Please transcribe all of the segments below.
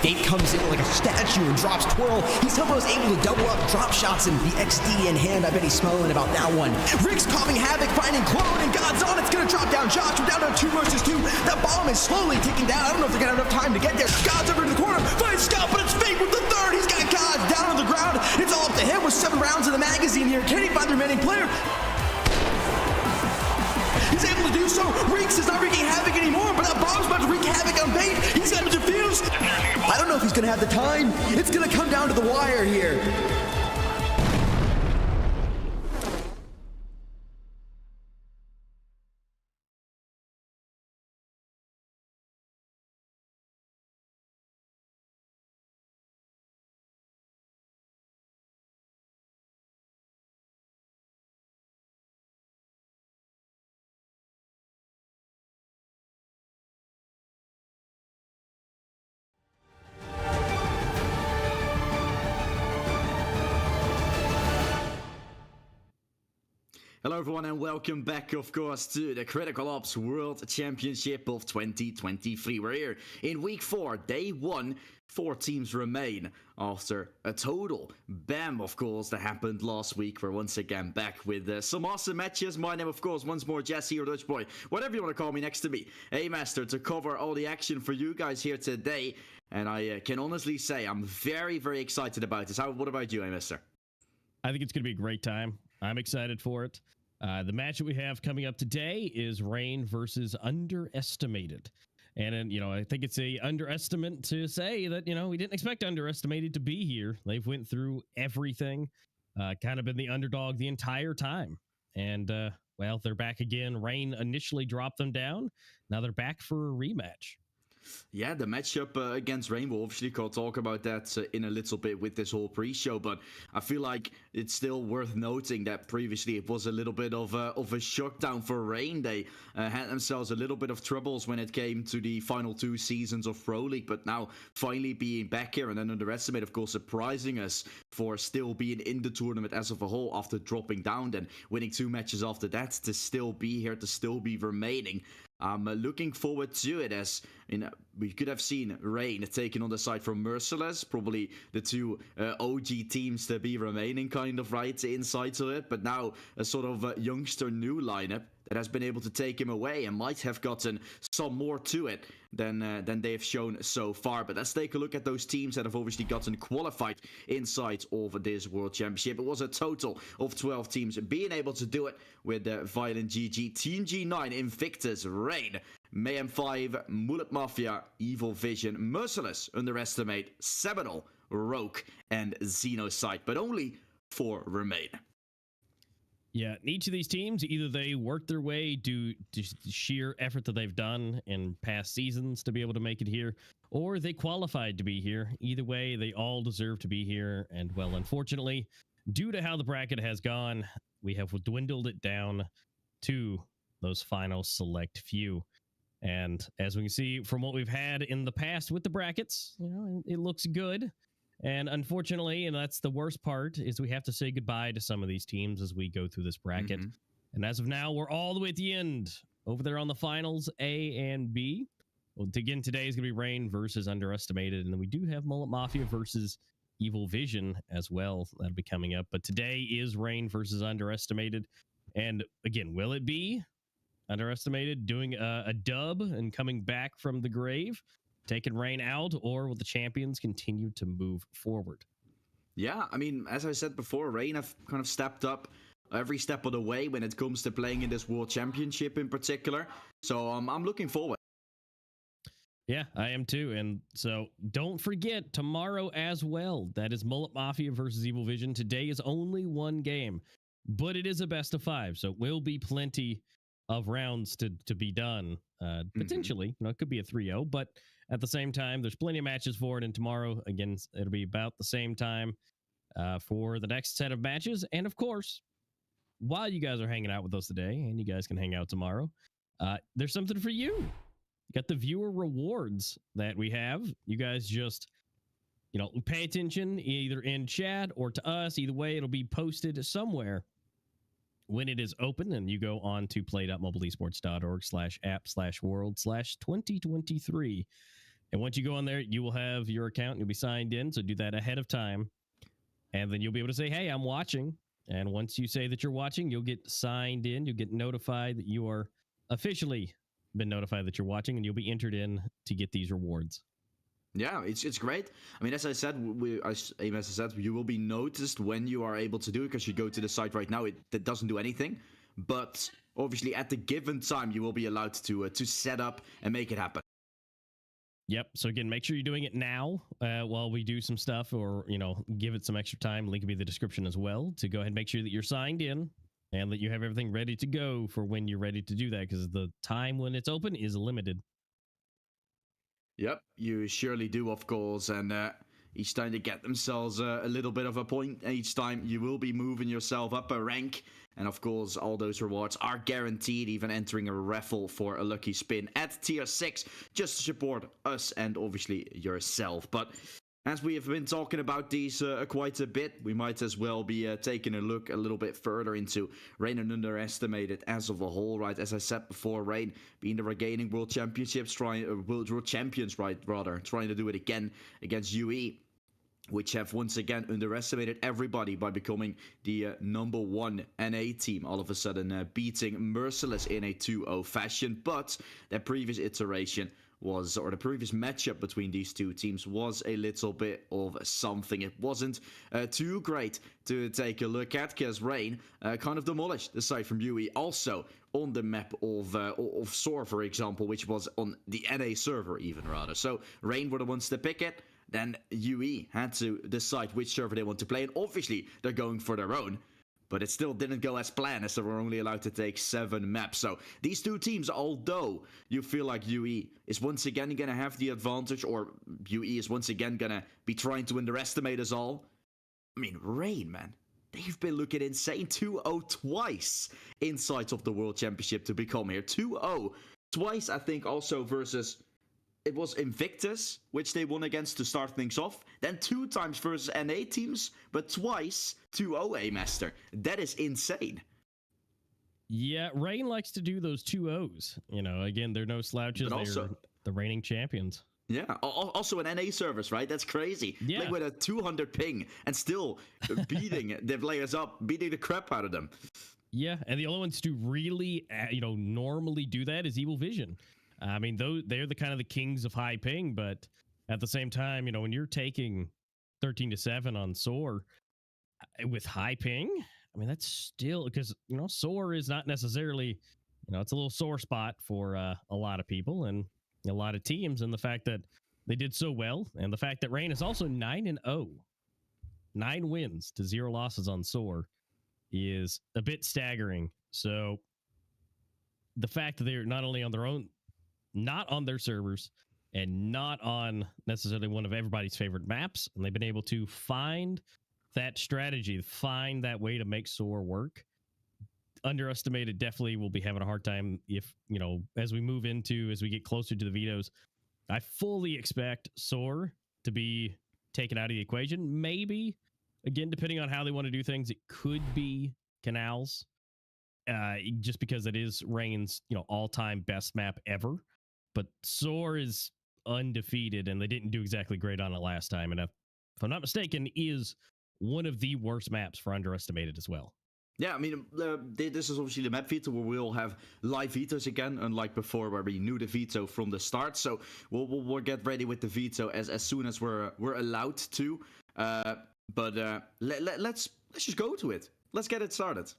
Escape comes in like a statue and drops Twirl. He somehow is able to double up drop shots and the XD in hand. I bet he's smiling about that one. Rick's causing havoc, finding Clone, and God's on. It's gonna drop down Josh. We're down to 2 versus 2. That bomb is slowly ticking down. I don't know if they're gonna have enough time to get there. God's over in the corner, finds Scott, but it's fake with the third. He's got God down on the ground. It's all up to him with 7 rounds in the magazine here. Can he find the remaining player? He's able to do so. Reeks is not wreaking havoc anymore, but that bomb's about to wreak havoc on Bait. He's got him defused. I don't know if he's gonna have the time. It's gonna come down to the wire here. Hello everyone and welcome back, of course, to the Critical Ops World Championship of 2023. We're here in week 4, day 1. 4 teams remain after a total bam, of course, that happened last week. We're once again back with some awesome matches. My name, of course, once more, Jesse or Dutch Boy, whatever you want to call me, next to me, A-Master, to cover all the action for you guys here today. And I can honestly say I'm very, very excited about this. What about you, A-Master? I think it's going to be a great time. I'm excited for it. The match that we have coming up today is Rain versus Underestimated. And, you know, I think it's a underestimate to say that, you know, we didn't expect Underestimated to be here. They've went through everything, kind of been the underdog the entire time. And, well, they're back again. Rain initially dropped them down. Now they're back for a rematch. Yeah, the matchup against Rainbow, obviously, we'll talk about that in a little bit with this whole pre-show, but I feel like it's still worth noting that previously it was a little bit of a shockdown for Rain. They had themselves a little bit of troubles when it came to the final 2 seasons of Pro League, but now finally being back here and then Underestimate, of course, surprising us for still being in the tournament as of a whole after dropping down, then winning 2 matches after that to still be here, to still be remaining. I'm looking forward to it, as we could have seen Rain taking on the side from Merciless, probably the 2 OG teams to be remaining, kind of, right inside of it, but now a sort of youngster new lineup that has been able to take him away and might have gotten some more to it than they have shown so far. But let's take a look at those teams that have obviously gotten qualified inside of this World Championship. It was a total of 12 teams being able to do it, with Violent GG, Team G9, Invictus, Rain, Mayhem 5, Mullet Mafia, Evil Vision, Merciless, Underestimate, Seminole, Rogue, and Xenocide. But only 4 remain. Yeah, each of these teams, either they worked their way due to sheer effort that they've done in past seasons to be able to make it here, or they qualified to be here. Either way, they all deserve to be here. And, well, unfortunately, due to how the bracket has gone, we have dwindled it down to those final select few. And as we can see from what we've had in the past with the brackets, you know, it looks good. And unfortunately, and that's the worst part, is we have to say goodbye to some of these teams as we go through this bracket. And as of now, we're all the way at the end. Over there on the finals, A and B. Well, again, today is going to be Rain versus Underestimated. And then we do have Mullet Mafia versus Evil Vision as well. That'll be coming up. But today is Rain versus Underestimated. And again, will it be Underestimated doing a dub and coming back from the grave, taking Rain out, or will the champions continue to move forward? Yeah, I mean, as I said before, Rain have kind of stepped up every step of the way when it comes to playing in this World Championship in particular. So I'm looking forward. Yeah, I am too. And so don't forget, tomorrow as well, that is Mullet Mafia versus Evil Vision. Today is only 1 game, but it is a best of 5. So it will be plenty of rounds to be done. Potentially, you know, it could be a 3-0, but at the same time, there's plenty of matches for it. And tomorrow, again, it'll be about the same time for the next set of matches. And of course, while you guys are hanging out with us today, and you guys can hang out tomorrow, there's something for you. You got the viewer rewards that we have. You guys just, you know, pay attention either in chat or to us. Either way, it'll be posted somewhere when it is open, and you go on to play.mobileesports.org/app/world/2023. And once you go on there, you will have your account and you'll be signed in. So do that ahead of time. And then you'll be able to say, hey, I'm watching. And once you say that you're watching, you'll get signed in. You'll get notified that you are officially been notified that you're watching, and you'll be entered in to get these rewards. Yeah, it's great. I mean, as I said, as I said, you will be noticed when you are able to do it, because you go to the site right now, it doesn't do anything. But obviously, at the given time, you will be allowed to set up and make it happen. Yep. So again, make sure you're doing it now while we do some stuff, or, give it some extra time. Link will be in the description as well, to go ahead and make sure that you're signed in and that you have everything ready to go for when you're ready to do that, because the time when it's open is limited. Yep, you surely do, of course. And each time they get themselves a little bit of a point, each time you will be moving yourself up a rank. And of course, all those rewards are guaranteed, even entering a raffle for a lucky spin at tier 6, just to support us and obviously yourself. But as we have been talking about these quite a bit, we might as well be taking a look a little bit further into Rain and Underestimated as of a whole, right? As I said before, Rain being the regaining world championships, world champions, right? Rather, trying to do it again against UE, which have once again underestimated everybody by becoming the number 1 NA team, all of a sudden beating Merciless in a 2-0 fashion. But their previous iteration was, or the previous matchup between these two teams was a little bit of something. It wasn't too great to take a look at, because Rain kind of demolished the side from UE, also on the map of SOAR, for example, which was on the NA server even, rather. So Rain were the ones to pick it. Then UE had to decide which server they want to play, and obviously they're going for their own. But it still didn't go as planned, as they were only allowed to take 7 maps. So these two teams, although you feel like UE is once again going to have the advantage, or UE is once again going to be trying to underestimate us all, I mean, Rain, man, they've been looking insane. 2-0 twice inside of the World Championship to become here. 2-0 twice, I think, also versus... It was Invictus, which they won against to start things off. Then 2 times versus NA teams, but twice 2-0 A-Master. That is insane. Yeah, Rain likes to do those 2-0s. Again, they're no slouches. But also, they're the reigning champions. Yeah, also an NA service, right? That's crazy. Yeah. Like with a 200 ping and still beating the players up, beating the crap out of them. Yeah, and the only ones to really, normally do that is Evil Vision. I mean, they're the kind of the kings of high ping, but at the same time, when you're taking 13-7 on SOAR with high ping, I mean, that's still, because, SOAR is not necessarily, it's a little sore spot for a lot of people and a lot of teams. And the fact that they did so well, and the fact that Rain is also 9-0, 9 wins to 0 losses on SOAR, is a bit staggering. So the fact that they're not only on their own, not on their servers, and not on necessarily one of everybody's favorite maps, and they've been able to find that strategy, find that way to make SOAR work. Underestimated definitely will be having a hard time if, as we get closer to the vetoes. I fully expect SOAR to be taken out of the equation. Maybe, again, depending on how they want to do things, it could be Canals, just because it is Rain's, all-time best map ever. But SOAR is undefeated, and they didn't do exactly great on it last time. And if I'm not mistaken, is one of the worst maps for Underestimated as well. Yeah, I mean, this is obviously the map veto where we'll have live vetoes again, unlike before where we knew the veto from the start. So we'll get ready with the veto as soon as we're allowed to. But let's just go to it. Let's get it started.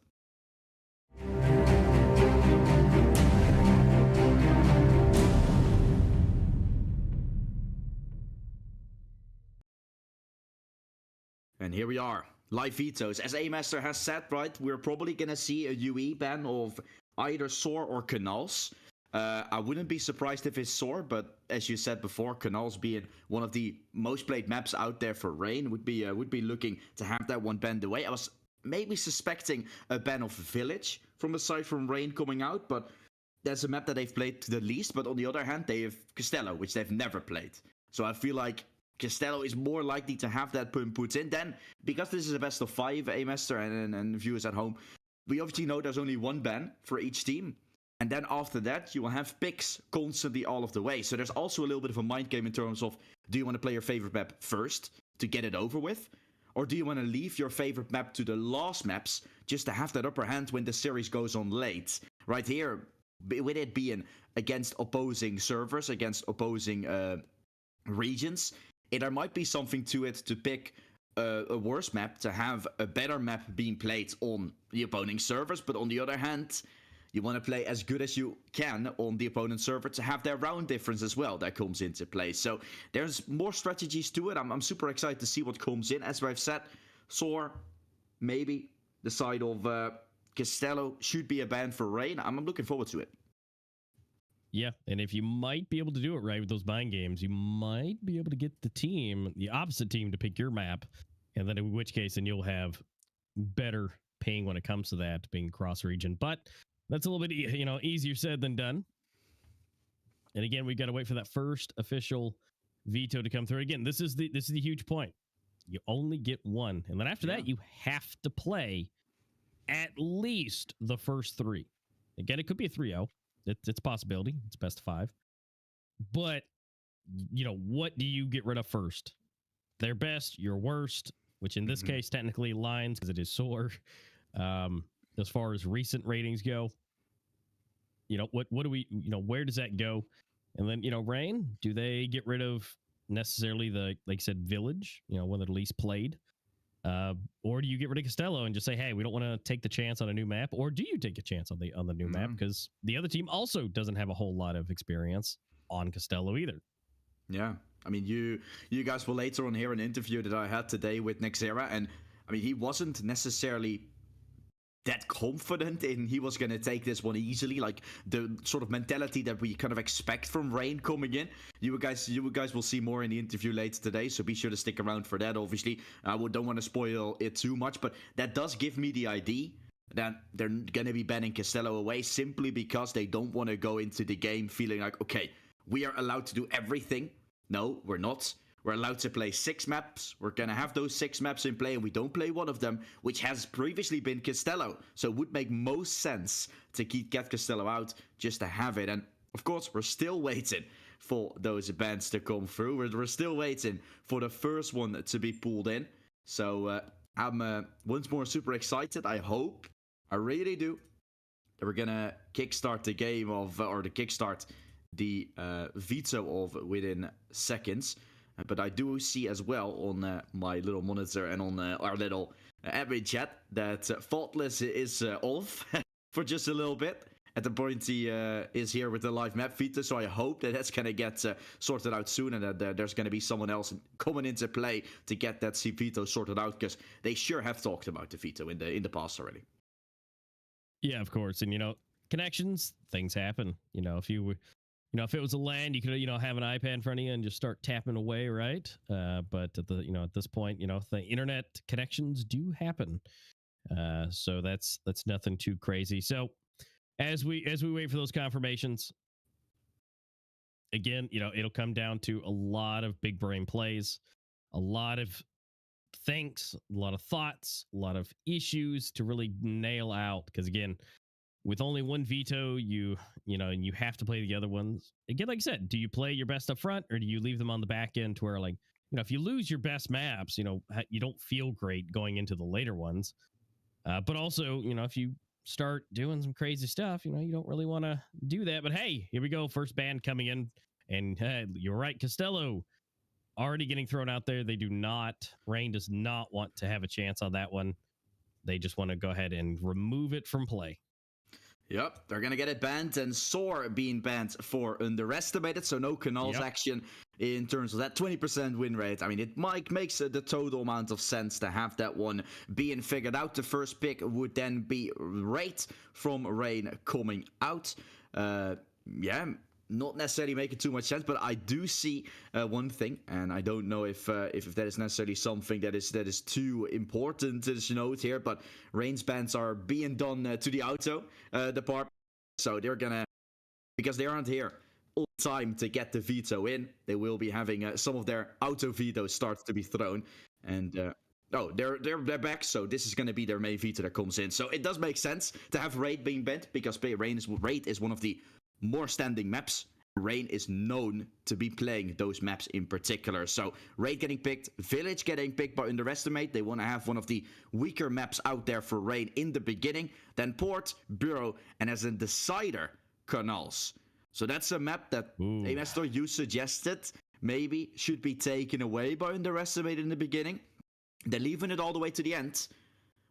And here we are, live vetoes. As A-Master has said, right, we're probably going to see a UE ban of either SOAR or Canals. I wouldn't be surprised if it's SOAR, but as you said before, Canals being one of the most played maps out there for Rain would be looking to have that one banned away. I was maybe suspecting a ban of Village from the side from Rain coming out, but that's a map that they've played the least. But on the other hand, they have Castello, which they've never played. So I feel like Castello is more likely to have that put in. Then, because this is a best of 5, A-Master and viewers at home, we obviously know there's only one ban for each team. And then after that, you will have picks constantly all of the way. So there's also a little bit of a mind game in terms of, do you want to play your favorite map first to get it over with? Or do you want to leave your favorite map to the last maps just to have that upper hand when the series goes on late? Right here, with it being against opposing servers, against opposing regions, there might be something to it to pick a worse map to have a better map being played on the opponent's servers. But on the other hand, you want to play as good as you can on the opponent's server to have their round difference as well that comes into play. So there's more strategies to it. I'm super excited to see what comes in. As I've said, Soar, maybe the side of Castello should be a ban for Rain. I'm looking forward to it. Yeah, and if you might be able to do it right with those mind games, you might be able to get the opposite team to pick your map, and then in which case, then you'll have better ping when it comes to that being cross-region. But that's a little bit, easier said than done. And again, we've got to wait for that first official veto to come through. Again, this is the huge point. You only get one, and then after that, you have to play at least the first three. Again, it could be a 3-0. It's a possibility. It's best of 5. But, what do you get rid of first? Their best, your worst, which in this case technically lines because it is Soar. As far as recent ratings go, what do we, where does that go? And then, Rain, do they get rid of necessarily the, like I said, Village, one that at least played? Or do you get rid of Castello and just say, hey, we don't want to take the chance on a new map? Or do you take a chance on the new map? Because the other team also doesn't have a whole lot of experience on Castello either. Yeah. I mean, you guys will later on hear an interview that I had today with Nexera, and I mean, he wasn't necessarily that confident in he was going to take this one easily, like the sort of mentality that we kind of expect from Rain coming in. You guys will see more in the interview later today, so be sure to stick around for that. Obviously, I don't want to spoil it too much, but that does give me the idea that they're going to be banning Castello away simply because they don't want to go into the game feeling like, okay, we are allowed to do everything. No, we're not. We're allowed to play 6 maps. We're going to have those 6 maps in play, and we don't play one of them, which has previously been Castello. So it would make most sense to get Castello out just to have it. And, of course, we're still waiting for those bans to come through. We're still waiting for the first one to be pulled in. So I'm once more super excited. I hope, I really do, that we're going to kickstart the game of, or the kickstart the veto of within seconds. But I do see as well on my little monitor and on our little admin chat that Faultless is off for just a little bit. At the point he is here with the live map veto, so I hope that that's going to get sorted out soon, and that there's going to be someone else coming into play to get that veto sorted out, because they sure have talked about the veto in the past already. Yeah, of course. And, connections, things happen. If it was a LAN, you could, have an iPad in front of you and just start tapping away, right? But at at this point, the internet connections do happen. So that's nothing too crazy. So as we wait for those confirmations, again, it'll come down to a lot of big brain plays, a lot of thinks, a lot of thoughts, a lot of issues to really nail out. Because again, with only one veto, you have to play the other ones. Again, like I said, do you play your best up front, or do you leave them on the back end to where, like, if you lose your best maps, you don't feel great going into the later ones. But also, if you start doing some crazy stuff, you don't really want to do that. But hey, here we go. First ban coming in. And you're right, Castello already getting thrown out there. Rain does not want to have a chance on that one. They just want to go ahead and remove it from play. Yep, they're going to get it banned, and Soar being banned for underestimated, so no canals action in terms of that 20% win rate. I mean, it makes the total amount of sense to have that one being figured out. The first pick would then be Raid from Rain coming out. Not necessarily making too much sense, but I do see one thing, and I don't know if that is necessarily something that is too important to note here, but Rain's bans are being done to the auto department, so they're gonna, because they aren't here all the time to get the veto in, they will be having some of their auto vetoes start to be thrown, and Oh, they're back, so this is going to be their main feature that comes in. So it does make sense to have Raid being banned, because Raid is one of the more standing maps. Rain is known to be playing those maps in particular. So Raid getting picked, Village getting picked by Underestimate. They want to have one of the weaker maps out there for Rain in the beginning. Then Port, Bureau, and as a decider, Canals. So that's a map that, Amastor, you suggested maybe should be taken away by Underestimate in the beginning. They're leaving it all the way to the end.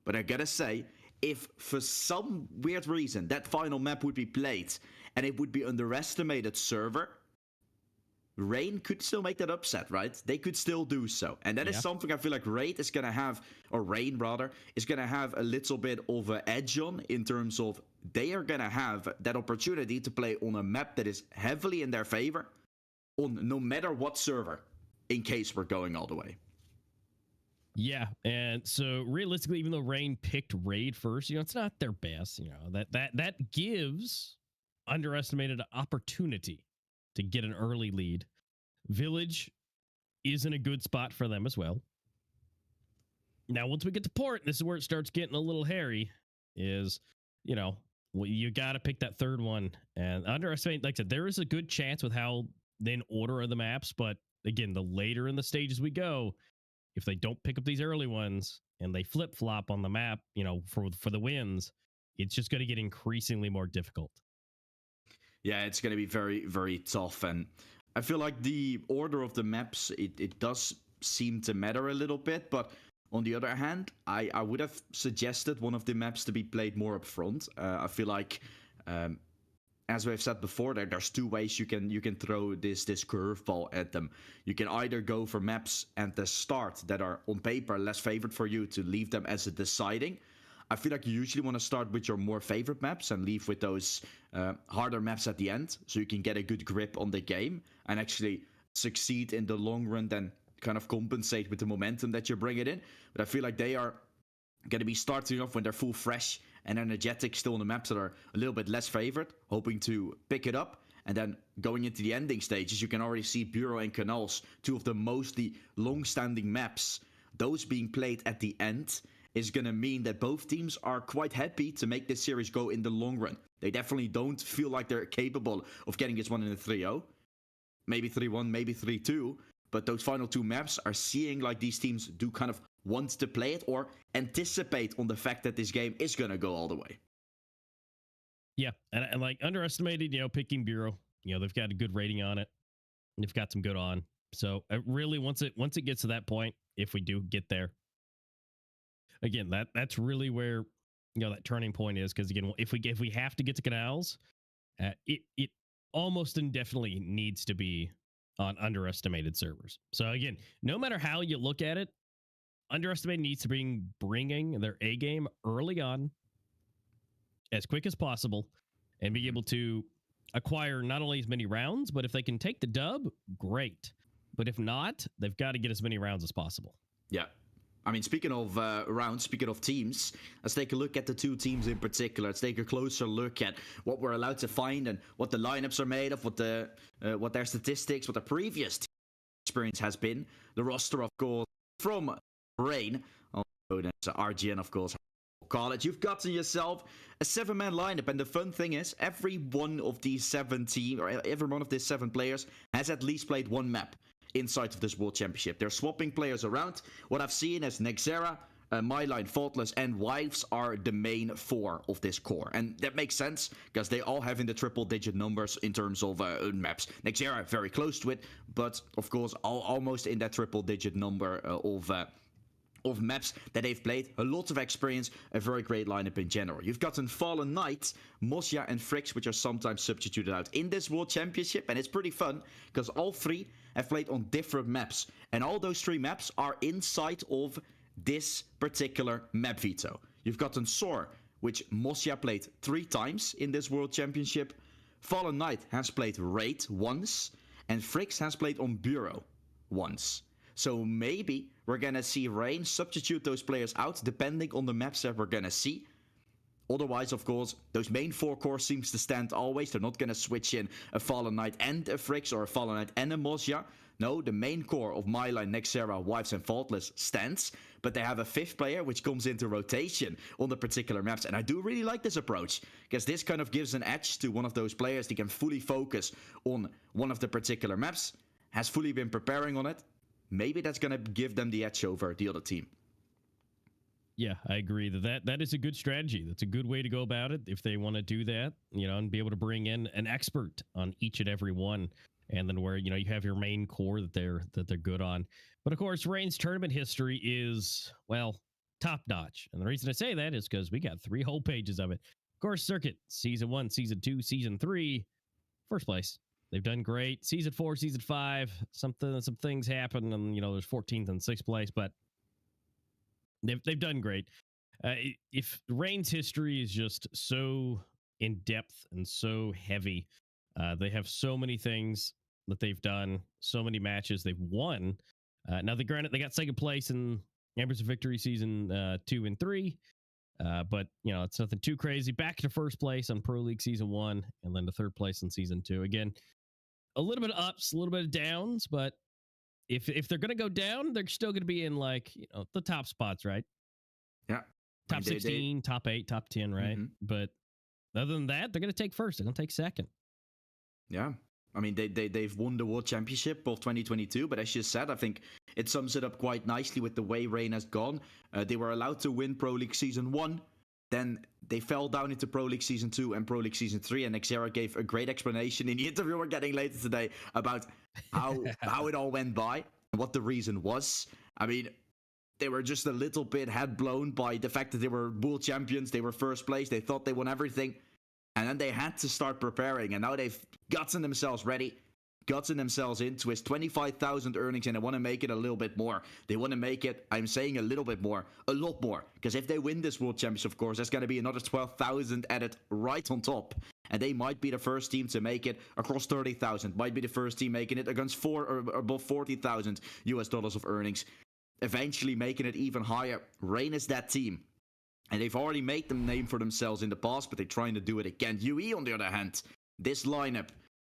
But I gotta say, if for some weird reason that final map would be played and it would be Underestimated server, Rain could still make that upset, right? They could still do so. And that is something I feel like Raid is gonna have, or Rain rather, is gonna have a little bit of an edge on, in terms of they are gonna have that opportunity to play on a map that is heavily in their favor, on no matter what server, in case we're going all the way. Yeah, and so realistically, even though Rain picked Raid first, it's not their best. That gives Underestimated an opportunity to get an early lead. Village is in a good spot for them as well. Now, once we get to Port, this is where it starts getting a little hairy. Is you got to pick that third one, and Underestimate. Like I said, there is a good chance with how they order of the maps, but again, the later in the stages we go, if they don't pick up these early ones and they flip-flop on the map, for the wins, it's just going to get increasingly more difficult. Yeah, it's going to be very, very tough. And I feel like the order of the maps, it does seem to matter a little bit. But on the other hand, I would have suggested one of the maps to be played more up front. I feel like, as we've said before, there's two ways you can throw this curveball at them. You can either go for maps at the start that are on paper less favored for you, to leave them as a deciding. I feel like you usually want to start with your more favorite maps and leave with those harder maps at the end, so you can get a good grip on the game and actually succeed in the long run, then kind of compensate with the momentum that you're bringing in. But I feel like they are going to be starting off when they're full fresh and energetic still on the maps that are a little bit less favored, hoping to pick it up. And then going into the ending stages, you can already see Bureau and Canals, two of the mostly long-standing maps, those being played at the end, is going to mean that both teams are quite happy to make this series go in the long run. They definitely don't feel like they're capable of getting this one in a 3-0. Maybe 3-1, maybe 3-2. But those final two maps are seeing like these teams do kind of want to play it or anticipate on the fact that this game is going to go all the way. Yeah, and like Underestimated, picking Bureau, they've got a good rating on it. They've got some good on. So really, once it gets to that point, if we do get there, again, that's really where that turning point is. Because again, if we have to get to Canals, it almost indefinitely needs to be on Underestimated servers. So again, no matter how you look at it, Underestimated needs to bringing their A game early on, as quick as possible, and be able to acquire not only as many rounds, but if they can take the dub, great. But if not, they've got to get as many rounds as possible. Yeah. I mean, speaking of rounds, speaking of teams, let's take a look at the two teams in particular. Let's take a closer look at what we're allowed to find and what the lineups are made of, what their statistics, what the previous team experience has been. The roster, of course, from Rain, also RGN, of course, call it. You've gotten yourself a 7-man lineup, and the fun thing is, every one of these 7 players has at least played one map inside of this World Championship. They're swapping players around. What I've seen is Nexera, Myline, Faultless, and Wives are the main 4 of this core. And that makes sense, because they all have in the triple-digit numbers in terms of maps. Nexera, very close to it, but of course, almost in that triple-digit number of maps that they've played. A lot of experience, a very great lineup in general. You've gotten Fallen Knight, Mosia, and Fricks, which are sometimes substituted out in this World Championship, and it's pretty fun, because all 3 have played on different maps, and all those 3 maps are inside of this particular map veto. You've gotten Soar, which Mosia played 3 times in this World Championship. Fallen Knight has played Raid once, and Fricks has played on Bureau once. So maybe we're going to see Rain substitute those players out depending on the maps that we're going to see. Otherwise, of course, those main 4 cores seems to stand always. They're not going to switch in a Fallen Knight and a Fricks, or a Fallen Knight and a Mosia. no, the main core of Myline, Nexera, Wives, and Faultless stands, but they have a 5th player which comes into rotation on the particular maps. And I do really like this approach, because this kind of gives an edge to one of those players. They can fully focus on one of the particular maps, has fully been preparing on it. Maybe that's going to give them the edge over the other team. Yeah, I agree that is a good strategy. That's a good way to go about it if they want to do that, and be able to bring in an expert on each and every one, and then where you have your main core that they're good on. But of course, Reign's tournament history is, well, top notch, and the reason I say that is because we got 3 whole pages of it. Of course, Circuit Season 1, Season 2, Season 3, first place. They've done great. Season 4, Season 5, some things happen, and there's 14th and 6th place, but they've done great. If Reign's history is just so in depth and so heavy, they have so many things that they've done, so many matches they've won. Now, granted, they got second place in Embers of Victory Season 2 and 3, but it's nothing too crazy. Back to first place on Pro League Season 1, and then to third place in Season 2. Again, a little bit of ups, a little bit of downs, but if they're going to go down, they're still going to be in the top spots, right? Yeah. Top 16, top 8, top 10, right? But other than that, they're going to take first. They're going to take second. Yeah. I mean, they've won the World Championship of 2022, but as you said, I think it sums it up quite nicely with the way Reign has gone. They were allowed to win Pro League Season 1. Then they fell down into Pro League Season 2 and Pro League Season 3, and Nexera gave a great explanation in the interview we're getting later today about how it all went by and what the reason was. I mean, they were just a little bit head blown by the fact that they were world champions, they were first place, they thought they won everything, and then they had to start preparing, and now they've gotten themselves ready, gotten themselves into his 25,000 earnings, and they want to make it a little bit more. They want to make it, I'm saying a little bit more, a lot more. Because if they win this World Championship, of course, there's going to be another 12,000 added right on top. And they might be the first team to make it across 30,000. Might be the first team making it against above 40,000 US dollars of earnings. Eventually making it even higher. Reign is that team. And they've already made them name for themselves in the past, but they're trying to do it again. UE, on the other hand, this lineup,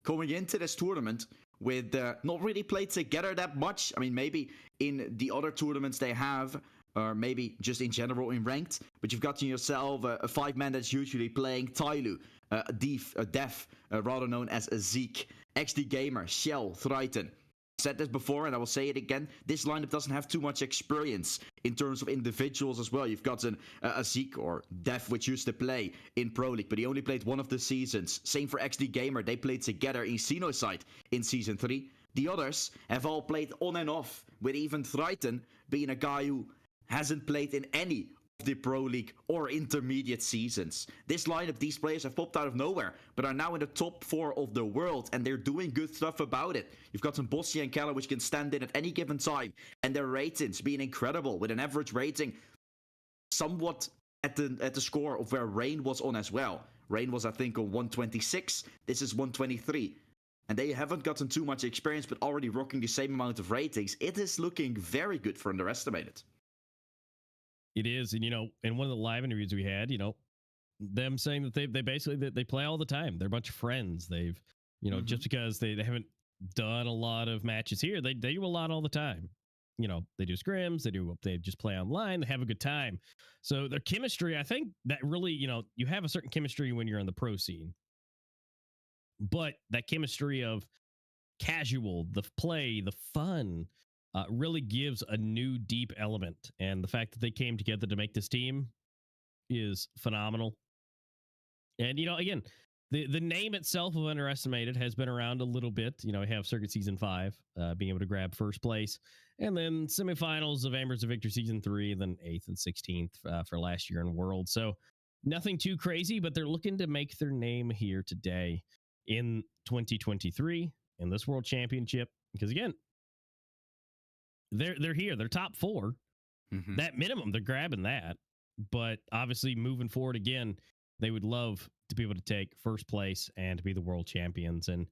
coming into this tournament with not really played together that much. I mean, maybe in the other tournaments they have, or maybe just in general in ranked. But you've got yourself a 5-man that's usually playing Tyloo, Def, rather known as a Zeke, XD Gamer, Shell, Thriton. Said this before and I will say it again, this lineup doesn't have too much experience in terms of individuals as well. You've got a Zeke or Def, which used to play in Pro League, but he only played one of the seasons. Same for XD Gamer, they played together in Xenocide in Season 3. The others have all played on and off, with even Thriton being a guy who hasn't played in any of the Pro League or intermediate seasons. This lineup, these players have popped out of nowhere, but are now in the top 4 of the world, and they're doing good stuff about it. You've got some Bossy and Keller which can stand in at any given time, and their ratings being incredible, with an average rating somewhat at the score of where Reign was on as well. Reign was, I think, on 126. This is 123. And they haven't gotten too much experience, but already rocking the same amount of ratings. It is looking very good for Underestimated. It is, and in one of the live interviews we had, them saying that they basically they play all the time. They're a bunch of friends. They've, just because they haven't done a lot of matches here, they do a lot all the time. They do scrims, they just play online, they have a good time. So their chemistry, I think that really, you have a certain chemistry when you're in the pro scene, but that chemistry of casual, the play, the fun, really gives a new deep element, and the fact that they came together to make this team is phenomenal. And again, the name itself of Underestimated has been around a little bit. We have Circuit Season 5 being able to grab first place, and then semifinals of Embers of Victory Season 3, and then 8th and 16th for last year in World. So nothing too crazy, but they're looking to make their name here today in 2023 in this World Championship, because again, they're here. They're top 4. Mm-hmm. That minimum, they're grabbing that. But obviously, moving forward again, they would love to be able to take first place and to be the world champions. And,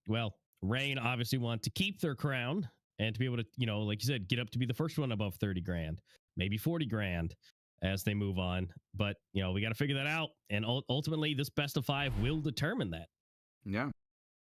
well, Reign obviously want to keep their crown and to be able to, like you said, get up to be the first one above 30 grand, maybe 40 grand as they move on. But, we got to figure that out. And ultimately, this best of 5 will determine that. Yeah.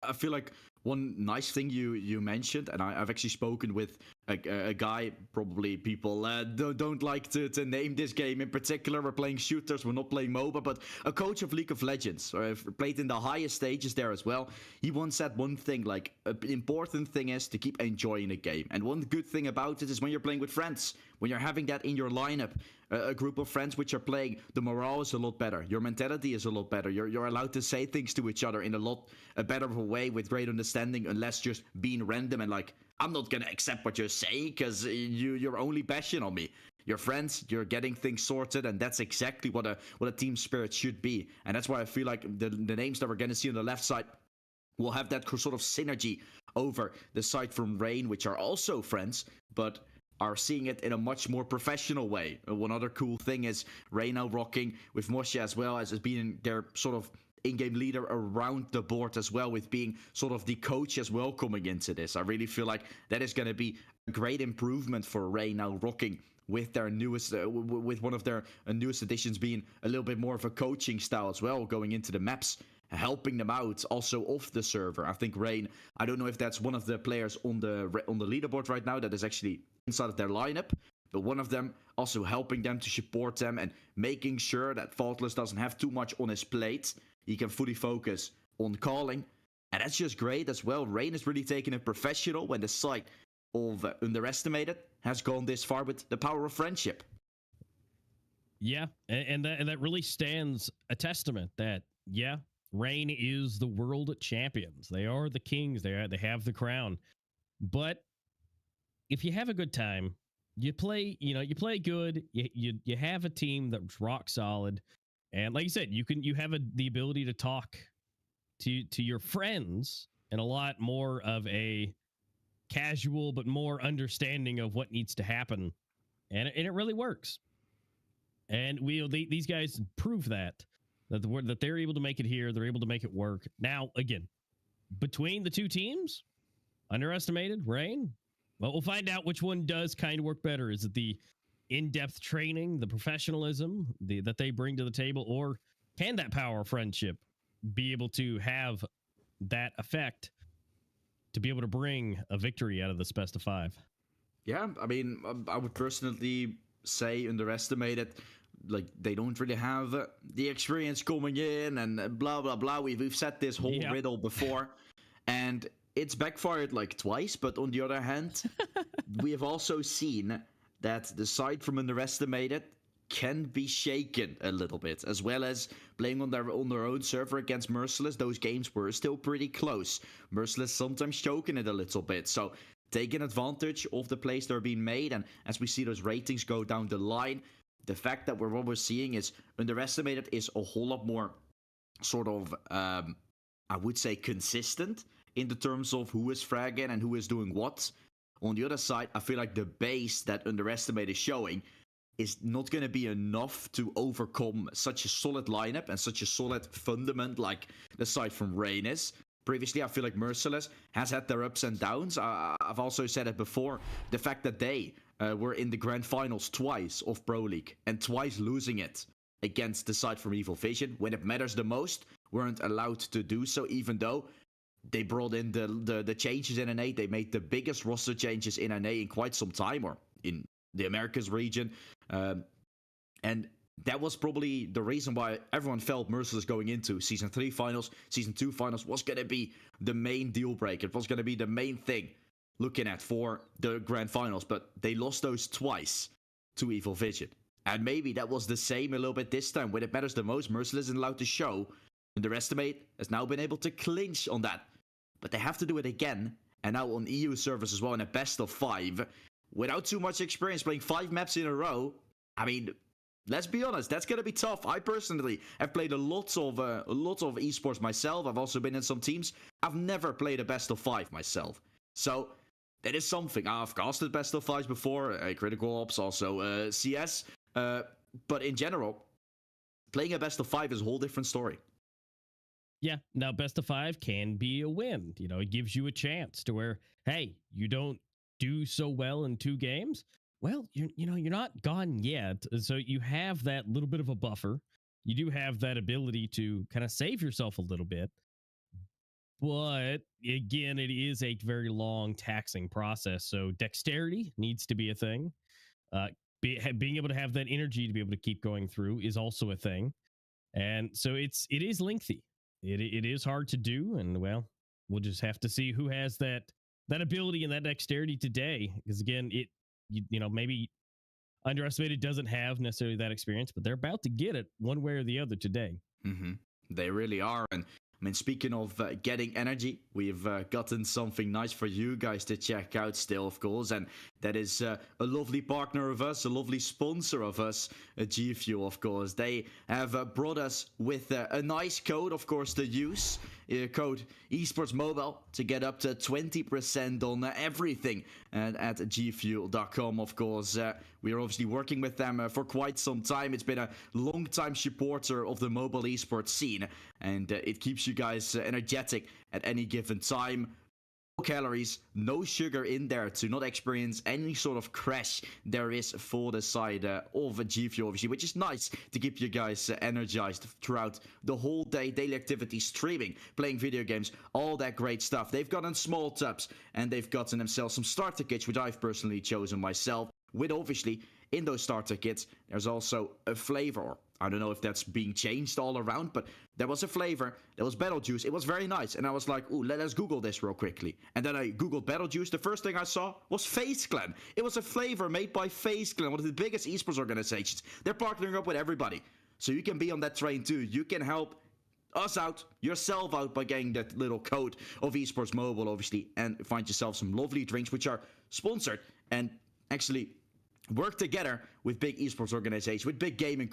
I feel like One nice thing you mentioned, and I've actually spoken with a guy, probably people don't like to name this game in particular. We're playing shooters, we're not playing MOBA, but a coach of League of Legends, or played in the highest stages there as well. He once said one thing, like, an important thing is to keep enjoying a game. And one good thing about it is when you're playing with friends, when you're having that in your lineup, a group of friends which are playing, the morale is a lot better. Your mentality is a lot better. You're allowed to say things to each other in a better of a way with great understanding, unless just being random and like, I'm not gonna accept what you're saying because you're only bashing on me. You're friends, you're getting things sorted, and that's exactly what a team spirit should be. And that's why I feel like the names that we're gonna see on the left side will have that sort of synergy over the side from Rain, which are also friends, but are seeing it in a much more professional way. One other cool thing is Rain now rocking with Moshe as well as being their sort of in-game leader around the board as well, with being sort of the coach as well coming into this. I really feel like that is going to be a great improvement for Rain now rocking with their newest, with one of their newest additions being a little bit more of a coaching style as well, going into the maps, helping them out also off the server. I think Rain, I don't know if that's one of the players on the leaderboard right now that is actually inside of their lineup, but one of them also helping them to support them and making sure that Faultless doesn't have too much on his plate. He can fully focus on calling, and that's just great as well. Rain is really taking it professional when the side of Underestimated has gone this far with the power of friendship. Yeah, and that really stands a testament that, yeah, Rain is the world champions. They are the kings. They have the crown. But if you have a good time, you play good. You have a team that's rock solid, and like you said, you have the ability to talk to your friends in a lot more of a casual but more understanding of what needs to happen, and it really works. And these guys prove that they're able to make it here. They're able to make it work. Now, again, between the two teams, Underestimated, Rain, well, we'll find out which one does kind of work better. Is it the in-depth training, the professionalism that they bring to the table, or can that power of friendship be able to have that effect to be able to bring a victory out of this best of 5? Yeah, I mean, I would personally say Underestimated, like, they don't really have the experience coming in and blah blah blah. We've said this whole riddle before, and it's backfired like twice. But on the other hand, we have also seen that the side from Underestimated can be shaken a little bit, as well as playing on their own server against Merciless. Those games were still pretty close. Merciless sometimes choking it a little bit, so taking advantage of the plays that are being made. And as we see those ratings go down the line, the fact that what we're seeing is Underestimated is a whole lot more sort of, I would say, consistent in the terms of who is fragging and who is doing what. On the other side, I feel like the base that Underestimated is showing is not going to be enough to overcome such a solid lineup and such a solid fundament like the side from Rain is. Previously, I feel like Merciless has had their ups and downs. I've also said it before. The fact that they were in the grand finals twice of Pro League and twice losing it against the side from Evil Vision when it matters the most, weren't allowed to do so, even though they brought in the changes in NA. They made the biggest roster changes in NA in quite some time, or in the Americas region. And that was probably the reason why everyone felt Merciless going into Season 3 finals, Season 2 finals was going to be the main deal breaker. It was going to be the main thing looking at for the grand finals, but they lost those twice to Evil Vision. And maybe that was the same a little bit this time. When it matters the most, Merciless isn't allowed to show. Underestimate has now been able to clinch on that. But they have to do it again, and now on EU servers as well in a best of 5. Without too much experience playing 5 maps in a row, I mean, let's be honest, that's going to be tough. I personally have played a lot of esports myself. I've also been in some teams. I've never played a best of 5 myself. So that is something. I've casted best of 5s before, criticalops, also CS. But in general, playing a best of 5 is a whole different story. Yeah, now best of 5 can be a win. You know, it gives you a chance to where, hey, you don't do so well in 2 games. Well, you're not gone yet. So you have that little bit of a buffer. You do have that ability to kind of save yourself a little bit. but again, it is a very long, taxing process. So dexterity needs to be a thing. Being able to have that energy to be able to keep going through is also a thing, and so it is lengthy. It is hard to do, and well, we'll just have to see who has that ability and that dexterity today. Because again, maybe Underestimated doesn't have necessarily that experience, but they're about to get it one way or the other today. Mm-hmm. They really are. And I mean, speaking of getting energy, we've gotten something nice for you guys to check out still, of course. And that is a lovely partner of us, a lovely sponsor of us, G Fuel, of course. They have brought us with a nice code, of course, to use. Code Esports Mobile to get up to 20% on everything at gfuel.com, of course. We are obviously working with them for quite some time. It's been a long time supporter of the mobile esports scene, and it keeps you guys energetic at any given time. No calories, no sugar in there to not experience any sort of crash there is for the side of G Fuel, obviously, which is nice to keep you guys energized throughout the whole day, daily activities, streaming, playing video games, all that great stuff. They've gotten small tubs and they've gotten themselves some starter kits, which I've personally chosen myself, with obviously in those starter kits there's also a flavor. I don't know if that's being changed all around, but there was a flavor. There was Betelgeuse. It was very nice. And I was like, ooh, let's Google this real quickly. And then I Googled Betelgeuse. The first thing I saw was FaZe Clan. It was a flavor made by FaZe Clan, one of the biggest esports organizations. They're partnering up with everybody. So you can be on that train too. You can help us out, yourself out, by getting that little code of Esports Mobile, obviously, and find yourself some lovely drinks, which are sponsored and actually work together with big esports organizations, with big gaming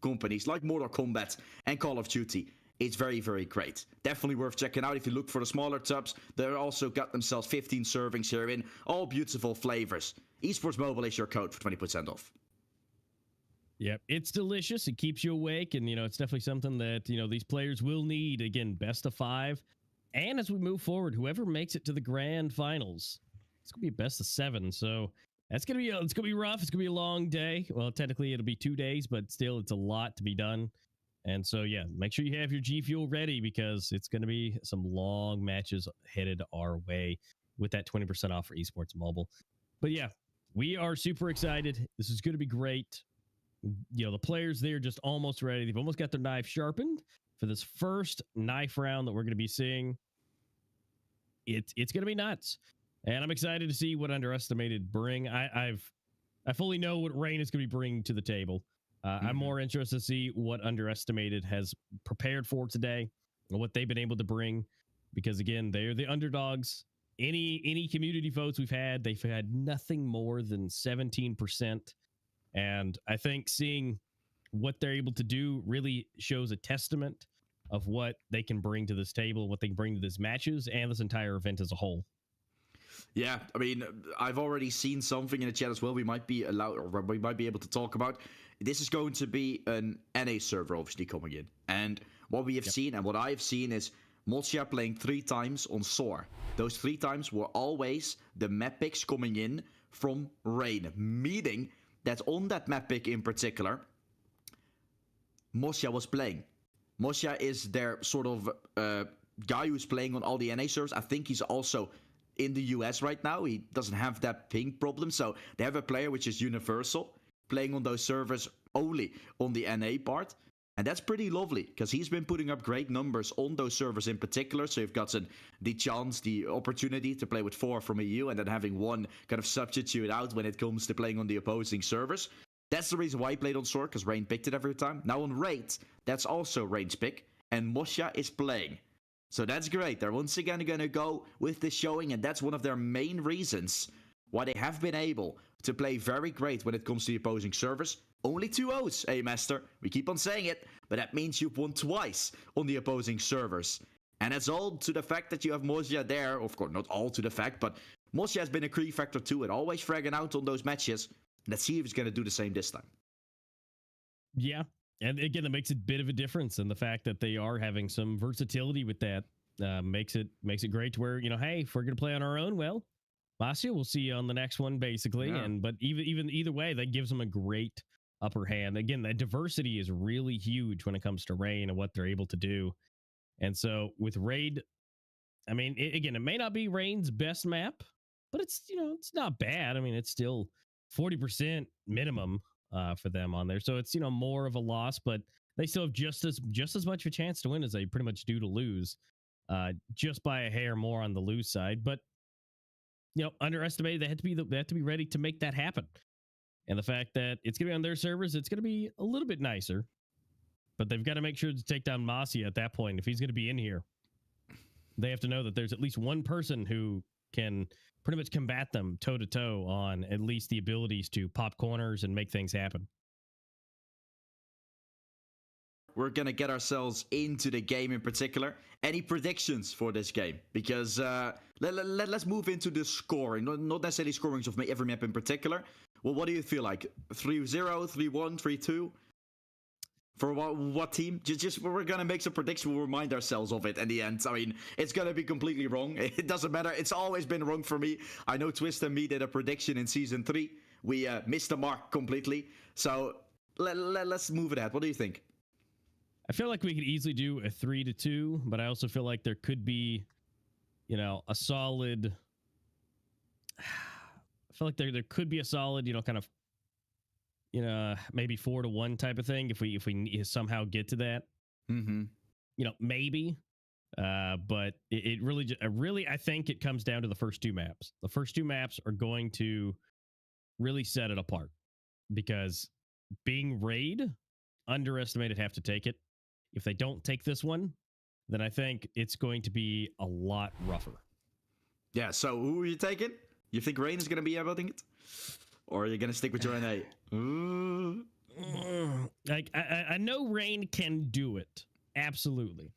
companies like Mortal Kombat and Call of Duty. It's very, very great. Definitely worth checking out if you look for the smaller tubs. They've also got themselves 15 servings here in all beautiful flavors. Esports Mobile is your code for 20% off. Yep, it's delicious. It keeps you awake, and it's definitely something that these players will need. Again, best of 5, and as we move forward, whoever makes it to the grand finals, it's gonna be a best of 7. So it's gonna be rough. It's gonna be a long day. Well, technically it'll be 2 days, but still, it's a lot to be done. And so yeah, make sure you have your G Fuel ready, because it's gonna be some long matches headed our way with that 20% off for Esports Mobile. But yeah, we are super excited. This is gonna be great. The players, they're just almost ready. They've almost got their knife sharpened for this first knife round that we're going to be seeing. It's going to be nuts, and I'm excited to see what Underestimated bring. I fully know what Rain is going to be bringing to the table. I'm more interested to see what Underestimated has prepared for today and what they've been able to bring, because again, they're the underdogs. Any community votes we've had, they've had nothing more than 17%. And I think seeing what they're able to do really shows a testament of what they can bring to this table, what they can bring to these matches, and this entire event as a whole. Yeah, I mean, I've already seen something in the chat as well. We might be able to talk about. This is going to be an NA server, obviously, coming in. And what we have seen and what I've seen is Mosia playing 3 times on SOAR. Those 3 times were always the map picks coming in from Rain, meaning that on that map pick in particular, Mosia was playing. Mosia is their sort of guy who's playing on all the NA servers. I think he's also in the US right now. He doesn't have that ping problem. So they have a player which is universal, playing on those servers only on the NA part. And that's pretty lovely, because he's been putting up great numbers on those servers in particular. So you've gotten the chance, the opportunity to play with 4 from EU, and then having 1 kind of substitute out when it comes to playing on the opposing servers. That's the reason why he played on SOAR, because Rain picked it every time. Now on Raid, that's also Rain's pick, and Mosia is playing. So that's great. They're once again going to go with this showing, and that's one of their main reasons why they have been able to play very great when it comes to the opposing servers. Only 2 O's, Master. We keep on saying it, but that means you've won twice on the opposing servers. And that's all to the fact that you have Mosia there. Of course, not all to the fact, but Mosia has been a key factor too, and always fragging out on those matches. Let's see if he's going to do the same this time. Yeah, and again, that makes a bit of a difference in the fact that they are having some versatility with that. Makes it great to where, hey, if we're going to play on our own, well, Mosia, we'll see you on the next one, basically. Yeah. But either way, that gives them a great upper hand. Again, that diversity is really huge when it comes to Rain and what they're able to do. And so with Raid, I mean, again, it may not be Rain's best map, but it's, it's not bad. I mean, it's still 40% minimum for them on there. So it's, more of a loss, but they still have just as much of a chance to win as they pretty much do to lose, just by a hair more on the lose side. But, underestimated, they have to be ready to make that happen. And the fact that it's going to be on their servers, it's going to be a little bit nicer. But they've got to make sure to take down Masia at that point. If he's going to be in here, they have to know that there's at least one person who can pretty much combat them toe-to-toe on at least the abilities to pop corners and make things happen. We're going to get ourselves into the game in particular. Any predictions for this game? Because let's move into the scoring. Not necessarily scorings of every map in particular. Well, what do you feel like? 3-0, 3-1, 3-2? For what team? Just we're gonna make some predictions. We'll remind ourselves of it in the end. I mean, it's gonna be completely wrong. It doesn't matter. It's always been wrong for me. I know Twist and me did a prediction in season 3. We missed the mark completely. So let's move it ahead. What do you think? I feel like we could easily do a 3-2, but I also feel like there could be, a solid. I feel like there could be a solid, kind of. Maybe 4-1 type of thing if we somehow get to that. Mm-hmm. Maybe. But it really, I think it comes down to the first 2 maps. The first 2 maps are going to really set it apart because being raid, underestimated have to take it. If they don't take this one, then I think it's going to be a lot rougher. Yeah. So who are you taking? You think Rain is going to be able to it? Or are you going to stick with your NA? Like, I know Rain can do it. Absolutely.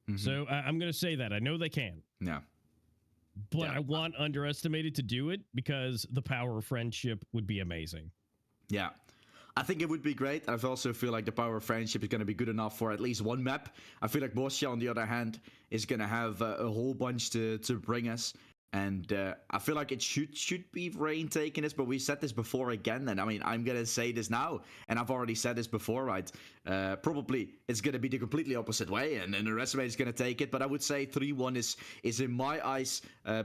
Mm-hmm. So I'm going to say that. I know they can. Yeah. But I want underestimated to do it because the power of friendship would be amazing. Yeah. I think it would be great. I also feel like the power of friendship is going to be good enough for at least one map. I feel like Boscia, on the other hand, is going to have a whole bunch to bring us. And I feel like it should be Rain taking this, but we said this before again. And I mean, I'm going to say this now, and I've already said this before, right? Probably it's going to be the completely opposite way, and the rest of it is going to take it. But I would say 3-1 is in my eyes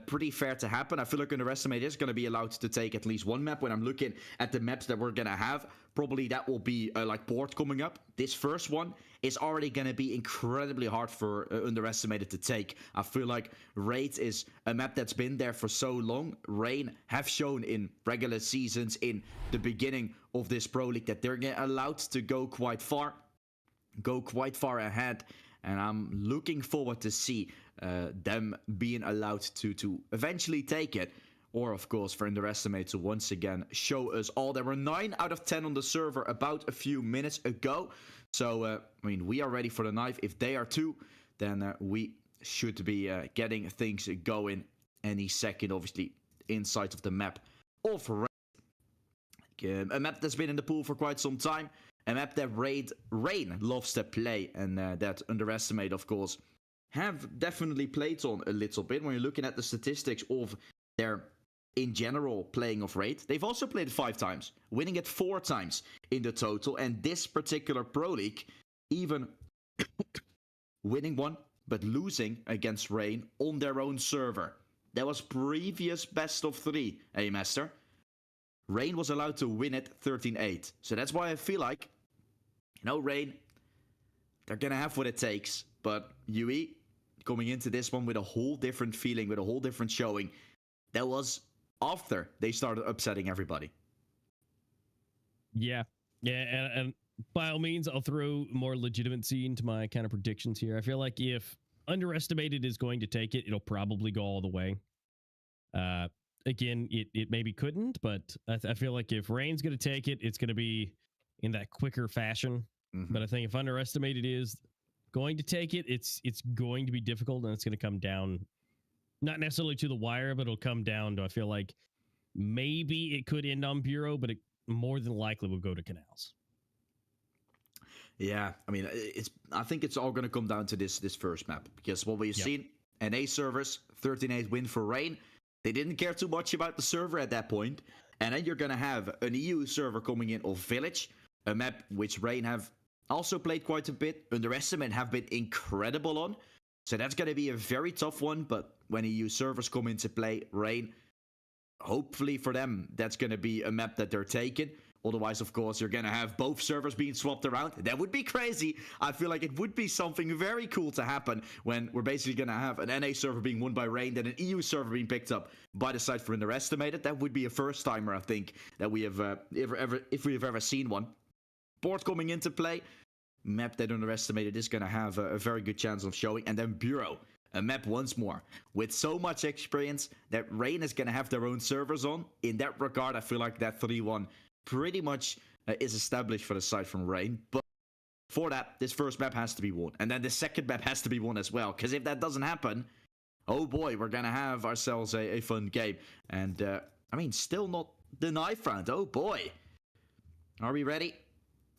pretty fair to happen. I feel like Underestimate is going to be allowed to take at least one map. When I'm looking at the maps that we're going to have, probably that will be like Port coming up. This first one is already going to be incredibly hard for Underestimated to take. I feel like Raid is a map that's been there for so long. Rain have shown in regular seasons, in the beginning of this Pro League, that they're allowed to go quite far ahead. And I'm looking forward to see them being allowed to eventually take it. Or, of course, for Underestimate to once again show us all. There were 9 out of 10 on the server about a few minutes ago. So, I mean, we are ready for the knife. If they are too, then we should be getting things going any second, obviously, inside of the map of Raid. A map that's been in the pool for quite some time. A map that Rain loves to play. And that Underestimate, of course, have definitely played on a little bit. When you're looking at the statistics of their in general playing of Raid, they've also played it 5 times, winning it 4 times in the total. And this particular Pro League, even winning one, but losing against Rain on their own server. That was previous best of 3, Master. Rain was allowed to win it 13-8. So that's why I feel like, Rain, they're going to have what it takes. But UE, coming into this one with a whole different feeling, with a whole different showing. That was after they started upsetting everybody. Yeah. And by all means, I'll throw more legitimacy into my kind of predictions here. I feel like if Underestimated is going to take it, it'll probably go all the way. Again, it maybe couldn't, but I feel like if Rain's going to take it, it's going to be in that quicker fashion. Mm-hmm. But I think if Underestimated is going to take it, it's going to be difficult, and it's going to come down, not necessarily to the wire, but it'll come down to, I feel like maybe it could end on Bureau, but it more than likely will go to Canals. Yeah, I mean, I think it's all going to come down to this first map, because what we've seen, NA servers, 13-8 win for Rain. They didn't care too much about the server at that point. And then you're going to have an EU server coming in of Village, a map which Rain have also played quite a bit. Underestimate have been incredible on. So that's going to be a very tough one, but when EU servers come into play, Rain, hopefully for them, that's going to be a map that they're taking. Otherwise, of course, you're going to have both servers being swapped around. That would be crazy. I feel like it would be something very cool to happen when we're basically going to have an NA server being won by Rain, then an EU server being picked up by the side for Underestimated. That would be a first-timer, I think, that we have if we have ever seen one. Board coming into play. Map that Underestimated is going to have a very good chance of showing. And then Bureau. A map once more with so much experience that Rain is going to have their own servers on. In that regard, I feel like that 3-1 pretty much is established for the side from Rain. But for that, this first map has to be won. And then the second map has to be won as well. Because if that doesn't happen, oh boy, we're going to have ourselves a fun game. And, I mean, still not the knife round. Oh boy. Are we ready?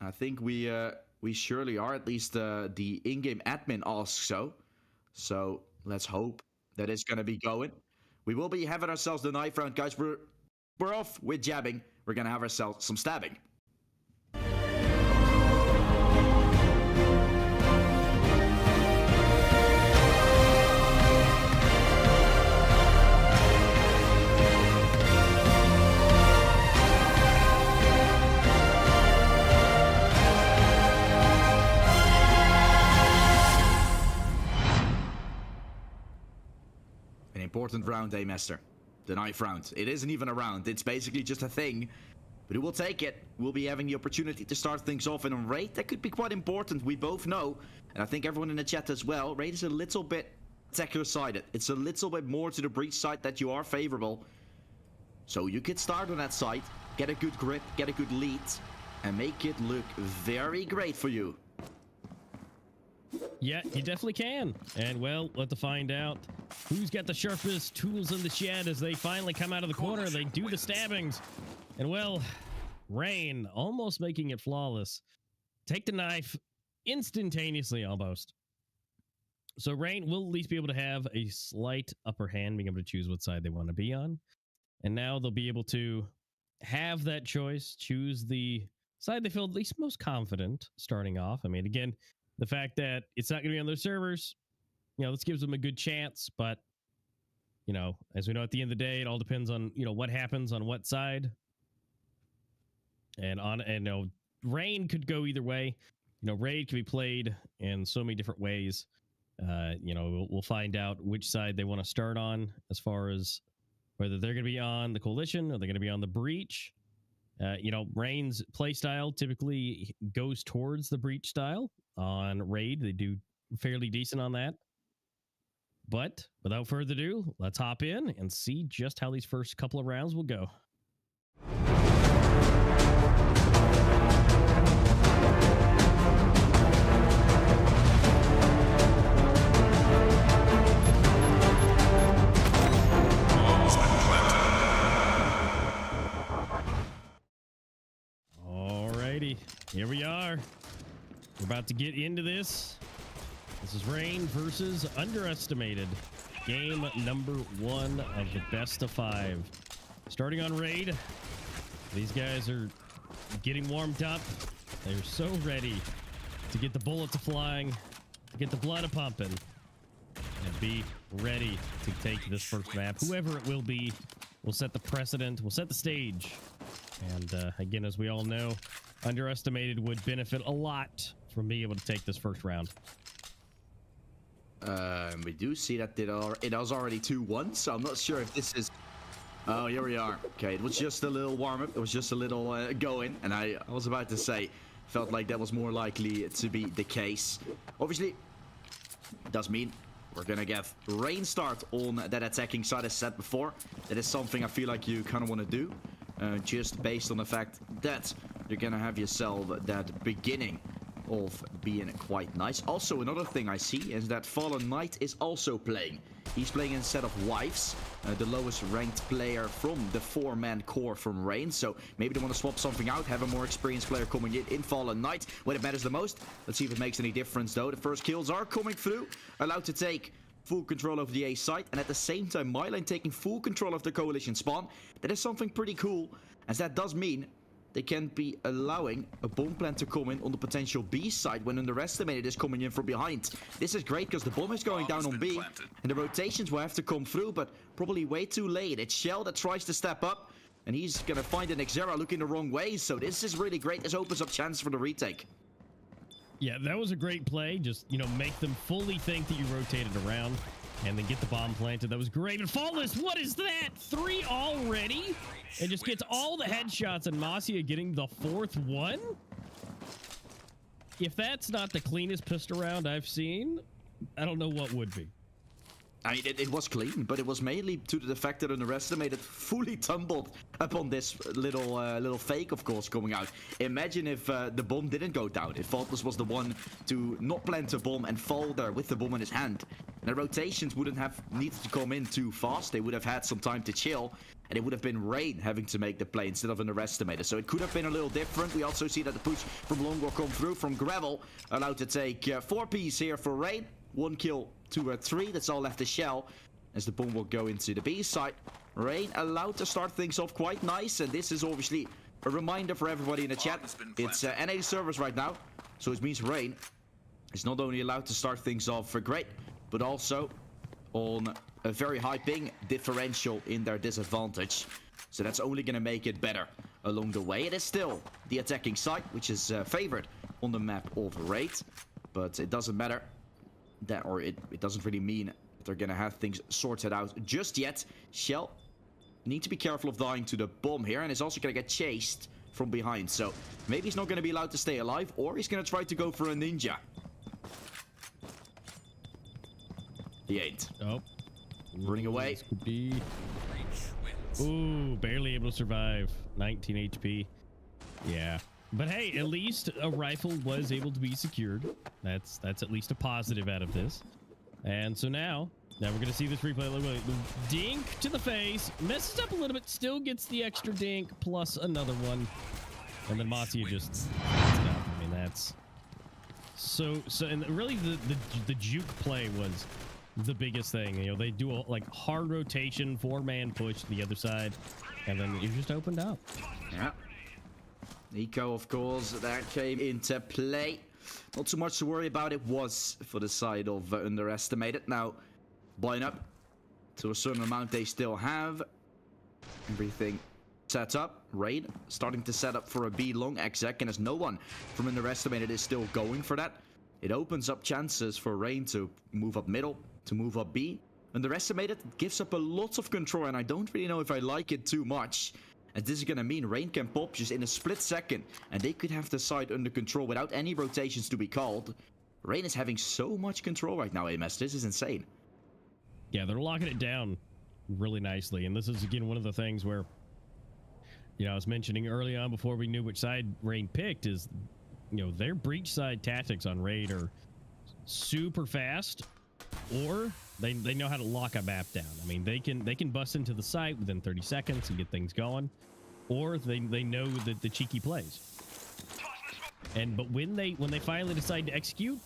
I think we surely are. At least the in-game admin asks so. So let's hope that it's going to be going. We will be having ourselves the knife round, guys. We're off with jabbing. We're going to have ourselves some stabbing. Important round, Master. The knife round. It isn't even a round. It's basically just a thing. But we will take it. We'll be having the opportunity to start things off in a raid. That could be quite important. We both know. And I think everyone in the chat as well. Raid is a little bit secular-sided. It's a little bit more to the breach side that you are favorable. So you could start on that side. Get a good grip. Get a good lead. And make it look very great for you. Yeah, you definitely can. And, well, let's find out who's got the sharpest tools in the shed as they finally come out of the corner. They do the stabbings. And, well, Rain almost making it flawless. Take the knife instantaneously, almost. So Rain will at least be able to have a slight upper hand, being able to choose what side they want to be on. And now they'll be able to have that choice, choose the side they feel at least most confident starting off. I mean, again, the fact that it's not going to be on their servers, you know, this gives them a good chance. But, you know, as we know, at the end of the day, it all depends on, you know, what happens on what side. And you know, Rain could go either way. You know, Raid can be played in so many different ways. You know, we'll find out which side they want to start on as far as whether they're going to be on the Coalition or they're going to be on the Breach. You know, Rain's playstyle typically goes towards the Breach style. On Raid, they do fairly decent on that. But without further ado, let's hop in and see just how these first couple of rounds will go. Alrighty, here we are. We're about to get into this. This is Rain versus Underestimated. Game number 1 of the best of 5. Starting on Raid. These guys are getting warmed up. They're so ready to get the bullets flying, to get the blood pumping, and be ready to take this first map. Whoever it will be will set the precedent, will set the stage. And again, as we all know, Underestimated would benefit a lot from being able to take this first round. We do see that it was already 2-1, so I'm not sure if this is... Oh, here we are. Okay, it was just a little warm-up. It was just a little go-in, and I was about to say, felt like that was more likely to be the case. Obviously, it does mean we're gonna get Rain start on that attacking side, as said before. That is something I feel like you kind of want to do, just based on the fact that you're gonna have yourself that beginning of being quite nice. Also, another thing I see is that Fallen Knight is also playing. He's playing instead of Wives, the lowest ranked player from the 4-man core from Rain. So maybe they want to swap something out, have a more experienced player coming in Fallen Knight when it matters the most. Let's see if it makes any difference though. The first kills are coming through, allowed to take full control of the A site, and at the same time Mylane taking full control of the Coalition spawn. That is something pretty cool, as that does mean they can't be allowing a bomb plant to come in on the potential B side when underestimated is coming in from behind. This is great because the bomb is going down on B, and the rotations will have to come through, but probably way too late. It's Shell that tries to step up, and he's gonna find an Xera looking the wrong way, so this is really great. This opens up chance for the retake. Yeah, that was a great play. Just, you know, make them fully think that you rotated around and then get the bomb planted. That was great. And Faultless, what is that? 3 already? And just gets all the headshots, and Masia getting the 4th one? If that's not the cleanest pistol round I've seen, I don't know what would be. I mean, it was clean, but it was mainly due to the fact that underestimated fully tumbled upon this little fake, of course, coming out. Imagine if the bomb didn't go down. If Faultless was the one to not plant a bomb and fall there with the bomb in his hand. The rotations wouldn't have needed to come in too fast. They would have had some time to chill, and it would have been Rain having to make the play instead of underestimated. So it could have been a little different. We also see that the push from Long will come through from Gravel, allowed to take 4 Ps here for Rain. 1 kill, 2 or 3. That's all left to Shell as the bomb will go into the B side. Rain allowed to start things off quite nice, and this is obviously a reminder for everybody in the chat. It's NA servers right now, so it means Rain is not only allowed to start things off great, but also on a very high ping differential in their disadvantage. So that's only going to make it better along the way. It is still the attacking side, which is favored on the map of Raid, but it doesn't matter. It doesn't really mean that they're gonna have things sorted out just yet. Shell need to be careful of dying to the bomb here, and is also gonna get chased from behind. So maybe he's not gonna be allowed to stay alive, or he's gonna try to go for a ninja. He ain't. Oh, Running away. This could be... Ooh, barely able to survive. 19 HP. Yeah. But hey, at least a rifle was able to be secured. That's at least a positive out of this. And so now we're going to see this replay. Look, dink to the face. Messes up a little bit. Still gets the extra dink plus another one. And then Masia just... I mean, that's... So and really the juke play was the biggest thing. You know, they do a like hard rotation, 4-man push to the other side. And then you just opened up. Yeah. Nico, of course, that came into play. Not too much to worry about. It was for the side of underestimated. Now, blind up to a certain amount they still have. Everything set up. Raid starting to set up for a B long exec, and as no one from underestimated is still going for that, it opens up chances for Rain to move up middle, to move up B. Underestimated gives up a lot of control, and I don't really know if I like it too much. As this is going to mean Rain can pop just in a split second, and they could have the side under control without any rotations to be called. Rain is having so much control right now, AMS. This is insane. Yeah, they're locking it down really nicely. And this is, again, one of the things where, you know, I was mentioning early on before we knew which side Rain picked is, you know, their breach side tactics on Raid are super fast, or they know how to lock a map down. I mean, they can bust into the site within 30 seconds and get things going, or they know the cheeky plays. But when they finally decide to execute,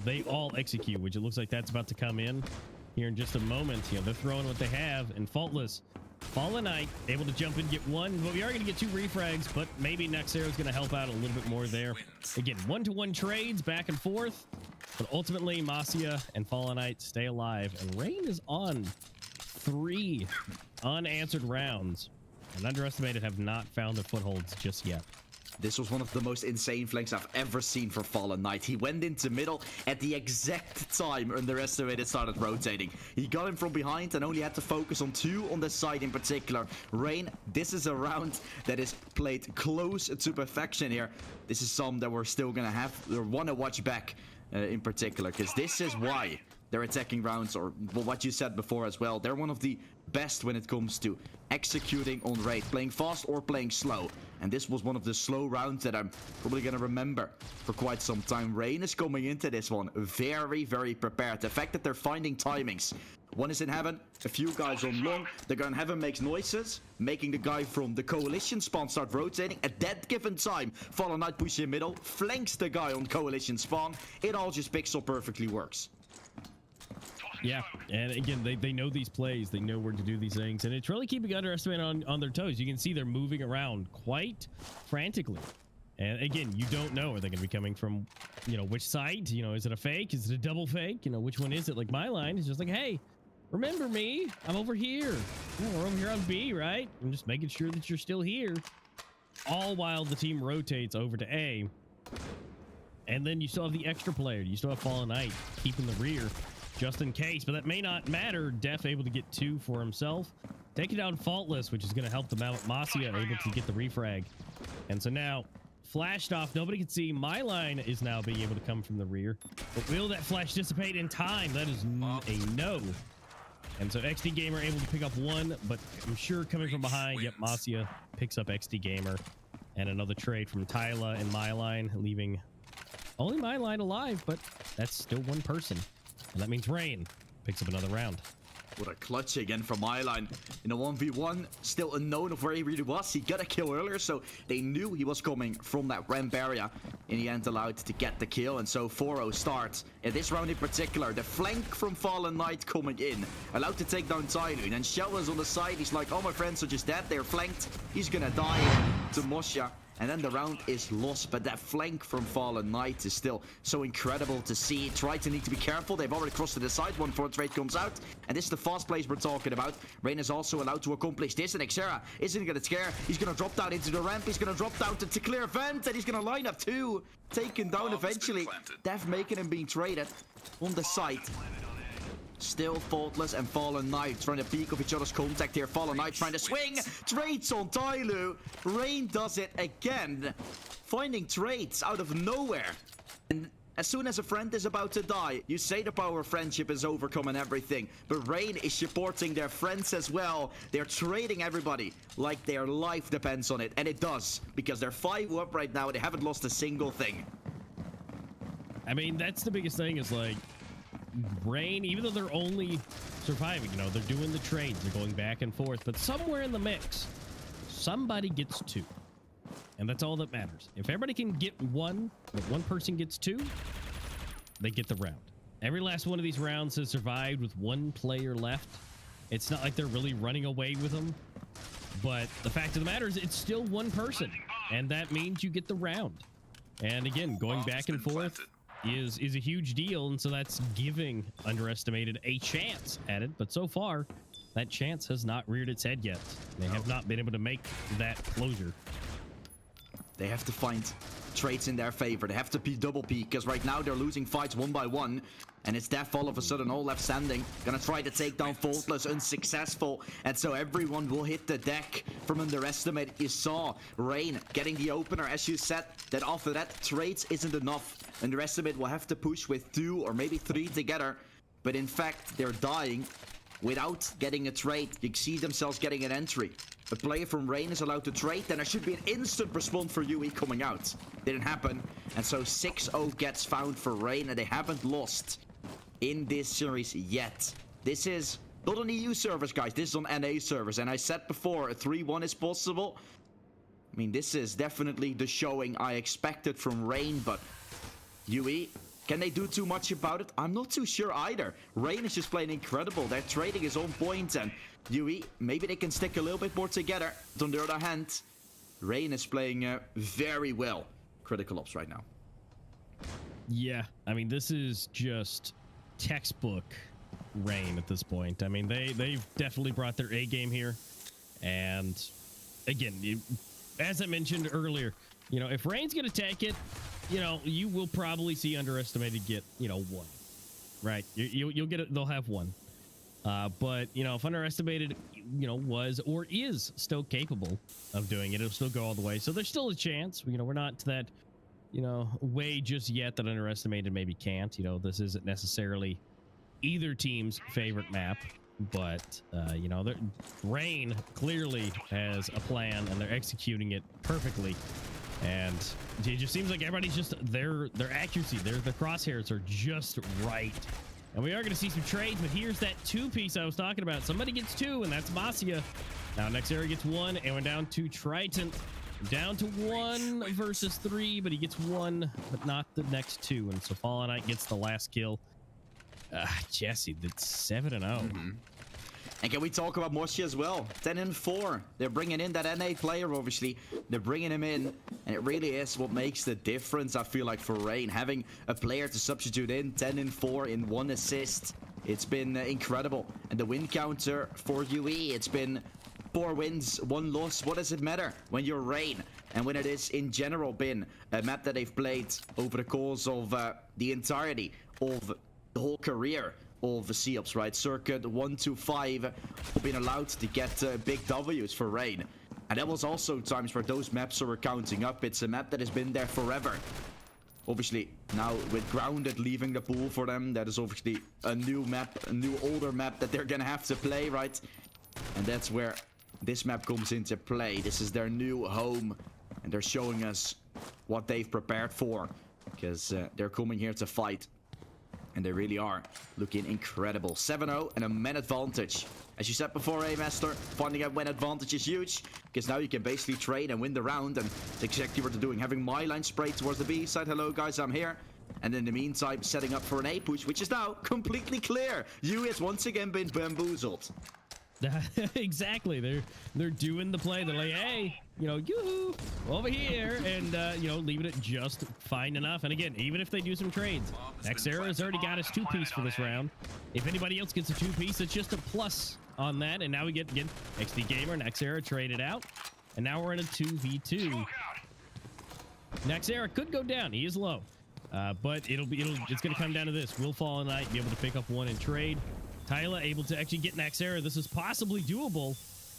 they all execute, which it looks like that's about to come in here in just a moment. You know, they're throwing what they have, and Faultless, Fallen Knight, able to jump in, get one, but we are going to get 2 refrags, but maybe Nexera is going to help out a little bit more there. Again, 1-to-1 trades back and forth, but ultimately Masia and Fallen Knight stay alive, and Rain is on 3 unanswered rounds, and underestimated have not found their footholds just yet. This was one of the most insane flanks I've ever seen for Fallen Knight. He went into middle at the exact time underestimated started rotating. He got him from behind and only had to focus on 2 on the side in particular. Rain, this is a round that is played close to perfection here. This is some that we're still gonna have or want to watch back in particular, because this is why their attacking rounds, or well, what you said before as well, they're one of the best when it comes to executing on Raid, playing fast or playing slow. And this was one of the slow rounds that I'm probably going to remember for quite some time. Rain is coming into this one very, very prepared. The fact that they're finding timings. One is in heaven, a few guys on long. The guy in heaven makes noises, making the guy from the coalition spawn start rotating. At that given time, Fallen Knight pushes in middle, flanks the guy on coalition spawn. It all just pixel perfectly works. Yeah, and again, they know these plays. They know where to do these things, and it's really keeping Underestimated on their toes. You can see they're moving around quite frantically. And again, you don't know, are they going to be coming from, you know, which side? You know, is it a fake? Is it a double fake? You know, which one is it? Like my line is just like, hey, remember me? I'm over here. Oh, we're over here on B, right? I'm just making sure that you're still here. All while the team rotates over to A. And then you still have the extra player. You still have Fallen Knight keeping the rear just in case, but that may not matter. Def able to get 2 for himself. Taking down Faultless, which is going to help them out. Masia able to get the refrag. And so now, flashed off. Nobody can see. My line is now being able to come from the rear. But will that flash dissipate in time? That is a no. And so XD Gamer able to pick up 1, but I'm sure coming from behind, yep, Masia picks up XD Gamer. And another trade from Tyla and my line, leaving only my line alive, but that's still 1 person. And that means Rain picks up another round. What a clutch again from Myline in a 1v1. Still unknown of where he really was. He got a kill earlier, so they knew he was coming from that ramp area. In the end, allowed to get the kill, and so 4-0 starts. In this round in particular, the flank from Fallen Knight coming in. Allowed to take down Tyloo, and Shell is on the side. He's like, all my friends are just dead. They're flanked. He's gonna die to Mosha. And then the round is lost, but that flank from Fallen Knight is still so incredible to see. Triton need to be careful. They've already crossed to the side. 1-4 trade comes out, and this is the fast plays we're talking about. Rain is also allowed to accomplish this, and Xera isn't going to scare. He's going to drop down into the ramp. He's going to drop down to clear vent, and he's going to line up 2. Taken down eventually. Def making him being traded on the site. Still Faultless and Fallen Knight trying to peek off each other's contact here. Fallen Knight trying to swing. Trades on Tyloo. Rain does it again. Finding trades out of nowhere. And as soon as a friend is about to die, you say the power of friendship is overcoming everything. But Rain is supporting their friends as well. They're trading everybody like their life depends on it. And it does. Because they're 5 up right now. They haven't lost a single thing. I mean, that's the biggest thing is like, Rain, even though they're only surviving, you know, they're doing the trades, they're going back and forth, but somewhere in the mix, somebody gets 2. And that's all that matters. If everybody can get 1, but 1 person gets 2, they get the round. Every last one of these rounds has survived with 1 player left. It's not like they're really running away with them, but the fact of the matter is it's still 1 person, and that means you get the round. And again, going back and forth is a huge deal, and so that's giving Underestimated a chance at it, but so far that chance has not reared its head yet. They have not been able to make that closure. They have to find trades in their favor. They have to double peak, because right now they're losing fights 1 by 1. And it's Def all of a sudden all left standing. Gonna try to take down Faultless, unsuccessful. And so everyone will hit the deck from Underestimated. You saw Rain getting the opener, as you said. That after that, trades isn't enough. Underestimated will have to push with 2 or maybe 3 together. But in fact, they're dying without getting a trade. You see themselves getting an entry. A player from Rain is allowed to trade, then there should be an instant response for UE coming out. Didn't happen. And so 6-0 gets found for Rain, and they haven't lost in this series yet. This is not on EU servers, guys. This is on NA servers. And I said before, a 3-1 is possible. I mean, this is definitely the showing I expected from Rain, but UE, can they do too much about it? I'm not too sure either. Rain is just playing incredible. Their trading is on point, and UE, maybe they can stick a little bit more together. But on the other hand, Rain is playing very well. Criticalops right now. Yeah, I mean, this is just textbook Rain at this point. I mean, they've definitely brought their A game here. And again, as I mentioned earlier, you know, if Rain's going to take it, you know, you will probably see Underestimated get, you know, 1. Right? You'll get it. They'll have 1. But, you know, if Underestimated, you know, was or is still capable of doing it, it'll still go all the way. So there's still a chance. You know, we're not to that, you know, way just yet that Underestimated maybe can't. You know, this isn't necessarily either team's favorite map. But, you know, Rain clearly has a plan, and they're executing it perfectly. And it just seems like everybody's just, their accuracy, their crosshairs are just right. And we are going to see some trades, but here's that 2-piece I was talking about. Somebody gets 2, and that's Masia. Now, next area gets 1, and we're down to Triton. Down to 1 versus 3, but he gets 1, but not the next 2. And so Fallen Knight gets the last kill. Jesse, that's 7-0. And can we talk about Moshi as well? 10-4. They're bringing in that NA player, obviously. They're bringing him in, and it really is what makes the difference, I feel like, for Rain. Having a player to substitute in, 10-4 in 1 assist. It's been incredible. And the win counter for UE, it's been 4 wins, 1 loss. What does it matter when you're Rain? And when it is, in general, been a map that they've played over the course of the entirety of the whole career of the Seops, right? Circuit 1 to 5 have been allowed to get big W's for Rain. And that was also times where those maps were counting up. It's a map that has been there forever. Obviously, now with Grounded leaving the pool for them, that is obviously a new map, a new older map that they're gonna have to play, right? And that's where this map comes into play. This is their new home, and they're showing us what they've prepared for, because they're coming here to fight. And they really are looking incredible. 7-0 and a man advantage. As you said before, Master, finding out when advantage is huge, because now you can basically trade and win the round, and that's exactly what they're doing. Having my line sprayed towards the B side. Hello guys, I'm here. And in the meantime, setting up for an A push, which is now completely clear. You has once again been bamboozled. Exactly. They're doing the play. They're like, hey, you know, yoo-hoo, over here, and you know, leaving it just fine enough. And again, even if they do some trades, Nexera has already got his 2-piece for this round. If anybody else gets a 2-piece, it's just a plus on that. And now we get again XD Gamer, Nexera traded out, and now we're in a 2v2. Nexera could go down. He is low, but it's gonna come down to this: will Fallen Knight be able to pick up one and trade? Tyler able to actually get Nexera. This is possibly doable.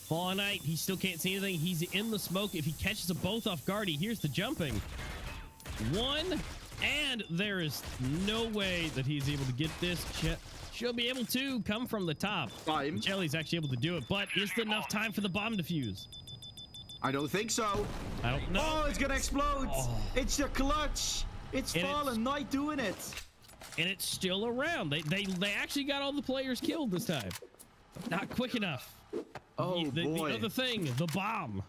Fallen Knight, he still can't see anything. He's in the smoke. If he catches them both off guard, he hears the jumping. 1, and there is no way that he's able to get this. She'll be able to come from the top. Jelly's actually able to do it, but is there enough time for the bomb defuse? I don't think so. I don't know. Oh, it's gonna explode. Oh. It's the clutch. It's Fallen Knight doing it. And it's still around. They actually got all the players killed this time. Not quick enough. Oh, boy. The other thing, the bomb.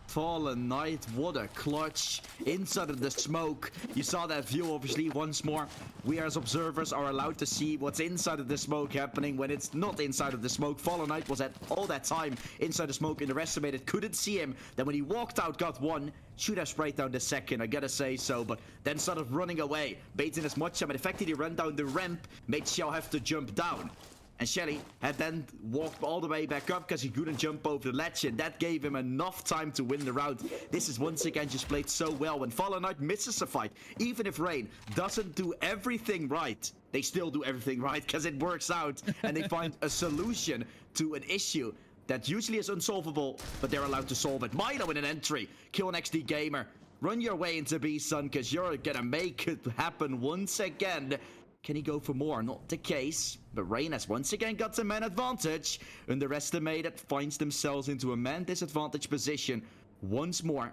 Fallen Knight, what a clutch inside of the smoke. You saw that view, obviously. Once more, we as observers are allowed to see what's inside of the smoke happening when it's not inside of the smoke. Fallen Knight was at all that time inside the smoke, underestimated, couldn't see him. Then when he walked out, got one. Should have sprayed down the second, I gotta say so, but then started running away, baiting as much time. And the fact that he ran down the ramp made Xiao have to jump down. And Shelly had then walked all the way back up because he couldn't jump over the ledge, and that gave him enough time to win the round. This is once again just played so well. When Fallen Knight misses a fight, even if Rain doesn't do everything right, they still do everything right because it works out, and they find a solution to an issue that usually is unsolvable, but they're allowed to solve it. Milo in an entry, kill an XD Gamer. Run your way into B, son, because you're gonna make it happen once again. Can he go for more? Not the case. But Rain has once again got the man advantage. Underestimated, finds themselves into a man disadvantage position once more.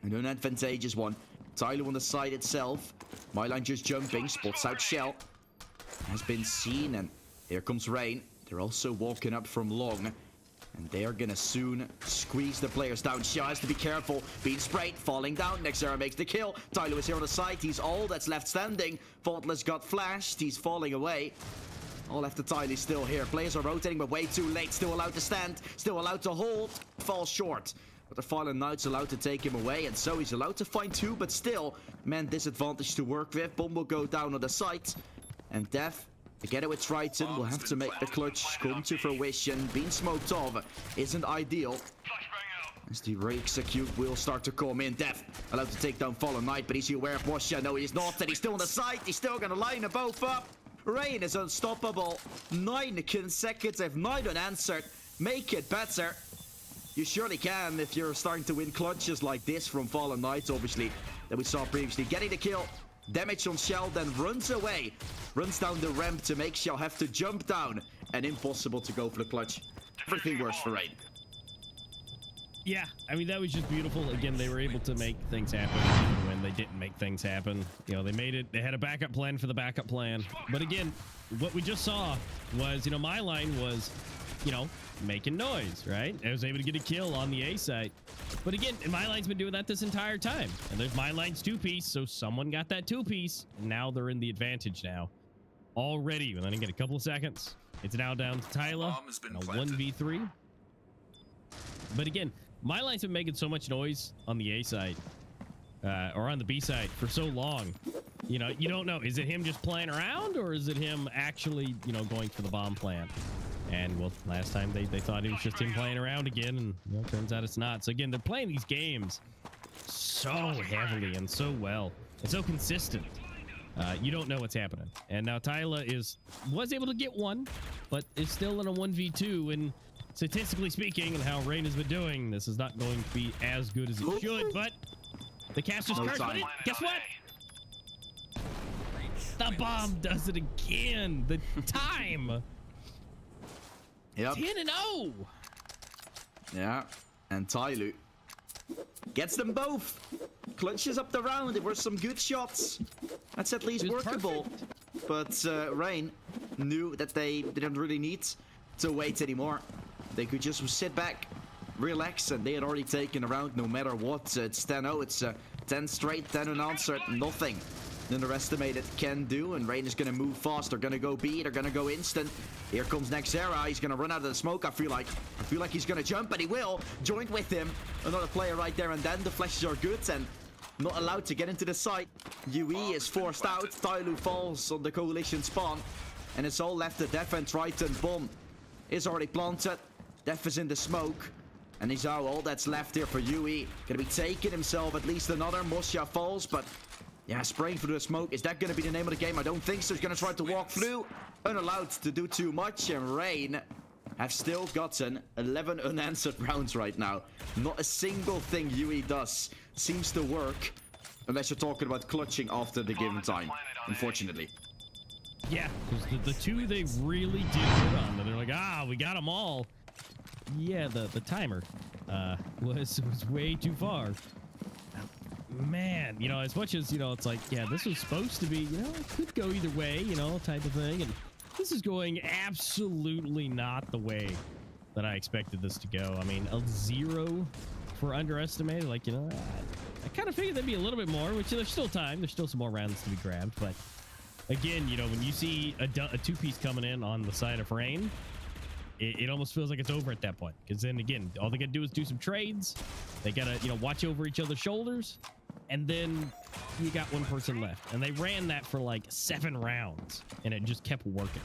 An unadvantageous one. Tyler on the side itself. Myline just jumping, spots out Shell. Has been seen, and here comes Rain. They're also walking up from long. And they are gonna soon squeeze the players down. Shell has to be careful. Being sprayed, falling down. Nexera makes the kill. Tyler is here on the side. He's all that's left standing. Faultless got flashed. He's falling away. All left to Tyler still here. Players are rotating, but way too late. Still allowed to stand. Still allowed to hold. Falls short. But the Fallen Knight's allowed to take him away. And so he's allowed to find 2, but still, man, disadvantage to work with. Bomb will go down on the site. And Death, together with Triton, will have to make the clutch come to fruition. Being smoked off isn't ideal. As the re-execute will start to come in. Death allowed to take down Fallen Knight, but is he aware of Washa? No, he's not. And he's still on the side. He's still going to line them both up. Rain is unstoppable. 9 consecutive, 9 unanswered. Make it better. You surely can if you're starting to win clutches like this from Fallen Knight, obviously, that we saw previously. Getting the kill. Damage on Shell, then runs away. Runs down the ramp to make Shell have to jump down. And impossible to go for the clutch. Everything worse for Rain. Yeah, I mean, that was just beautiful. Again, they were able to make things happen even when they didn't make things happen. You know, they made it. They had a backup plan for the backup plan. But again, what we just saw was, you know, my line was, you know, making noise, right? I was able to get a kill on the A site. But again, my line's been doing that this entire time. And there's my line's 2-piece, so someone got that 2-piece. Now they're in the advantage now. already. We're letting it a couple of seconds. It's now down to Tyler in a 1v3. But again, my line's been making so much noise on the A side, or on the B side for so long. You know, you don't know. Is it him just playing around, or is it him actually, you know, going for the bomb plant? And well, last time they thought it was just him playing around again, and you know, turns out it's not. So again, they're playing these games so heavily and so well and so consistent. You don't know what's happening. And now Tyler was able to get one, but is still in a 1v2. And statistically speaking, and how Rain has been doing, this is not going to be as good as it should. But the caster's cursed. But guess what? The bomb does it again. The time. Yep. 10-0. Yeah, and Tyloo gets them both. Clutches up the round. There were some good shots. That's at least workable. But Rain knew that they didn't really need to wait anymore. They could just sit back, relax, and they had already taken a round no matter what. It's 10-0. It's 10 straight, 10 unanswered, nothing underestimated can do. And Rain is going to move fast. They're going to go B. They're going to go instant. Here comes Nexera. He's going to run out of the smoke. I feel like he's going to jump, and he will. Joined with him. Another player right there, and then the flashes are good and not allowed to get into the site. UE is forced out. Tyloo falls on the coalition spawn, and it's all left to Def and Triton. Bomb is already planted. Def is in the smoke, and he's all that's left here for UE. Gonna be taking himself at least another. Mosha falls, but yeah, spraying through the smoke. Is that going to be the name of the game? I don't think so. He's going to try to walk through. Unallowed to do too much. And Rain have still gotten 11 unanswered rounds right now. Not a single thing UE does seems to work. Unless you're talking about clutching after the given time, unfortunately. Yeah, because the two they really did good on. They're like, we got them all. Yeah, the timer was way too far. Man, you know, as much as, you know, it's like, yeah, this was supposed to be, you know, it could go either way, you know, type of thing. And this is going absolutely not the way that I expected this to go. I mean, a 0 for underestimated, like, you know, I kind of figured there'd be a little bit more, which there's still time. There's still some more rounds to be grabbed. But again, you know, when you see a two-piece coming in on the side of Rain, it almost feels like it's over at that point. Because then again, all they gotta do is do some trades. They gotta, you know, watch over each other's shoulders. And then you got one person left. And they ran that for like 7 rounds. And it just kept working.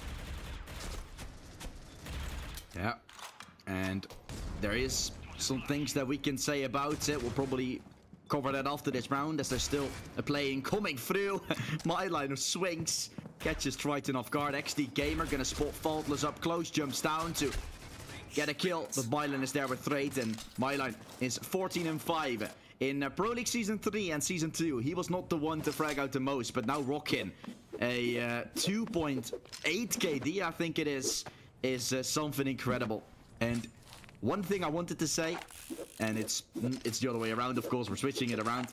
Yeah. And there is some things that we can say about it. We'll probably cover that after this round, as there's still a play coming through. My line of swings. Catches Triton off guard. XD Gamer gonna spot Faultless up close. Jumps down to get a kill. But Myline is there with Trade. And Myline is 14-5. In Pro League Season 3 and Season 2, he was not the one to frag out the most, but now rocking a 2.8 KD, I think it is something incredible. And one thing I wanted to say, and it's the other way around, of course, we're switching it around.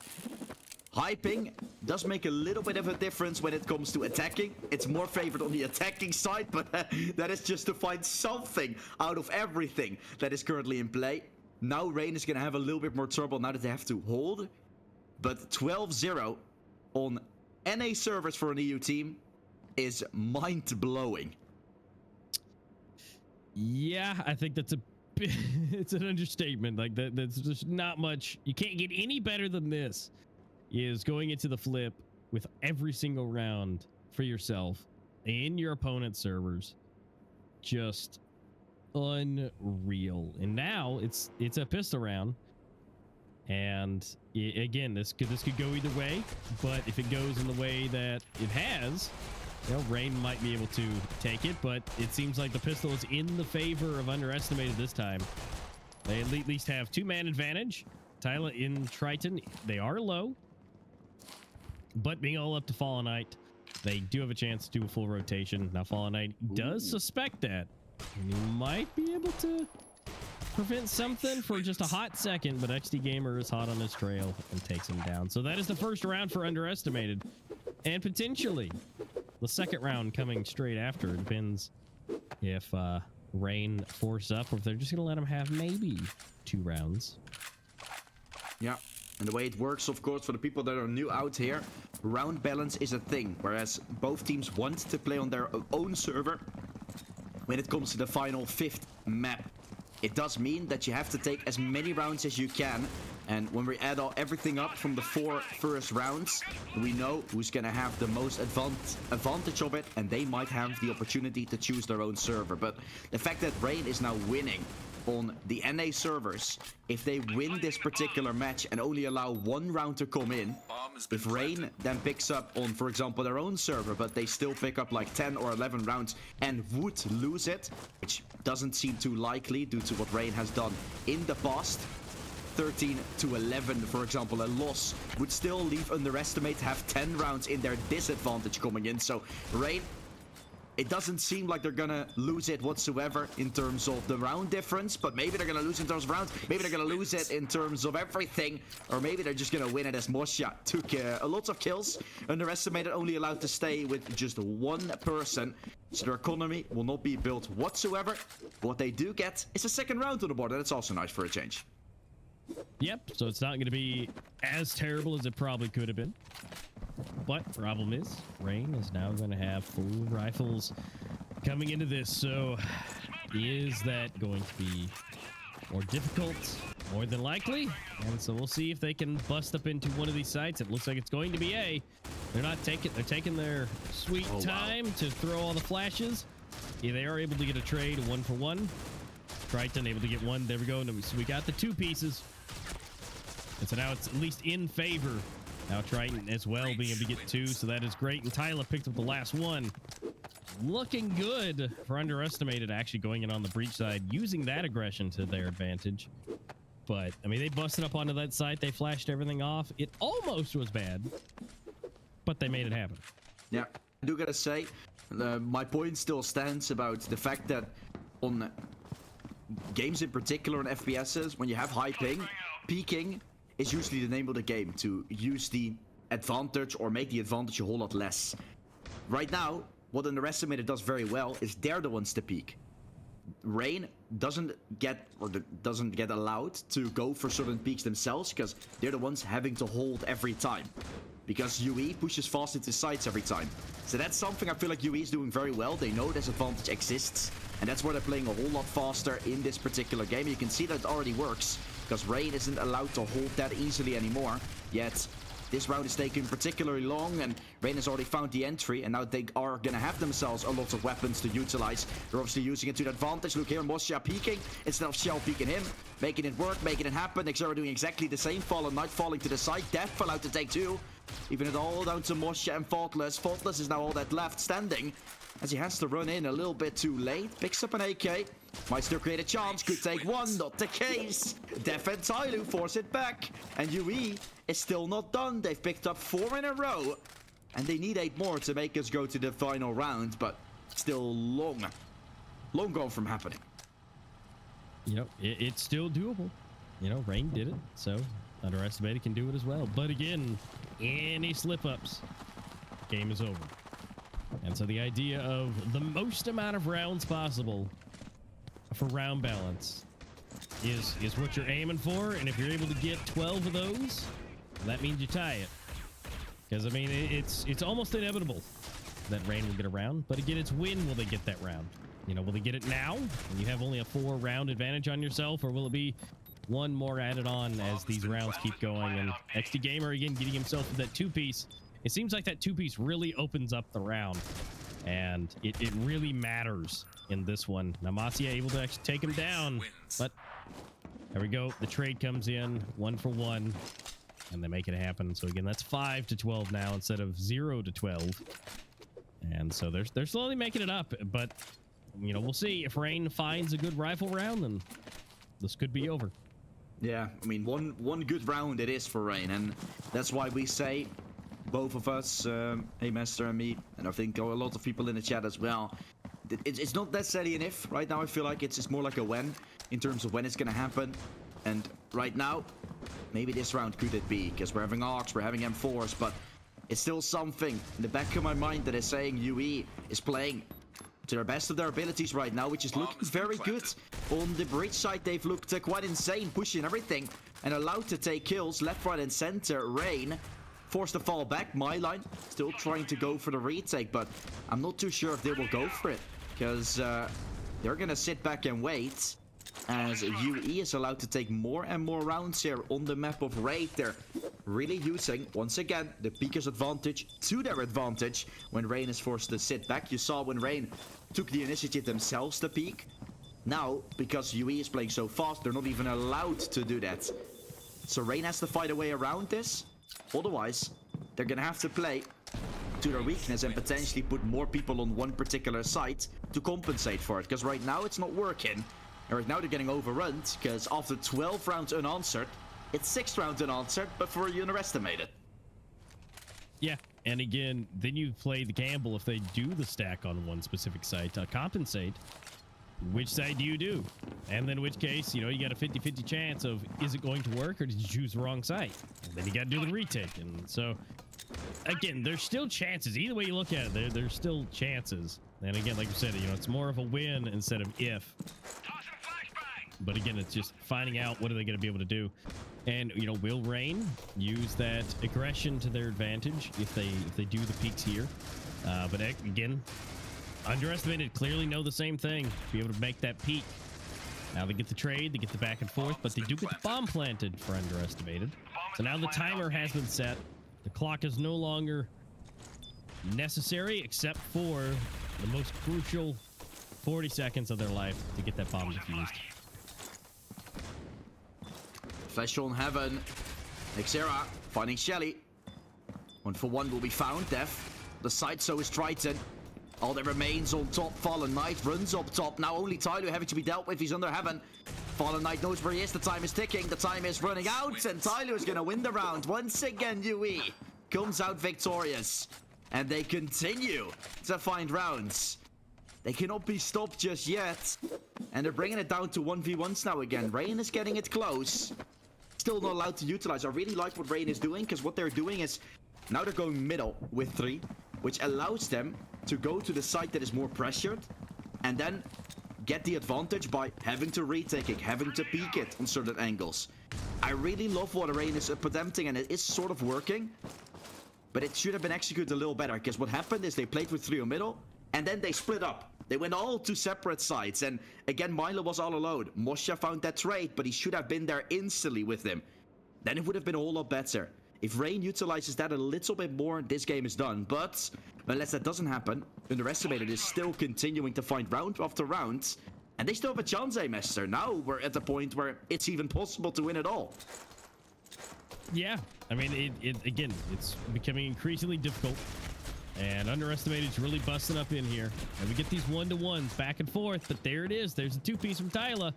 High ping does make a little bit of a difference when it comes to attacking. It's more favored on the attacking side, but that is just to find something out of everything that is currently in play. Now Rain is going to have a little bit more trouble now that they have to hold. But 12-0 on NA servers for an EU team is mind-blowing. Yeah, I think that's it's an understatement. Like that's just not much. You can't get any better than this. Is going into the flip with every single round for yourself in your opponent's servers. Just unreal. And now it's a pistol round, and again, this could go either way. But if it goes in the way that it has, you know, Rain might be able to take it. But it seems like the pistol is in the favor of underestimated this time. They at least have 2-man advantage. Tyler in Triton, they are low, but being all up to Fallen Knight, they do have a chance to do a full rotation. Now Fallen Knight does suspect that, and he might be able to prevent something for just a hot second, but XD Gamer is hot on his trail and takes him down. So that is the first round for underestimated, and potentially the second round coming straight after. It depends if Rain force up, or if they're just gonna let him have maybe 2 rounds. Yeah, And the way it works, of course, for the people that are new out here, round balance is a thing. Whereas both teams want to play on their own server when it comes to the final 5th map. It does mean that you have to take as many rounds as you can. And when we add everything up from the 4 first rounds, we know who's going to have the most advantage of it. And they might have the opportunity to choose their own server. But the fact that Rain is now winning on the NA servers, if they win this particular match and only allow 1 round to come in, if Rain then picks up on, for example, their own server, but they still pick up like 10 or 11 rounds and would lose it, which doesn't seem too likely due to what Rain has done in the past. 13 to 11, for example, a loss would still leave Underestimate to have 10 rounds in their disadvantage coming in. So Rain, it doesn't seem like they're gonna lose it whatsoever in terms of the round difference, but maybe they're gonna lose in terms of rounds, maybe they're gonna lose it in terms of everything, or maybe they're just gonna win it as Mosha took a lot of kills. Underestimated only allowed to stay with just 1 person, so their economy will not be built whatsoever. What they do get is a 2nd round on the board, and it's also nice for a change. Yep, so it's not going to be as terrible as it probably could have been. But problem is, Rain is now going to have full rifles coming into this. So is that going to be more difficult? More than likely. And so we'll see if they can bust up into one of these sites. It looks like it's going to be A. They're taking their sweet time to throw all the flashes. Yeah, they are able to get a trade 1 for 1. Triton able to get 1. There we go. So we got the 2 pieces. And so now it's at least in favor. Now Triton as well being able to get 2, so that is great. And Tyler picked up the last 1. Looking good for Underestimated, actually going in on the breach side, using that aggression to their advantage. But, I mean, they busted up onto that site. They flashed everything off. It almost was bad, but they made it happen. Yeah, I do gotta say, my point still stands about the fact that on games in particular on FPSs, when you have high ping, peaking is usually the name of the game, to use the advantage or make the advantage a whole lot less. Right now, what Underestimated does very well is they're the ones to peak. Rain doesn't get allowed to go for certain peaks themselves because they're the ones having to hold every time. Because UE pushes fast into sites every time. So that's something I feel like UE is doing very well. They know this advantage exists, and that's why they're playing a whole lot faster in this particular game. You can see that it already works, because Rain isn't allowed to hold that easily anymore. Yet, this round is taking particularly long, and Rain has already found the entry, and now they are going to have themselves a lot of weapons to utilize. They're obviously using it to their advantage. Look here, Mosha peeking instead of Shell peeking him, making it work, making it happen. Xera doing exactly the same. Fallen Knight falling to the side. Death allowed to take 2. Even it all down to Mosha and Faultless. Faultless is now all that left standing, as he has to run in a little bit too late. Picks up an AK. Might still create a chance. Could take 1. Not the case. Def and Tyloo force it back. And UE is still not done. They've picked up 4 in a row. And they need 8 more to make us go to the final round. But still long gone from happening. You know, it's still doable. You know, Rain did it. So Underestimated can do it as well. But again, any slip-ups, game is over. And so the idea of the most amount of rounds possible for round balance is what you're aiming for. And if you're able to get 12 of those, that means you tie it. Because, I mean, it's almost inevitable that Rain will get a round. But again, it's when will they get that round? You know, will they get it now? And you have only a 4-round advantage on yourself? Or will it be 1 more added on as these rounds keep going? And XD Gamer, again, getting himself with that 2-piece. It seems like that 2-piece really opens up the round. And it really matters in this one. Now, Masia able to actually take him down. But there we go. The trade comes in 1 for 1. And they make it happen. So again, that's 5 to 12 now instead of 0 to 12. And so they're slowly making it up. But, you know, we'll see. If Rain finds a good rifle round, then this could be over. Yeah, I mean, one good round it is for Rain. And that's why we say, both of us, Master and me, and I think a lot of people in the chat as well, it's not necessarily an if. Right now I feel like it's more like a when, in terms of when it's gonna happen. And right now, maybe this round could it be, because we're having ARCs, we're having M4s, but it's still something in the back of my mind that is saying UE is playing to their best of their abilities right now, which is looking very good. On the bridge side, they've looked quite insane, pushing everything. and allowed to take kills left, right, and center. Rain forced to fall back. MyLine still trying to go for the retake, but I'm not too sure if they will go for it, because they're gonna sit back and wait as UE is allowed to take more and more rounds here on the map of Raid. They're really using, once again, the Peekers advantage to their advantage when Rain is forced to sit back. You saw when Rain took the initiative themselves to peek. Now, because UE is playing so fast, they're not even allowed to do that. So Rain has to fight a way around this. Otherwise, they're gonna have to play to their weakness and potentially put more people on one particular site to compensate for it. Because right now, it's not working. And right now, they're getting overrun, because after 12 rounds unanswered, it's 6 rounds unanswered, but for you underestimated. Yeah, and again, then you play the gamble if they do the stack on one specific site to compensate. Which side do you do? And then in which case, you know, you got a 50-50 chance of, is it going to work, or did you choose the wrong site? And then you got to do the retake. And so, again, there's still chances. Either way you look at it, there's still chances. And again, like you said, you know, it's more of a win instead of if. But again, it's just finding out what are they going to be able to do. And, you know, will Rain use that aggression to their advantage if they do the peaks here? But again, underestimated clearly know the same thing. Be able to make that peak. Now they get the trade, they get the back and forth, but they do get the bomb planted for underestimated. So now the timer has been set. The clock is no longer necessary except for the most crucial 40 seconds of their life to get that bomb defused. Flash on Heaven. Nexera finding Shelly. 1-for-1 will be found. Def. The side, so is Triton. All that remains on top. Fallen Knight runs up top. Now only Tyloo having to be dealt with. He's under Heaven. Fallen Knight knows where he is. The time is ticking. The time is running out. And Tyloo is going to win the round. Once again, UE comes out victorious. And they continue to find rounds. They cannot be stopped just yet. And they're bringing it down to 1v1s now again. Rain is getting it close. Still not allowed to utilize. I really like what Rain is doing, because what they're doing is now they're going middle with 3, which allows them to go to the site that is more pressured and then get the advantage by having to retake it, having to peek it on certain angles. I really love what Rain is attempting, and it is sort of working, but it should have been executed a little better, because what happened is they played with 3 on middle and then they split up. They went all to separate sides, and again, Milo was all alone. Mosha found that trade, but he should have been there instantly with him. Then it would have been a whole lot better. If Rain utilizes that a little bit more, this game is done. But unless that doesn't happen, Underestimated is still continuing to find round after round, and they still have a chance, Mester. Now we're at the point where it's even possible to win it all. Yeah, I mean, again, it's becoming increasingly difficult. And Underestimated's really busting up in here. And we get these 1-to-1s back and forth, but there it is. There's a 2-piece from Tyla,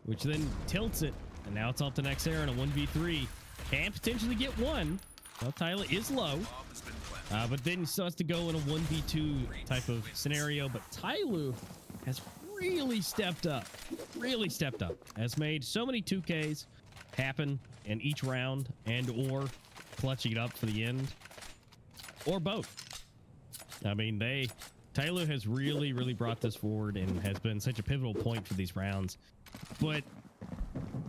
which then tilts it. And now it's off to Nexera in a 1v3. Can potentially get one. Well, Tyla is low. But then he still has to go in a 1v2 type of scenario. But Tyloo has really stepped up. Really stepped up. Has made so many 2Ks happen in each round, and or clutching it up for the end. Or both. I mean, Tyloo has really, really brought this forward and has been such a pivotal point for these rounds. But,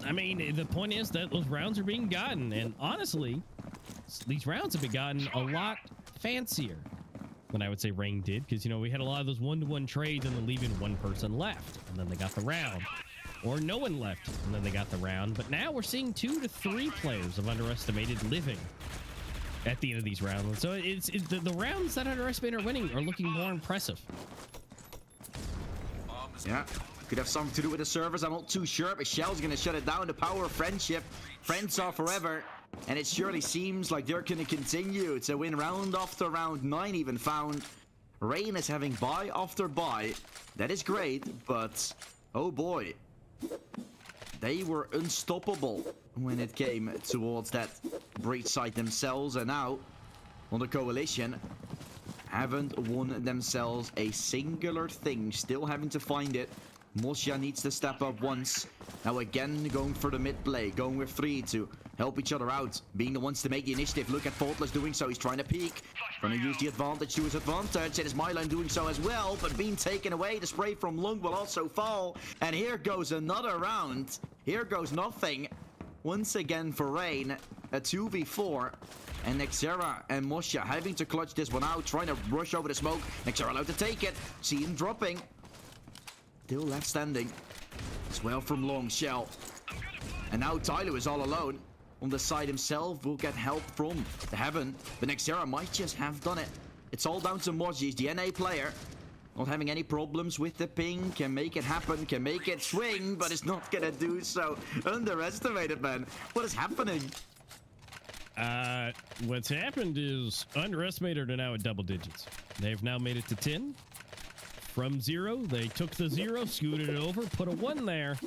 I mean, the point is that those rounds are being gotten. And honestly, these rounds have been gotten a lot fancier than I would say Rain did. Because, you know, we had a lot of those 1-to-1 trades and then leaving one person left. And then they got the round. Or no one left and then they got the round. But now we're seeing 2 to 3 players of Underestimated living at the end of these rounds. So it's the rounds that Underestimated are winning are looking more impressive. Yeah, could have something to do with the servers. I'm not too sure, but Shell's gonna shut it down. The power of friendship. Friends are forever. And it surely seems like they're gonna continue to win round after round. 9 even found. Rain is having buy after buy. That is great, but oh boy. They were unstoppable when it came towards that breach site themselves, and now on the coalition haven't won themselves a singular thing. Still having to find it. Mosha needs to step up once. Now again going for the mid play, going with 3 to help each other out, being the ones to make the initiative. Look at Faultless doing so. He's trying to peek, trying to use the advantage to his advantage, and is MyLine doing so as well, but being taken away. The spray from Lung will also fall, and here goes another round. Here goes nothing. once again for Rain. A 2v4. And Nexera and Mosha having to clutch this one out, trying to rush over the smoke. Nexera allowed to take it. See him dropping. Still left standing. As well from long shell. And now Tyler is all alone. On the side himself, will get help from the Heaven. But Nexera might just have done it. It's all down to Moji. He's the NA player. Not having any problems with the ping. Can make it happen. Can make it swing. But it's not gonna do so. Underestimated, man. What is happening? What's happened is underestimated are now at double digits. They've now made it to 10. From 0, they took the 0, scooted it over, put a 1 there.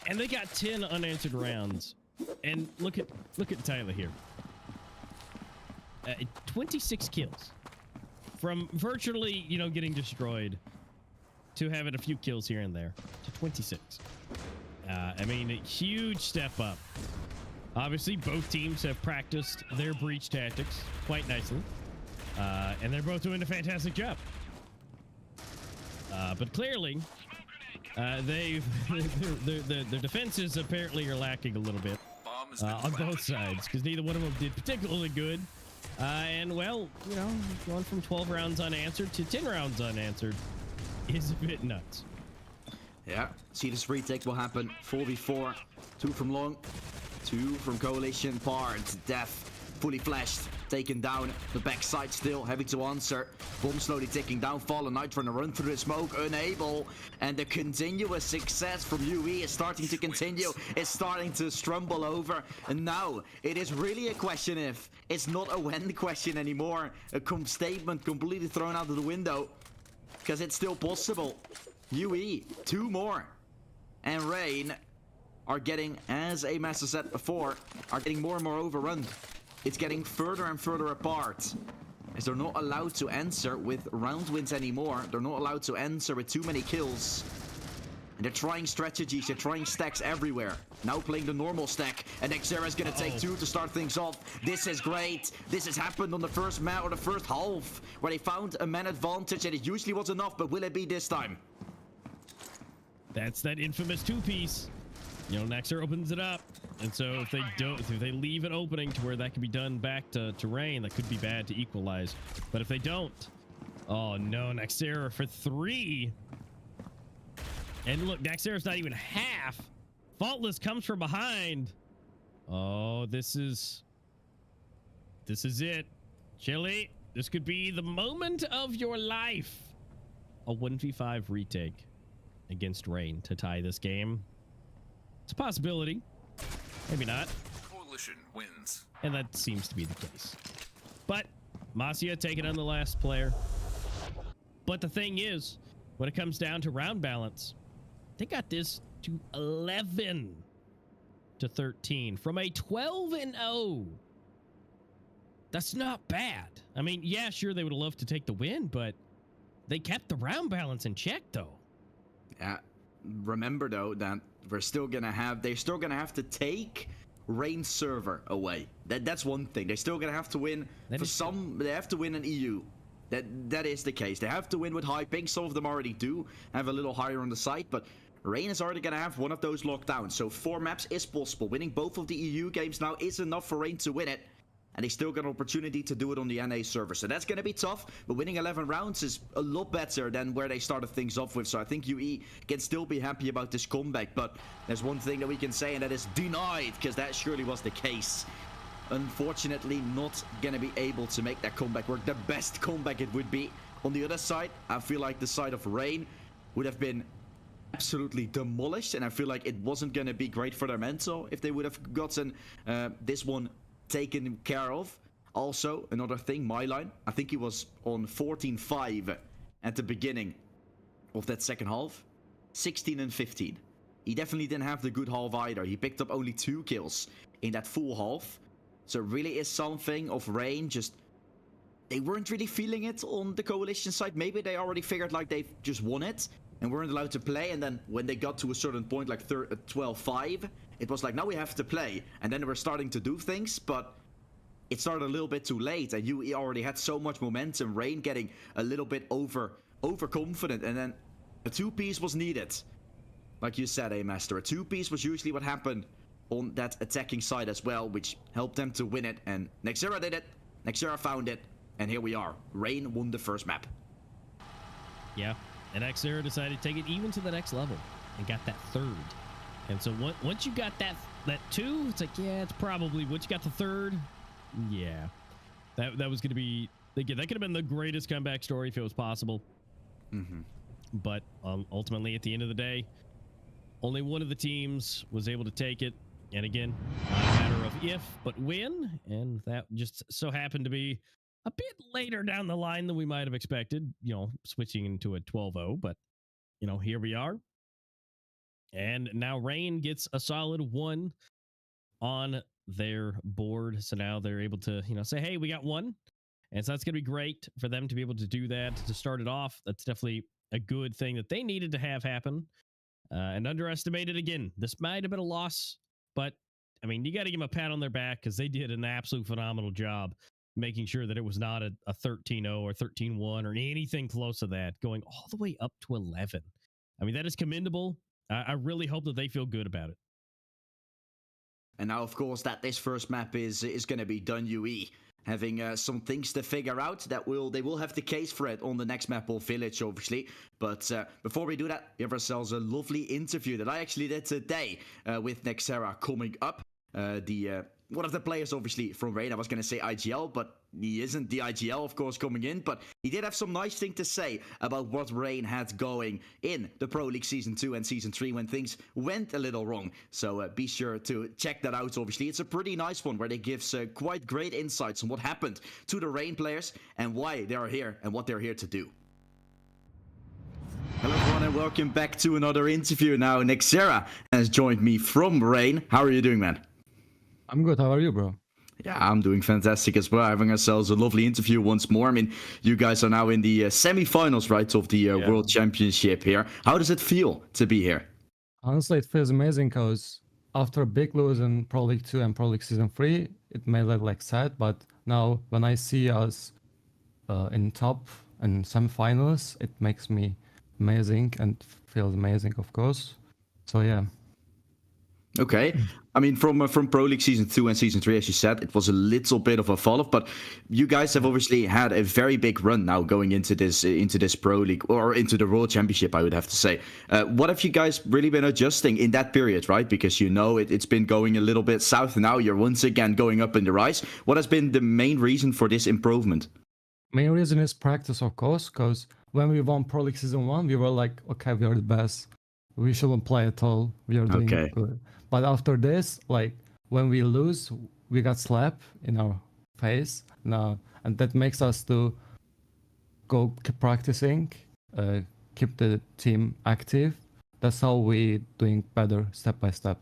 And they got 10 unanswered rounds. And look at Tyler here. 26 kills. From virtually, you know, getting destroyed to having a few kills here and there to 26. I mean, a huge step up. Obviously, both teams have practiced their breach tactics quite nicely. And they're both doing a fantastic job. But clearly, their defenses apparently are lacking a little bit on both sides, because neither one of them did particularly good. And well, you know, going from 12 rounds unanswered to 10 rounds unanswered is a bit nuts. Yeah, see this retake will happen. 4v4, 2 from long, 2 from Coalition. Part death, fully flashed, taken down. The backside still having to answer. Bomb slowly ticking down. Fallen Knight trying to run through the smoke, unable. And the continuous success from UE is starting to continue. It's starting to strumble over. And now it is really a question if. It's not a when question anymore. A statement completely thrown out of the window. Because it's still possible. UE, 2 more. And Rain are getting, as a master said before, are getting more and more overrun. It's getting further and further apart, as they're not allowed to answer with round wins anymore. They're not allowed to answer with too many kills. And they're trying strategies, they're trying stacks everywhere. Now playing the normal stack, and Nexera is gonna take 2 to start things off. This is great. This has happened on the first map or the first half, where they found a man advantage, and it usually was enough, but will it be this time? That's that infamous 2-piece. You know, Nexer opens it up, and so if they leave an opening to where that can be done back to Rain, that could be bad to equalize. But if they don't, oh no, Nexera for 3. And look, Nexera's not even half. Faultless comes from behind. Oh, this is it. Chili, this could be the moment of your life. A 1v5 retake against Rain to tie this game. It's a possibility. Maybe not. Coalition wins. And that seems to be the case. But Masia taking on the last player. But the thing is, when it comes down to round balance, they got this to 11 to 13 from a 12-0. That's not bad. I mean, yeah, sure, they would have loved to take the win, but they kept the round balance in check, though. Yeah. Remember though that they're still gonna have to take Rain's server away. That's one thing. They're still gonna have to win. They have to win an EU. That is the case. They have to win with high ping. Some of them already do have a little higher on the site, but Rain is already gonna have one of those locked down. So 4 maps is possible. Winning both of the EU games now is enough for Rain to win it. And they still got an opportunity to do it on the NA server. So that's going to be tough. But winning 11 rounds is a lot better than where they started things off with. So I think UE can still be happy about this comeback. But there's one thing that we can say, and that is denied. Because that surely was the case. Unfortunately, not going to be able to make that comeback work. The best comeback it would be. On the other side, I feel like the side of Rain would have been absolutely demolished. And I feel like it wasn't going to be great for their mental if they would have gotten this one taken care of. Also, another thing, my line, I think he was on 14-5 at the beginning of that second half. 16 and 15. He definitely didn't have the good half either. He picked up only 2 kills in that full half. So it really is something of Rain. Just, they weren't really feeling it on the Coalition side. Maybe they already figured like they just won it and weren't allowed to play. And then when they got to a certain point, like 12-5, it was like, now we have to play. And then they were starting to do things, but it started a little bit too late. And you already had so much momentum. Rain getting a little bit overconfident. And then a 2-piece was needed. Like you said, Master. A 2-piece was usually what happened on that attacking side as well, which helped them to win it. And Nexera did it. Nexera found it. And here we are. Rain won the first map. Yeah, and Xera decided to take it even to the next level and got that third. And so once you got that 2, it's like, yeah, it's probably, once you got the third, yeah, that was going to be, that could have been the greatest comeback story if it was possible. But ultimately, at the end of the day, only one of the teams was able to take it. And again, not a matter of if, but when. And that just so happened to be a bit later down the line than we might have expected, you know, switching into a 12-0. But, you know, here we are. And now Rain gets a solid 1 on their board. So now they're able to, you know, say, hey, we got 1. And so that's going to be great for them to be able to do that, to start it off. That's definitely a good thing that they needed to have happen. And underestimated again. This might have been a loss, but I mean, you got to give them a pat on their back because they did an absolute phenomenal job making sure that it was not a 13-0 or 13-1 or anything close to that, going all the way up to 11. I mean, that is commendable. I really hope that they feel good about it. And now, of course, that this first map is going to be done UE. Having some things to figure out that they will have the case for it on the next map or village, obviously. But before we do that, we have ourselves a lovely interview that I actually did today with Nexera coming up. One of the players, obviously, from Rain. I was going to say IGL, but he isn't the IGL, of course, coming in. But he did have some nice thing to say about what Rain had going in the Pro League Season 2 and Season 3 when things went a little wrong. So be sure to check that out, obviously. It's a pretty nice one where they give quite great insights on what happened to the Rain players and why they are here and what they're here to do. Hello, everyone, and welcome back to another interview. Now, Nexera has joined me from Rain. How are you doing, man? I'm good. How are you, bro? Yeah, I'm doing fantastic as well. Having ourselves a lovely interview once more. I mean, you guys are now in the semi-finals, right, of the World Championship here. How does it feel to be here? Honestly, it feels amazing because after a big lose in Pro League 2 and Pro League Season 3, it made it like sad. But now when I see us in top and semi-finals, it makes me amazing and feels amazing, of course. So yeah. Okay. I mean, from Pro League Season 2 and Season 3, as you said, it was a little bit of a fall-off, but you guys have obviously had a very big run now going into this Pro League, or into the World Championship, I would have to say. What have you guys really been adjusting in that period, right? Because you know it's been going a little bit south, and now you're once again going up in the rise. What has been the main reason for this improvement? Main reason is practice, of course, because when we won Pro League Season 1, we were like, okay, we are the best. We shouldn't play at all. We are doing good. But after this, like when we lose, we got slapped in our face now, and that makes us to keep practicing, keep the team active. That's how we doing better step by step.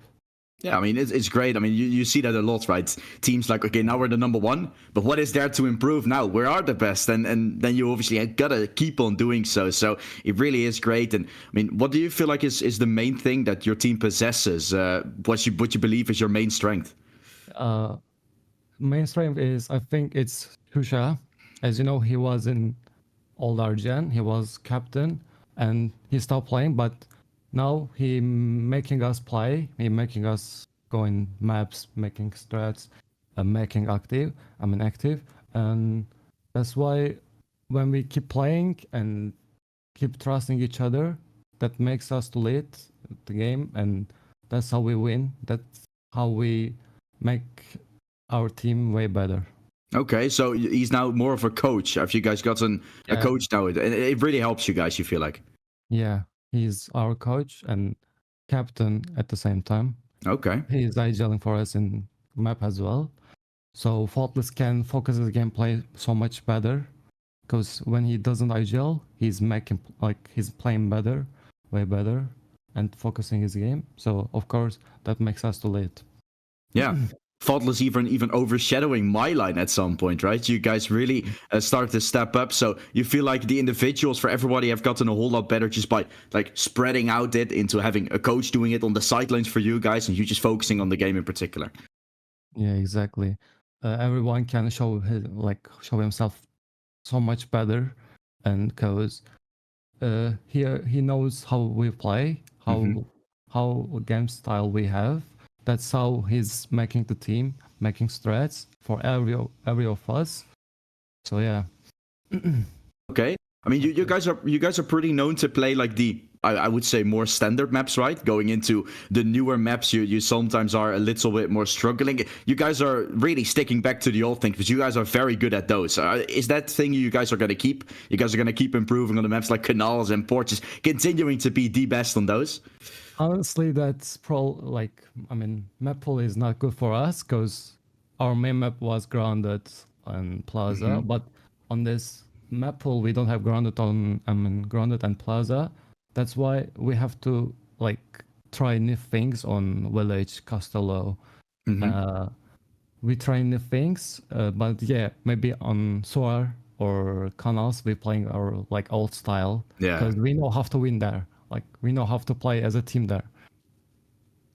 Yeah, I mean, it's great. I mean, you see that a lot, right? Teams like, okay, now we're the number 1, but what is there to improve now? We are the best, and then you obviously gotta keep on doing so. So it really is great. And I mean, what do you feel like is the main thing that your team possesses? What you believe is your main strength? Main strength is, I think it's Husha. As you know, he was in Old Argen. He was captain, and he stopped playing, but now he making us play, he making us go in maps, making strats, making active, and that's why when we keep playing and keep trusting each other, that makes us to lead the game, and that's how we win. That's how we make our team way better. Okay, so he's now more of a coach. Have you guys gotten a coach now? It really helps you guys, you feel like? Yeah. He's our coach and captain at the same time. Okay. He's IGLing for us in map as well. So Faultless can focus his gameplay so much better. Because when he doesn't IGL, he's playing better, way better, and focusing his game. So of course that makes us to lead. Yeah. Faultless even overshadowing my line at some point, right? You guys really start to step up. So you feel like the individuals for everybody have gotten a whole lot better just by like spreading out it into having a coach doing it on the sidelines for you guys, and you just focusing on the game in particular. Yeah, exactly. Everyone can show himself so much better, and because he knows how we play, how game style we have. That's how he's making the team, making strats for every of us. So yeah. Okay. I mean, you guys are pretty known to play like the I would say more standard maps, right? Going into the newer maps, you sometimes are a little bit more struggling. You guys are really sticking back to the old things, but you guys are very good at those. Is that thing you guys are going to keep? You guys are going to keep improving on the maps like canals and porches, continuing to be the best on those? Honestly, that's map pool is not good for us because our main map was grounded on Plaza, but on this map pool we don't have grounded on grounded and Plaza. That's why we have to try new things on Village, Castello. We try new things, but yeah, maybe on Soar or Canals we playing our old style. Yeah. Because we know how to win there. We know how to play as a team there.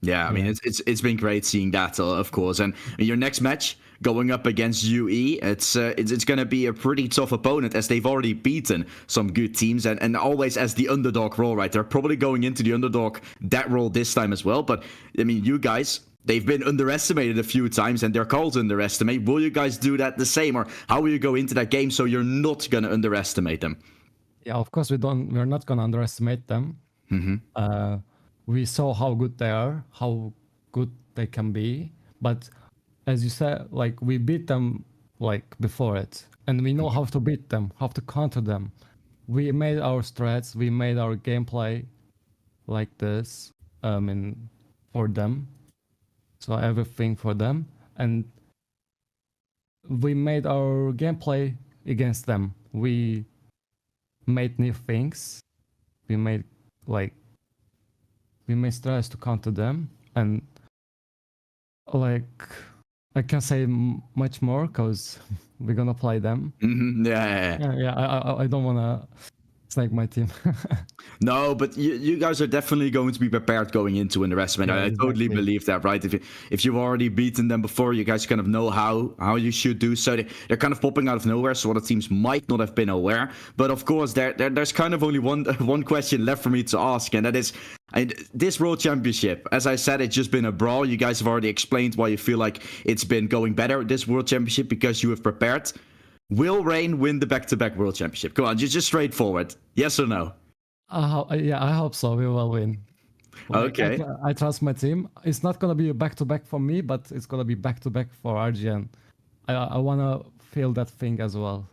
Yeah, I mean, it's been great seeing that, of course. And your next match, going up against UE, it's going to be a pretty tough opponent as they've already beaten some good teams and always as the underdog role, right? They're probably going into the underdog that role this time as well. But, I mean, you guys, they've been underestimated a few times and they're called to underestimate. Will you guys do that the same? Or how will you go into that game so you're not going to underestimate them? Yeah, of course, we're not going to underestimate them. We saw how good they are, how good they can be. But as you said, we beat them before it. And we know how to beat them, how to counter them. We made our strats, we made our gameplay like this for them. So everything for them. And we made our gameplay against them. We made new things. We made strats to counter them, and I can't say much more because we're gonna play them. Yeah. I don't wanna snake my team. No, but you guys are definitely going to be prepared going into underestimate. Yeah, I totally exactly. believe that, right? If you've already beaten them before, you guys kind of know how you should do so. They're kind of popping out of nowhere, so other teams might not have been aware. But of course, there's kind of only one question left for me to ask, and that is, this World Championship, as I said, it's just been a brawl. You guys have already explained why you feel like it's been going better, this World Championship, because you have prepared. Will Rain win the back-to-back World Championship? Come on, just straightforward. Yes or no? Yeah, I hope so. We will win. Okay. I trust my team. It's not going to be a back-to-back for me, but it's going to be back-to-back for RGN. I want to feel that thing as well.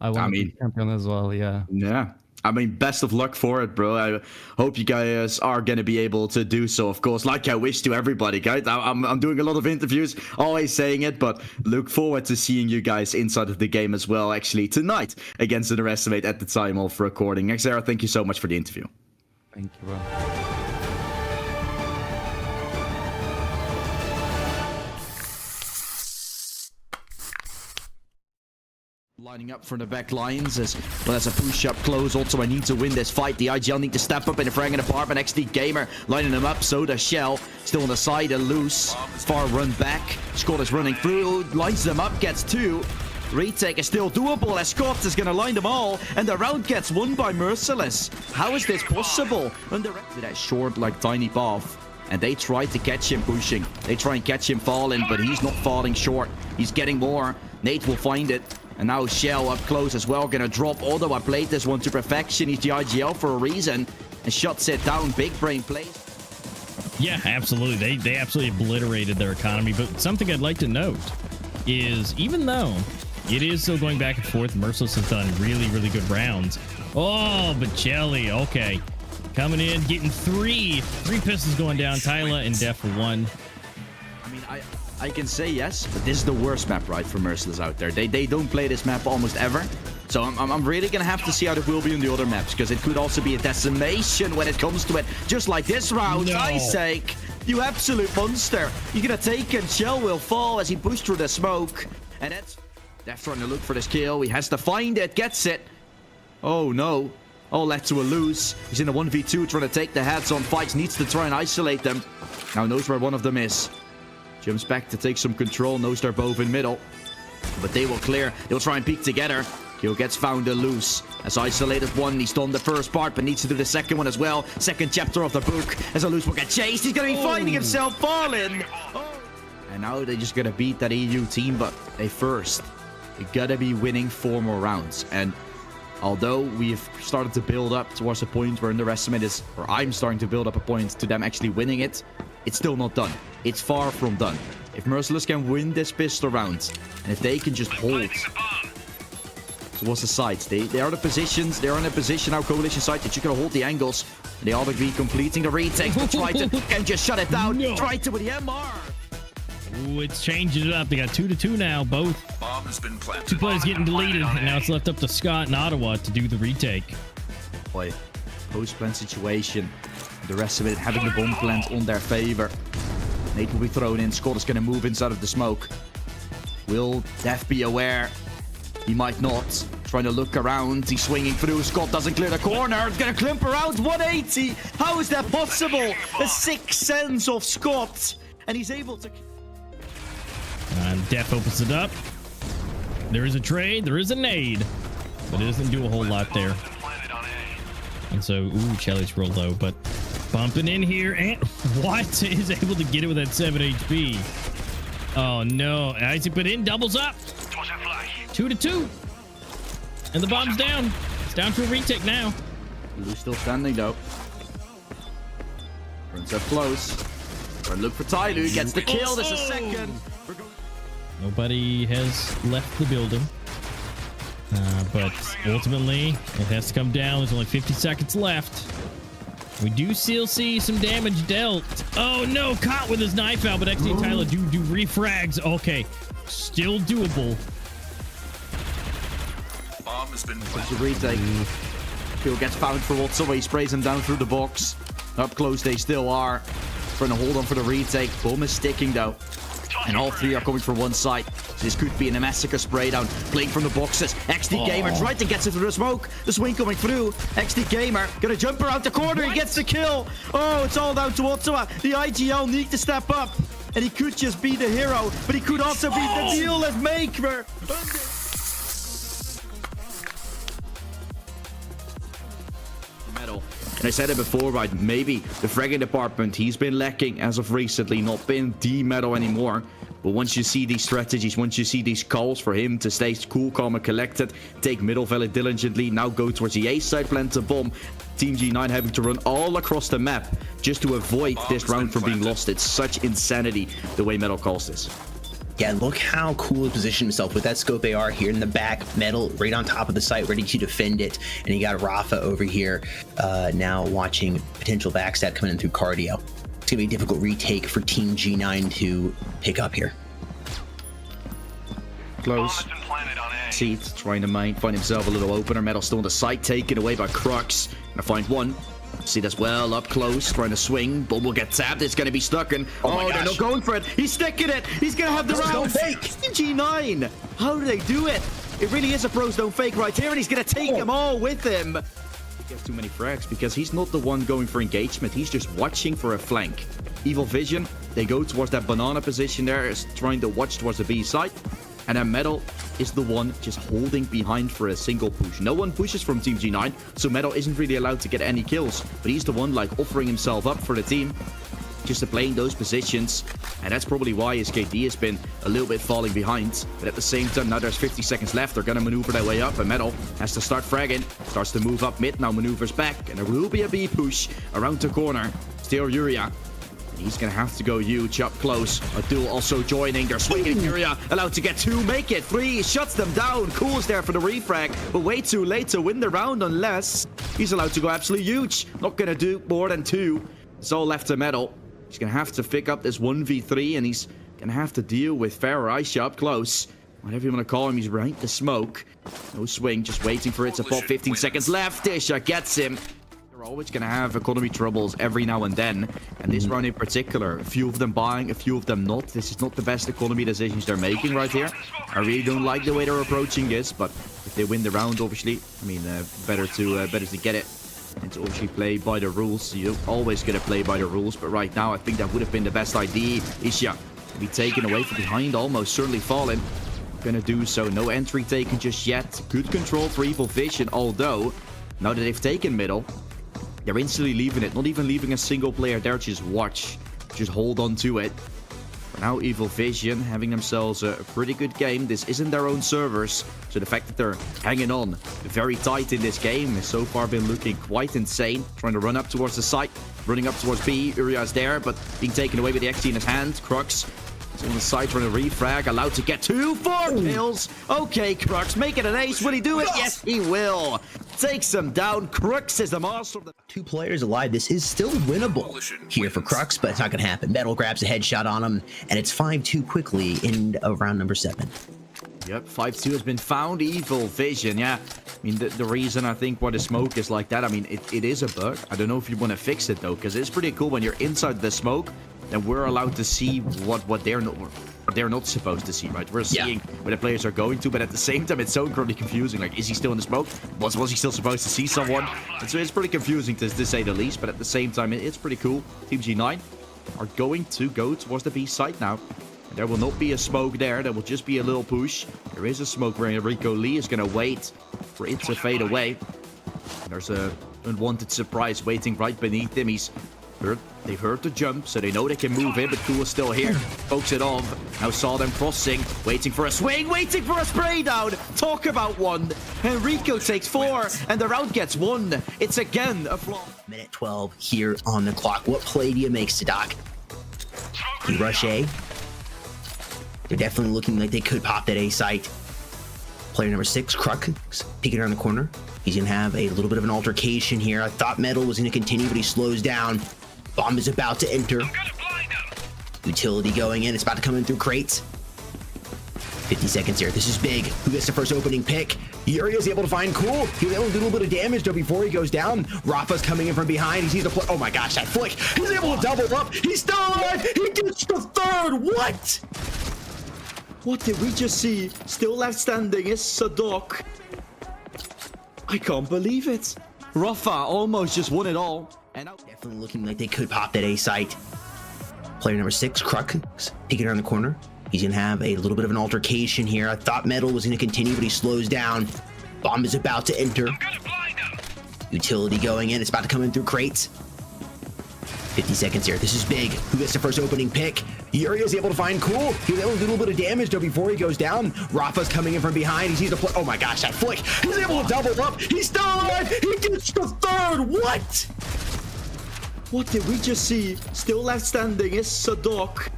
I want to be champion as well, yeah. Yeah. I mean, best of luck for it, bro. I hope you guys are going to be able to do so, of course, like I wish to everybody, guys. I'm doing a lot of interviews, always saying it, but look forward to seeing you guys inside of the game as well, actually, tonight against Underestimate at the time of recording. Xera, thank you so much for the interview. Thank you, bro. Lining up from the back lines as well as a push-up close. Also, I need to win this fight. The IGL need to step up in the fragging apartment. XD Gamer lining them up. So does Shell. Still on the side and loose. Far run back. Scott is running through. Lines them up. Gets two. Retake is still doable as Scott is going to line them all. And the round gets won by Merciless. How is this possible? Under that short like tiny path. And they try to catch him pushing. They try and catch him falling, but he's not falling short. He's getting more. Nate will find it. And now Shell up close as well, gonna drop. Although I played this one to perfection, he's the IGL for a reason. And shuts it down, big brain play. Yeah, absolutely. They absolutely obliterated their economy. But something I'd like to note is, even though it is still going back and forth, Merciless has done really, really good rounds. Oh, but Jelly, okay. Coming in, getting three pistols going down. Tyla and Def for one. I mean, I can say yes, but this is the worst map, right, for Merciless out there. They don't play this map almost ever. So I'm really going to have to see how it will be on the other maps, because it could also be a decimation when it comes to it. Just like this round, No. Isaac, you absolute monster. You're going to take him. Shell will fall as he pushed through the smoke. And that's Def trying to look for this kill. He has to find it, gets it. Oh, no. All led to a lose. He's in a 1v2 trying to take the heads on fights. Needs to try and isolate them. Now knows where one of them is. Jumps back to take some control. Knows they're both in middle. But they will clear. They'll try and peek together. Kill gets found and loose. As isolated one, he's done the first part, but needs to do the second one as well. Second chapter of the book. As a loose will get chased, he's going to be finding himself falling. And now they're just going to beat that EU team, but they got to be winning 4 more rounds. And although we've started to build up towards a point where underestimate is, or I'm starting to build up a point to them actually winning it, it's still not done. It's far from done. If Merciless can win this pistol round, and if they can just hold towards the sides, they are in a position now, coalition side, that you can hold the angles. And they ought to be completing the retake, but Triton can just shut it down. No. Triton with the MR. Ooh, it's changing it up. They got 2-2 now. Both Bomb has been planted. 2 players getting deleted, and now it's left up to Scott and Ottawa to do the retake. Boy, post-plant situation. The rest of it having the bomb plant on their favor. Nate will be thrown in. Scott is going to move inside of the smoke. Will Def be aware? He might not. Trying to look around. He's swinging through. Scott doesn't clear the corner. It's going to climp around. 180. How is that possible? A sixth sense of Scott. And he's able to... And Def opens it up. There is a trade. There is a nade. But it doesn't do a whole lot there. And so, ooh, Chelly's real low, but bumping in here. And White is able to get it with that 7 HP. Oh, no. Isaac put in, doubles up. 2-2. And the bomb's down. It's down to a retake now. Lulu's still standing, though. Runs up close. Trying to look for Tyloo. He gets the kill. There's a second. Nobody has left the building. But ultimately, it has to come down. There's only 50 seconds left. We do still see some damage dealt. Oh, no. Caught with his knife out, but XD and Tyler do refrags. Okay. Still doable. Bomb has been It's planted. a retake. Kill gets found for Watson. He sprays him down through the box. Up close, they still are. Trying to hold on for the retake. Bomb is sticking, though. And all 3 are coming from one side. So this could be in a massacre spray down. Playing from the boxes. XD Gamer tries to get it through the smoke. The swing coming through. XD Gamer gonna jump around the corner. He gets the kill. Oh, it's all down to Ottawa. The IGL need to step up. And he could just be the hero. But he could also be the deal maker. Metal. And I said it before, right? Maybe the fragging department, he's been lacking as of recently, not been the metal anymore. But once you see these strategies, once you see these calls for him to stay cool, calm, and collected, take middle very diligently, now go towards the A side, plant a bomb. Team G9 having to run all across the map just to avoid this round from being lost. It's such insanity the way Metal calls this. Yeah, look how cool he positioned himself with that scope AR here in the back, Metal right on top of the site, ready to defend it. And you got Rafa over here now watching potential backstab coming in through cardio. It's gonna be a difficult retake for Team G9 to pick up here. Close. Teeth trying to find himself a little opener. Metal still on the site, taken away by Crux. Gonna find one. See this well up close, trying to swing. Bomb will get tapped. It's gonna be stuck in. Oh, they're not going for it. He's sticking it. He's gonna have the round. Fake. G9. How do they do it? It really is a pros don't fake right here, and he's gonna take them all with him. He gets too many frags because he's not the one going for engagement. He's just watching for a flank. Evil Vision. They go towards that banana position there, is trying to watch towards the B side. And then Metal is the one just holding behind for a single push. No one pushes from Team G9, so Metal isn't really allowed to get any kills. But he's the one like offering himself up for the team, just to play in those positions. And that's probably why his KD has been a little bit falling behind. But at the same time, now there's 50 seconds left. They're going to maneuver their way up, and Metal has to start fragging. Starts to move up mid, now maneuvers back. And there will be a B push around the corner. Still Yuria. He's going to have to go huge up close. Adul also joining. They're swinging. Yuria allowed to get 2, make it 3. Shuts them down. Cool's there for the refrag, but way too late to win the round unless he's allowed to go absolutely huge. Not going to do more than 2. It's all left to Metal. He's going to have to pick up this 1v3, and he's going to have to deal with Farah Aisha up close. Whatever you want to call him, he's right the smoke. No swing, just waiting for it to pop. 15 seconds left. Isha gets him. They're always going to have economy troubles every now and then. And this round in particular, a few of them buying, a few of them not. This is not the best economy decisions they're making right here. I really don't like the way they're approaching this, but if they win the round, obviously, I mean, better to get it. And to obviously play by the rules. You're always going to play by the rules, but right now, I think that would have been the best idea. Isha to be taken away from behind, almost certainly falling. gonna do so. No entry taken just yet. Good control for Evil Vision, although now that they've taken middle, they're instantly leaving it. Not even leaving a single player there. Just watch. Just hold on to it. For now, Evil Vision having themselves a pretty good game. This isn't their own servers, so the fact that they're hanging on very tight in this game has so far been looking quite insane. Trying to run up towards the site, running up towards B. Uriah's there, but being taken away with the XT in his hand. Crux is on the side trying to refrag, allowed to get 4 kills. Okay, Crux, make it an ace. Will he do it? Yes, he will. Takes him down. Crux is the master of the... 2 players alive. This is still winnable here for Crux, but it's not going to happen. Metal grabs a headshot on him, and it's 5-2 quickly in round number 7. Yep, 5-2 has been found. Evil Vision, yeah. I mean, the reason I think why the smoke is like that, I mean, it is a bug. I don't know if you want to fix it, though, because it's pretty cool when you're inside the smoke, then we're allowed to see what they're not supposed to see, right? We're seeing where the players are going to, but at the same time, it's so incredibly confusing. Like, is he still in the smoke? Was he still supposed to see someone? And so it's pretty confusing to say the least, but at the same time, it's pretty cool. Team G9 are going to go towards the B site now. And there will not be a smoke there. There will just be a little push. There is a smoke where Enrico Lee is going to wait for it to fade away. And there's a unwanted surprise waiting right beneath him. They've heard the jump, so they know they can move in, but Cool is still here. Pokes it off. Now saw them crossing, waiting for a swing, waiting for a spray down. Talk about one. Enrico takes 4, and the round gets 1. It's again a flop. Minute 12 here on the clock. What play do you make, Sadak? You rush A. They're definitely looking like they could pop that A site. Player number 6, Crux, peeking around the corner. He's going to have a little bit of an altercation here. I thought Metal was going to continue, but he slows down. Bomb is about to enter. Utility going in. It's about to come in through crates. 50 seconds here. This is big. Who gets the first opening pick? Yuri is able to find Cool. He was able to do a little bit of damage though before he goes down. Rafa's coming in from behind. He sees the play. Oh my gosh, that flick. He's able to double up. He's still alive. He gets the 3rd. What? What did we just see? Still left standing is Sadok. I can't believe it. Rafa almost just won it all. And now definitely looking like they could pop that A site. Player number 6, Crux, peeking around the corner. He's going to have a little bit of an altercation here. I thought Metal was going to continue, but he slows down. Bomb is about to enter. Utility going in. It's about to come in through crates. 50 seconds here. This is big. Who gets the first opening pick? Yuri is able to find Cool. He was able to do a little bit of damage though before he goes down. Rafa's coming in from behind. He sees the play. Oh my gosh, that flick. He's able to double up. He's still alive. He gets the 3rd. What? what did we just see? Still left standing is Sadok.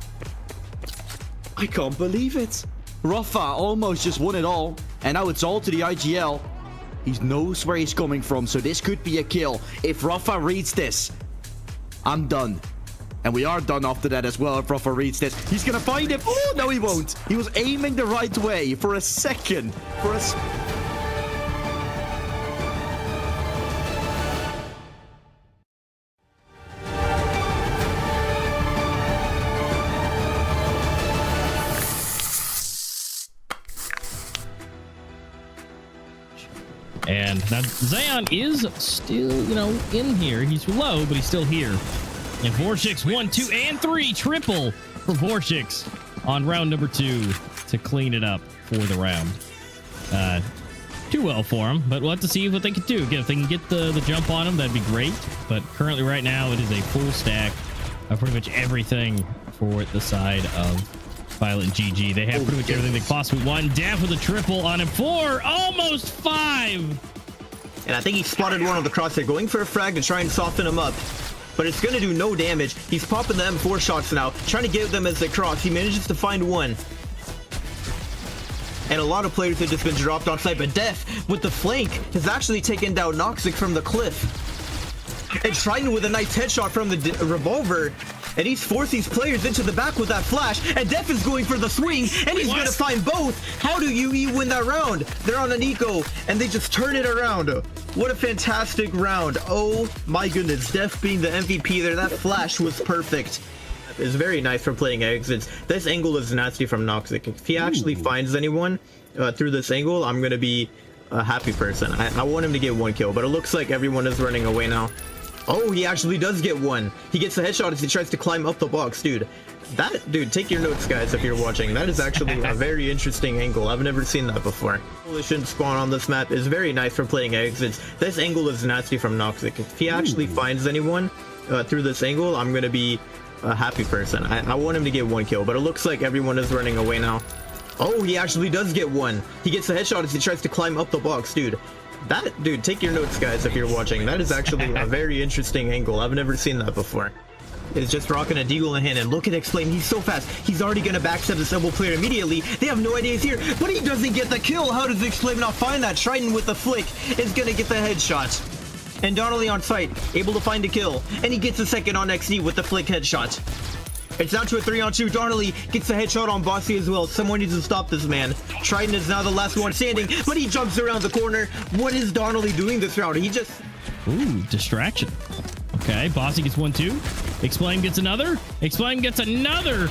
I can't believe it. Rafa almost just won it all. And now it's all to the IGL. He knows where he's coming from, so this could be a kill. If Rafa reads this, I'm done. And we are done after that as well if Rafa reads this. He's gonna find him. Oh, no, he won't. He was aiming the right way for a second. And now Zion is still, in here. He's low, but he's still here. And Vorshix 1, 2, and 3. Triple for Vorshix on round number 2 to clean it up for the round. Too well for him, but we'll have to see what they can do. If they can get the jump on him, that'd be great. But currently right now, it is a full stack of pretty much everything for the side of Violet and GG. They have pretty much everything they possibly want. Death with a triple on him. 4, almost 5. And I think he spotted one on the crosshair, going for a frag to try and soften him up. But it's going to do no damage. He's popping the M4 shots now, trying to get them as they cross. He manages to find one. And a lot of players have just been dropped off site, but Def, with the flank, has actually taken down Noxic from the cliff. And Triton with a nice headshot from the revolver. And he's forced these players into the back with that flash. And Def is going for the swing, and he's going to find both. How do you win that round? They're on an eco, and they just turn it around. What a fantastic round. Oh my goodness, Def being the MVP there. That flash was perfect. It's very nice for playing exits. This angle is nasty from Noxic. If he actually finds anyone through this angle, I'm going to be a happy person. I want him to get 1 kill, but it looks like everyone is running away now. Oh, he actually does get one. He gets a headshot as he tries to climb up the box, dude. Dude, take your notes, guys, if you're watching. That is actually a very interesting angle. I've never seen that before. Coalition spawn on this map is very nice for playing exits. This angle is nasty from Noxic. If he actually finds anyone through this angle, I'm gonna be a happy person. I want him to get one kill, but it looks like everyone is running away now. Oh, he actually does get one. He gets a headshot as he tries to climb up the box, dude. Dude, take your notes, guys, if you're watching. That is actually a very interesting angle. I've never seen that before. Is just rocking a deagle in hand, and look at Explain. He's so fast. He's already gonna backstab the Symbol player immediately. They have no idea he's here, but he doesn't get the kill. How does Explain not find that? Triton with the flick is gonna get the headshot. And Donnelly on site, able to find a kill, and he gets a second on XD with the flick headshot. It's down to a 3-on-2. Donnelly gets a headshot on Bossy as well. Someone needs to stop this man. Triton is now the last one standing, but he jumps around the corner. What is Donnelly doing this round? He just... Ooh, distraction. Okay, Bossy gets 1, 2. Explain gets another. Explain gets another.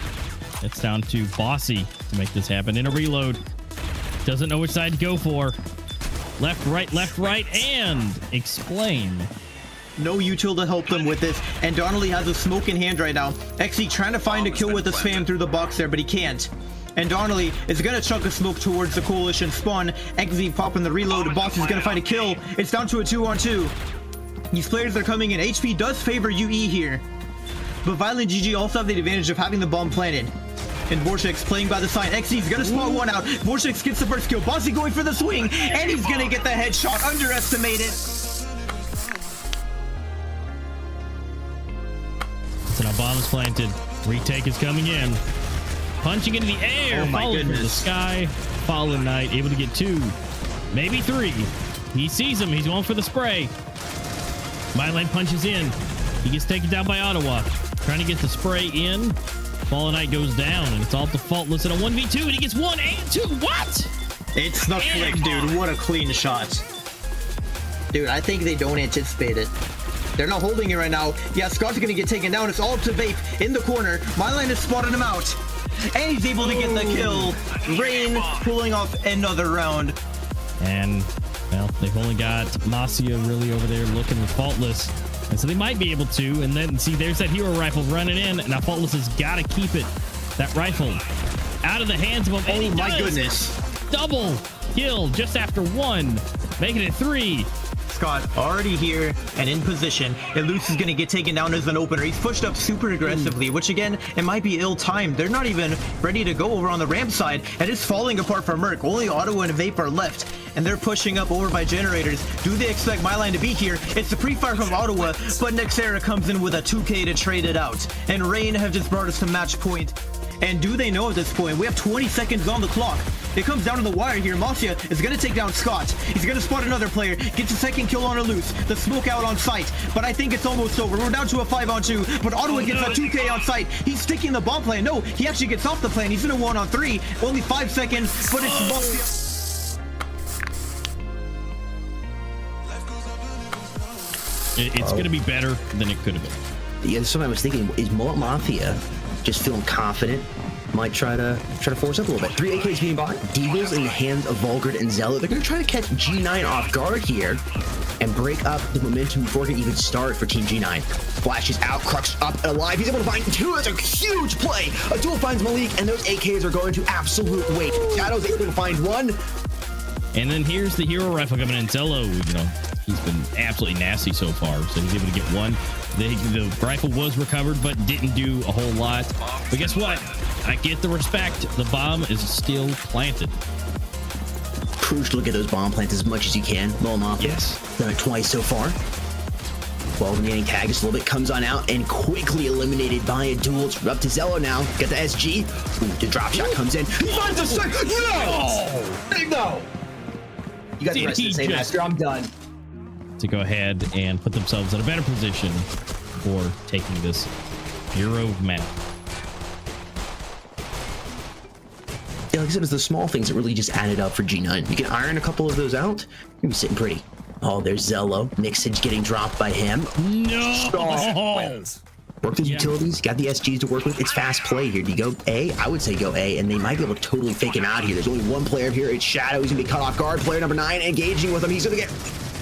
It's down to Bossy to make this happen in a reload. Doesn't know which side to go for. Left, right, and Explain. No util to help them with this, and Donnelly has a smoke in hand right now. XE trying to find a kill with the spam through the box there, but he can't. And Donnelly is gonna chuck a smoke towards the Coalition spawn. XZ popping the reload. Boss is gonna find a kill. It's down to a 2-on-2. These players are coming in. HP does favor UE here, but Violent GG also have the advantage of having the bomb planted. And Vortex playing by the side. XZ's gonna spot one out. Vortex gets the first kill. Bossy going for the swing, and he's gonna get the headshot. Underestimated. So now bomb is planted. Retake is coming in. Punching into the air. Oh my Followed from the goodness. sky. Fallen Knight able to get 2, maybe 3. He sees him. He's going for the spray. Myland punches in. He gets taken down by Ottawa. Trying to get the spray in. Fallen Knight goes down, and it's all defaultless in a 1v2, and he gets 1 and 2. What? It's the flick, dude. What a clean shot. Dude, I think they don't anticipate it. They're not holding it right now. Yeah, Scott's gonna get taken down. It's all up to Vape in the corner. Myland has spotted him out, and he's able to get the kill. Rain pulling off another round. And, well, they've only got Masia really over there looking with Faultless. And so they might be able to. And then, see, there's that hero rifle running in. Now Faultless has got to keep it. That rifle out of the hands of him. And he Oh my does. goodness. Double kill just after 1. Making it 3. Scott already here and in position. Eluse is going to get taken down as an opener. He's pushed up super aggressively, which again, it might be ill-timed. They're not even ready to go over on the ramp side, and it's falling apart for Merc. Only Ottawa and Vape are left, and they're pushing up over by generators. Do they expect Myline to be here? It's the pre-fire from Ottawa, but Nexera comes in with a 2K to trade it out. And Rain have just brought us to match point. And do they know at this point? We have 20 seconds on the clock. It comes down to the wire here. Masia is going to take down Scott. He's going to spot another player. Gets a second kill on Eluse. The smoke out on site. But I think it's almost over. We're down to a 5-on-2. But Ottawa gets a 2K on site. He's sticking the bomb plan. No, he actually gets off the plan. He's in a 1-on-3. Only 5 seconds. But it's Masia. It's going to be better than it could have been. Yeah, something I was thinking is Mafia just feeling confident, might try to force up a little bit. 3 AKs being bought, Deagles in the hands of Vulgard and Zello. They're gonna try to catch G9 off guard here and break up the momentum before it can even start for Team G9. Flash is out, Crux up and alive. He's able to find 2. That's a huge play. A duel finds Malik, and those AKs are going to absolute weight. Shadow's able to find 1. And then here's the hero rifle coming in. Zello, you know, he's been absolutely nasty so far, so he's able to get 1. The rifle was recovered, but didn't do a whole lot. But guess what? I get the respect. The bomb is still planted. Crucial to get those bomb plants as much as you can. Mafia. Yes. Done it twice so far. 12 remaining tag just a little bit, comes on out and quickly eliminated by a duel. It's up to Zello now. Got the SG. Ooh, the drop shot comes in. He finds a second. No! No! You got the rest of the same master. I'm done. To go ahead and put themselves in a better position for taking this hero map. Yeah, like I said, it was the small things that really just added up for G9. You can iron a couple of those out, you'll be sitting pretty. Oh, there's Zello. Mixage getting dropped by him. No! Work those utilities, got the SGs to work with. It's fast play here. Do you go A? I would say go A, and they might be able to totally fake him out here. There's only one player here. It's Shadow. He's gonna be cut off guard. Player number 9 engaging with him. He's gonna get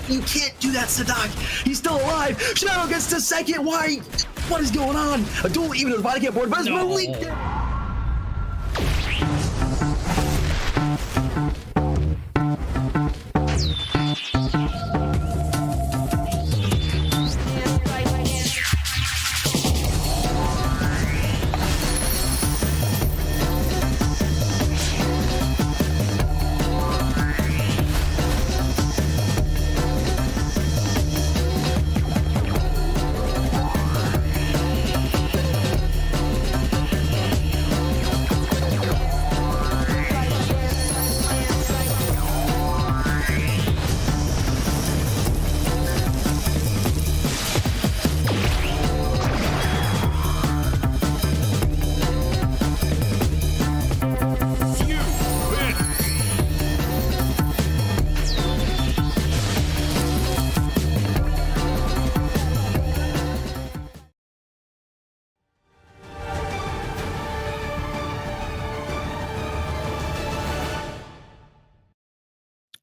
You can't do that, Sadak. He's still alive. Shadow gets to second. Why? What is going on? A duel even with body cap board, but it's Malik.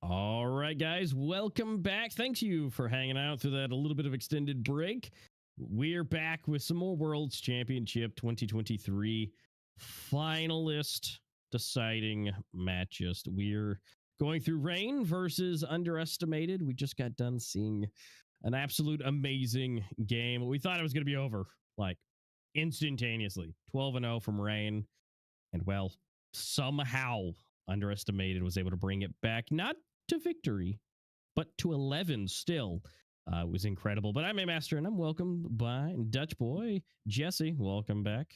All right, guys, welcome back. Thank you for hanging out through that a little bit of extended break. We're back with some more World's Championship 2023 finalist deciding matches. We're going through Rain versus Underestimated. We just got done seeing an absolute amazing game. We thought it was going to be over like instantaneously. 12-0 from Rain. And well, somehow Underestimated was able to bring it back, not to victory, but to 11 still. It was incredible. But I'm a master, and I'm welcomed by Dutch boy Jesse. Welcome back.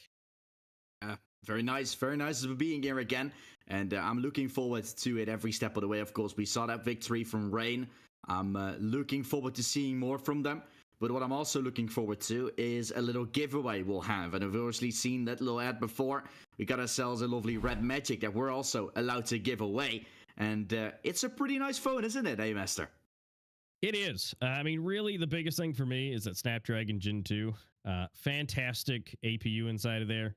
Very nice for being here again, and I'm looking forward to it every step of the way. Of course, we saw that victory from Rain. I'm looking forward to seeing more from them. But what I'm also looking forward to is a little giveaway we'll have. And I've obviously seen that little ad before. We got ourselves a lovely red magic that we're also allowed to give away. And it's a pretty nice phone, isn't it, Master? It is. I mean, really, the biggest thing for me is that Snapdragon Gen 2. Fantastic APU inside of there.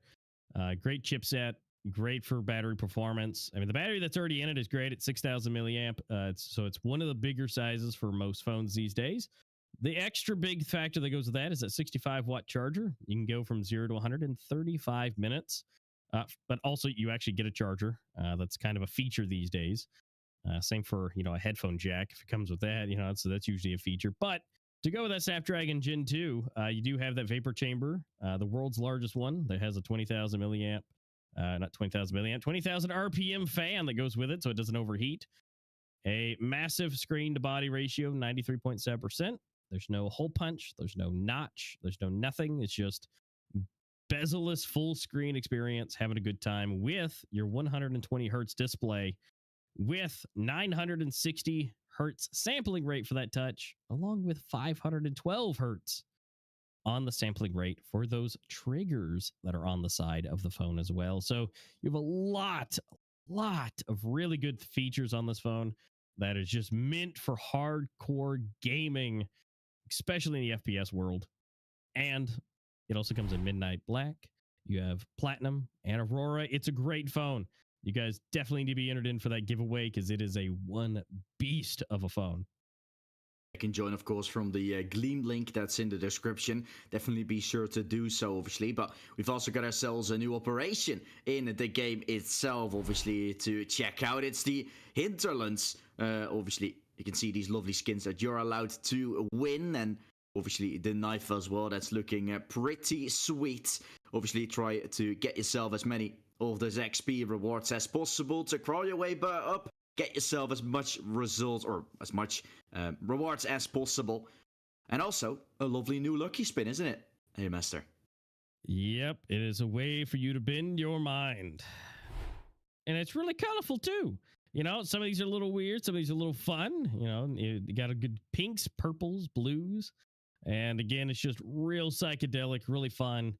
Great chipset. Great for battery performance. I mean, the battery that's already in it is great at 6,000 milliamp. So it's one of the bigger sizes for most phones these days. The extra big factor that goes with that is that 65-watt charger. You can go from 0 to 100 in 35 minutes. But also, you actually get a charger. That's kind of a feature these days. Same for, a headphone jack. If it comes with that, so that's usually a feature. But to go with that Snapdragon Gen 2, you do have that vapor chamber, the world's largest one that has a 20,000 milliamp, not 20,000 milliamp, 20,000 RPM fan that goes with it so it doesn't overheat. A massive screen to body ratio, 93.7%. There's no hole punch. There's no notch. There's no nothing. It's just bezel-less full screen experience, having a good time with your 120 hertz display with 960 hertz sampling rate for that touch, along with 512 hertz on the sampling rate for those triggers that are on the side of the phone as well. So you have a lot of really good features on this phone that is just meant for hardcore gaming, especially in the FPS world. And it also comes in Midnight Black. You have Platinum and Aurora. It's a great phone. You guys definitely need to be entered in for that giveaway because it is a one beast of a phone. You can join, of course, from the Gleam link that's in the description. Definitely be sure to do so, obviously. But we've also got ourselves a new operation in the game itself, obviously, to check out. It's the Hinterlands. Obviously, you can see these lovely skins that you're allowed to win. And obviously, the knife as well. That's looking pretty sweet. Obviously, try to get yourself as many of those XP rewards as possible to crawl your way up. Get yourself as much results or as much rewards as possible. And also, a lovely new lucky spin, isn't it? Hey, Master. Yep, it is a way for you to bend your mind. And it's really colorful, too. Some of these are a little weird. Some of these are a little fun. You got a good pinks, purples, blues. And again, it's just real psychedelic, really fun.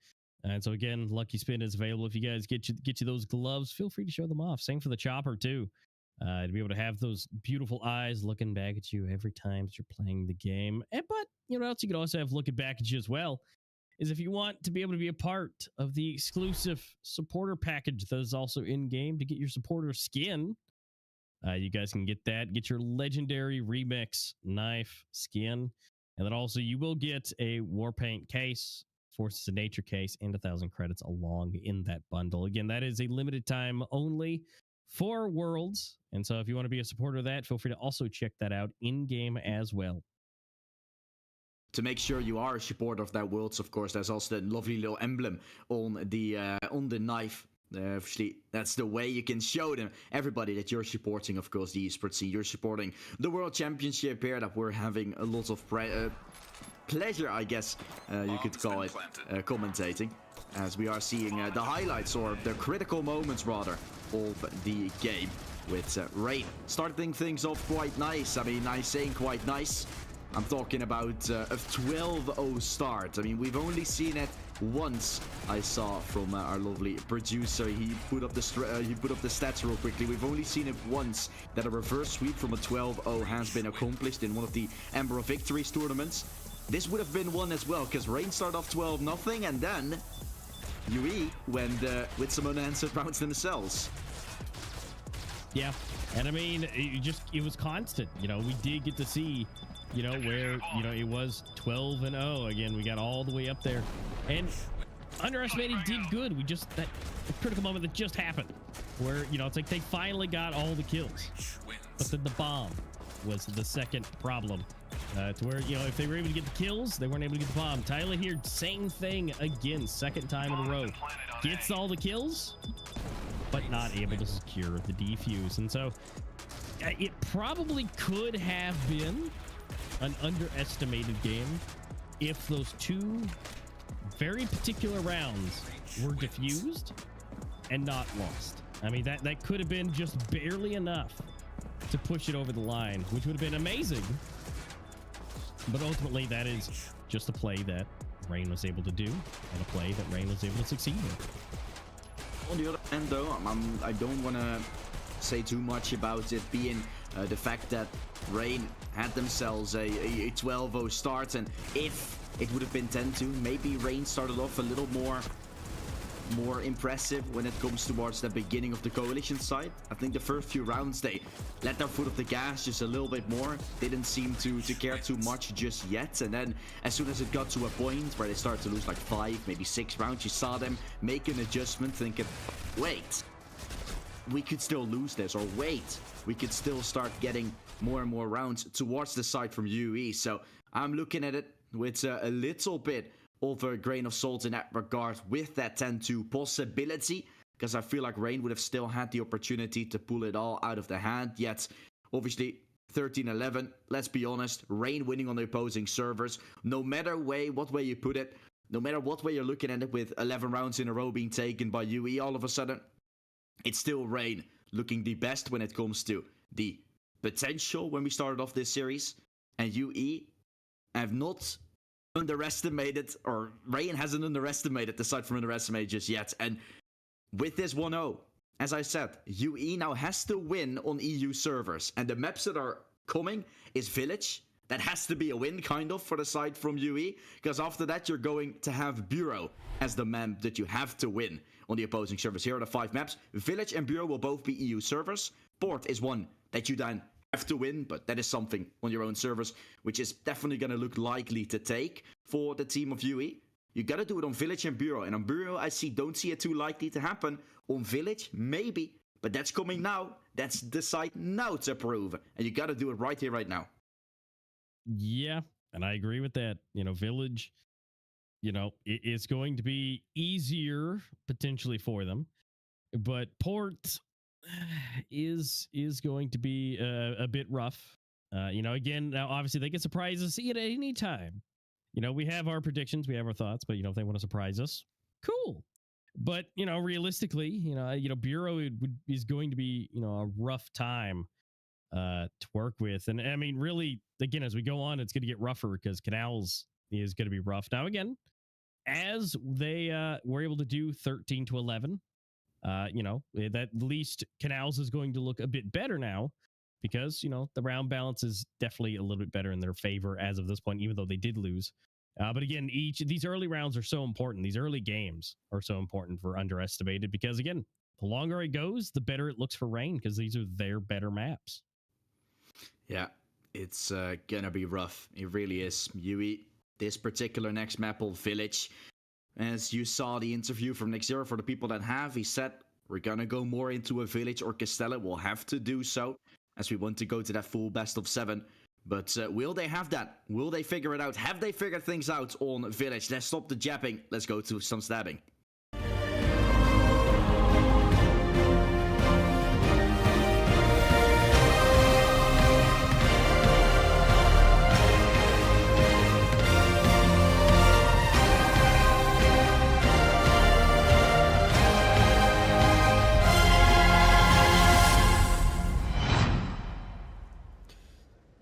And so again, Lucky Spin is available. If you guys get you those gloves, feel free to show them off. Same for the chopper, too. To be able to have those beautiful eyes looking back at you every time you're playing the game. But, what else you could also have looking back at you as well is if you want to be able to be a part of the exclusive supporter package that is also in-game to get your supporter skin. You guys can get that. Get your legendary remix knife skin. And then also you will get a Warpaint case, Forces of Nature case, and 1,000 credits along in that bundle. Again, that is a limited time only for Worlds. And so if you want to be a supporter of that, feel free to also check that out in-game as well. To make sure you are a supporter of that Worlds, of course, there's also the lovely little emblem on the knife. Obviously, that's the way you can show them, everybody, that you're supporting, of course, the esports scene. You're supporting the World Championship here, that we're having a lot of pleasure, I guess you could call it, commentating, as we are seeing the highlights, or the critical moments, rather, of the game, with Rain starting things off quite nice. I mean, I'm saying quite nice. I'm talking about a 12-0 start. I mean, we've only seen it once. I saw from our lovely producer. He put up the stats real quickly. We've only seen it once, that a reverse sweep from a 12-0 has been accomplished in one of the Ember of Victories tournaments. This would have been one as well, because Rain started off 12-0, and then UE went with some unanswered rounds themselves. Yeah, and I mean, it was constant. You know, we did get to see, you know, where, you know, it was 12-0. Again, we got all the way up there. And Underestimated did good. We just, that critical moment that just happened, where, you know, it's like they finally got all the kills. But then the bomb was the second problem. To where, you know, if they were able to get the kills, they weren't able to get the bomb. Tyler here, same thing again, second time in a row. Gets all the kills, but not able to secure the defuse. And so it probably could have been an underestimated game if those two very particular rounds were diffused and not lost. I mean, that could have been just barely enough to push it over the line, which would have been amazing. But ultimately, that is just a play that Rain was able to do, and a play that Rain was able to succeed in. On the other hand, though, I don't want to say too much about it being the fact that Rain had themselves a 12-0 start, and if it would have been 10-2, maybe Rain started off a little more impressive when it comes towards the beginning of the coalition side. I think the first few rounds they let their foot off the gas just a little bit more. Didn't seem to care too much just yet, and then as soon as it got to a point where they started to lose like 5, maybe 6 rounds, you saw them make an adjustment, thinking, wait, we could still lose this, or wait, we could still start getting more and more rounds towards the side from UE. So I'm looking at it with a little bit of a grain of salt in that regard, with that 10-2 possibility, because I feel like Rain would have still had the opportunity to pull it all out of the hand. Yet obviously 13-11, let's be honest, Rain winning on the opposing servers, no matter what way you put it, no matter what way you're looking at it, with 11 rounds in a row being taken by UE, all of a sudden it's still Rain looking the best when it comes to the potential when we started off this series. And UE have not underestimated, or Rain hasn't underestimated the side from underestimated just yet. And with this 1-0, as I said, UE now has to win on EU servers, and the maps that are coming is Village. That has to be a win, kind of, for the side from UE, because after that you're going to have Bureau as the map that you have to win on the opposing servers. Here are the 5 maps. Village and Bureau will both be EU servers. Port is one that you then have to win, but that is something on your own servers, which is definitely going to look likely to take for the team of UE. You got to do it on Village and Bureau, and on Bureau don't see it too likely to happen. On Village, maybe, but that's coming now. That's the side now to prove, and you got to do it right here, right now. Yeah, and I agree with that. You know, Village, you know, it's going to be easier potentially for them, but Port is going to be a bit rough. You know, again, now obviously they can surprise us at any time. You know, we have our predictions, we have our thoughts, but you know, if they want to surprise us, cool. But you know, realistically, you know, Bureau is going to be, you know, a rough time to work with. And I mean, really, again, as we go on, it's going to get rougher, because Canals is going to be rough. Now, again, as they were able to do 13-11, you know, that at least Canals is going to look a bit better now, because, you know, the round balance is definitely a little bit better in their favor as of this point, even though they did lose. But again, these early rounds are so important. These early games are so important for Underestimated, because again, the longer it goes, the better it looks for Rain, because these are their better maps. Yeah, it's gonna be rough. It really is. Yui, this particular next map of Village, as you saw the interview from Nick Zero, for the people that have, he said, we're gonna go more into a Village or Castella. We'll have to do so, as we want to go to that full best of 7. But will they have that? Will they figure it out? Have they figured things out on Village? Let's stop the japping. Let's go to some stabbing.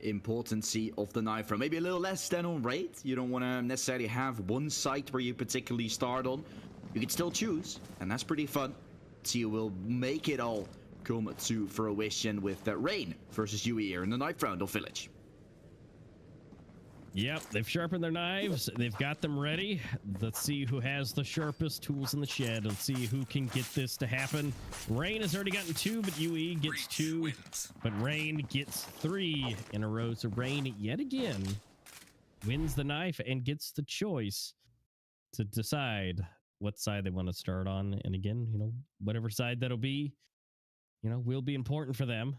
Importancy of the knife round. Maybe a little less than on Raid. You don't want to necessarily have one site where you particularly start on. You can still choose, and that's pretty fun. So you will make it all come to fruition with Rain versus Yui here in the knife round of Village. Yep, they've sharpened their knives. They've got them ready. Let's see who has the sharpest tools in the shed. Let's see who can get this to happen. Rain has already gotten 2, but Yui gets 2. But Rain gets 3 in a row. So Rain, yet again, wins the knife and gets the choice to decide what side they want to start on. And again, you know, whatever side that'll be, you know, will be important for them.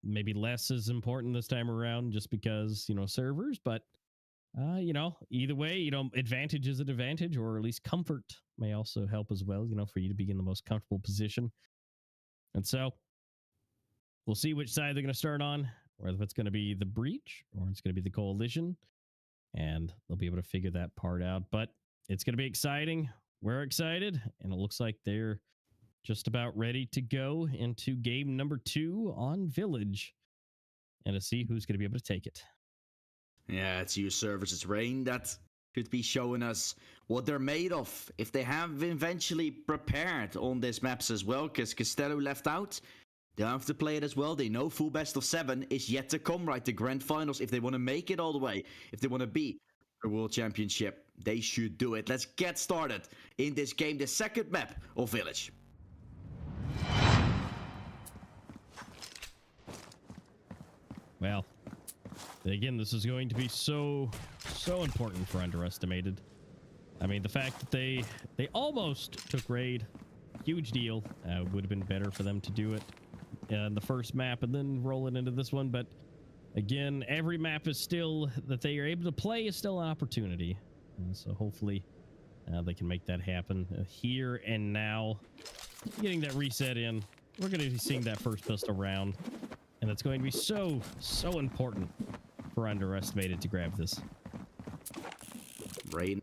Maybe less is important this time around just because, you know, servers, but, you know, either way, you know, advantage is an advantage, or at least comfort may also help as well, you know, for you to be in the most comfortable position. And so we'll see which side they're going to start on, whether it's going to be the Breach or it's going to be the Coalition, and they'll be able to figure that part out. But it's going to be exciting. We're excited, and it looks like they're just about ready to go into game number 2 on Village, and to see who's going to be able to take it. Yeah, it's you servers, it's Rain that could be showing us what they're made of, if they have eventually prepared on these maps as well, because Costello left out. They'll have to play it as well. They know full best of 7 is yet to come, right? The grand finals, if they want to make it all the way, if they want to be the World Championship, they should do it. Let's get started in this game, the second map of Village. Well, again, this is going to be so important for Underestimated. I mean, the fact that they almost took Raid, huge deal. Would have been better for them to do it in the first map and then roll it into this one. But again, every map is still that they are able to play is still an opportunity. And so hopefully they can make that happen here and now. Getting that reset in, we're going to be seeing that first pistol round. And it's going to be so important for Underestimated to grab this. Rain,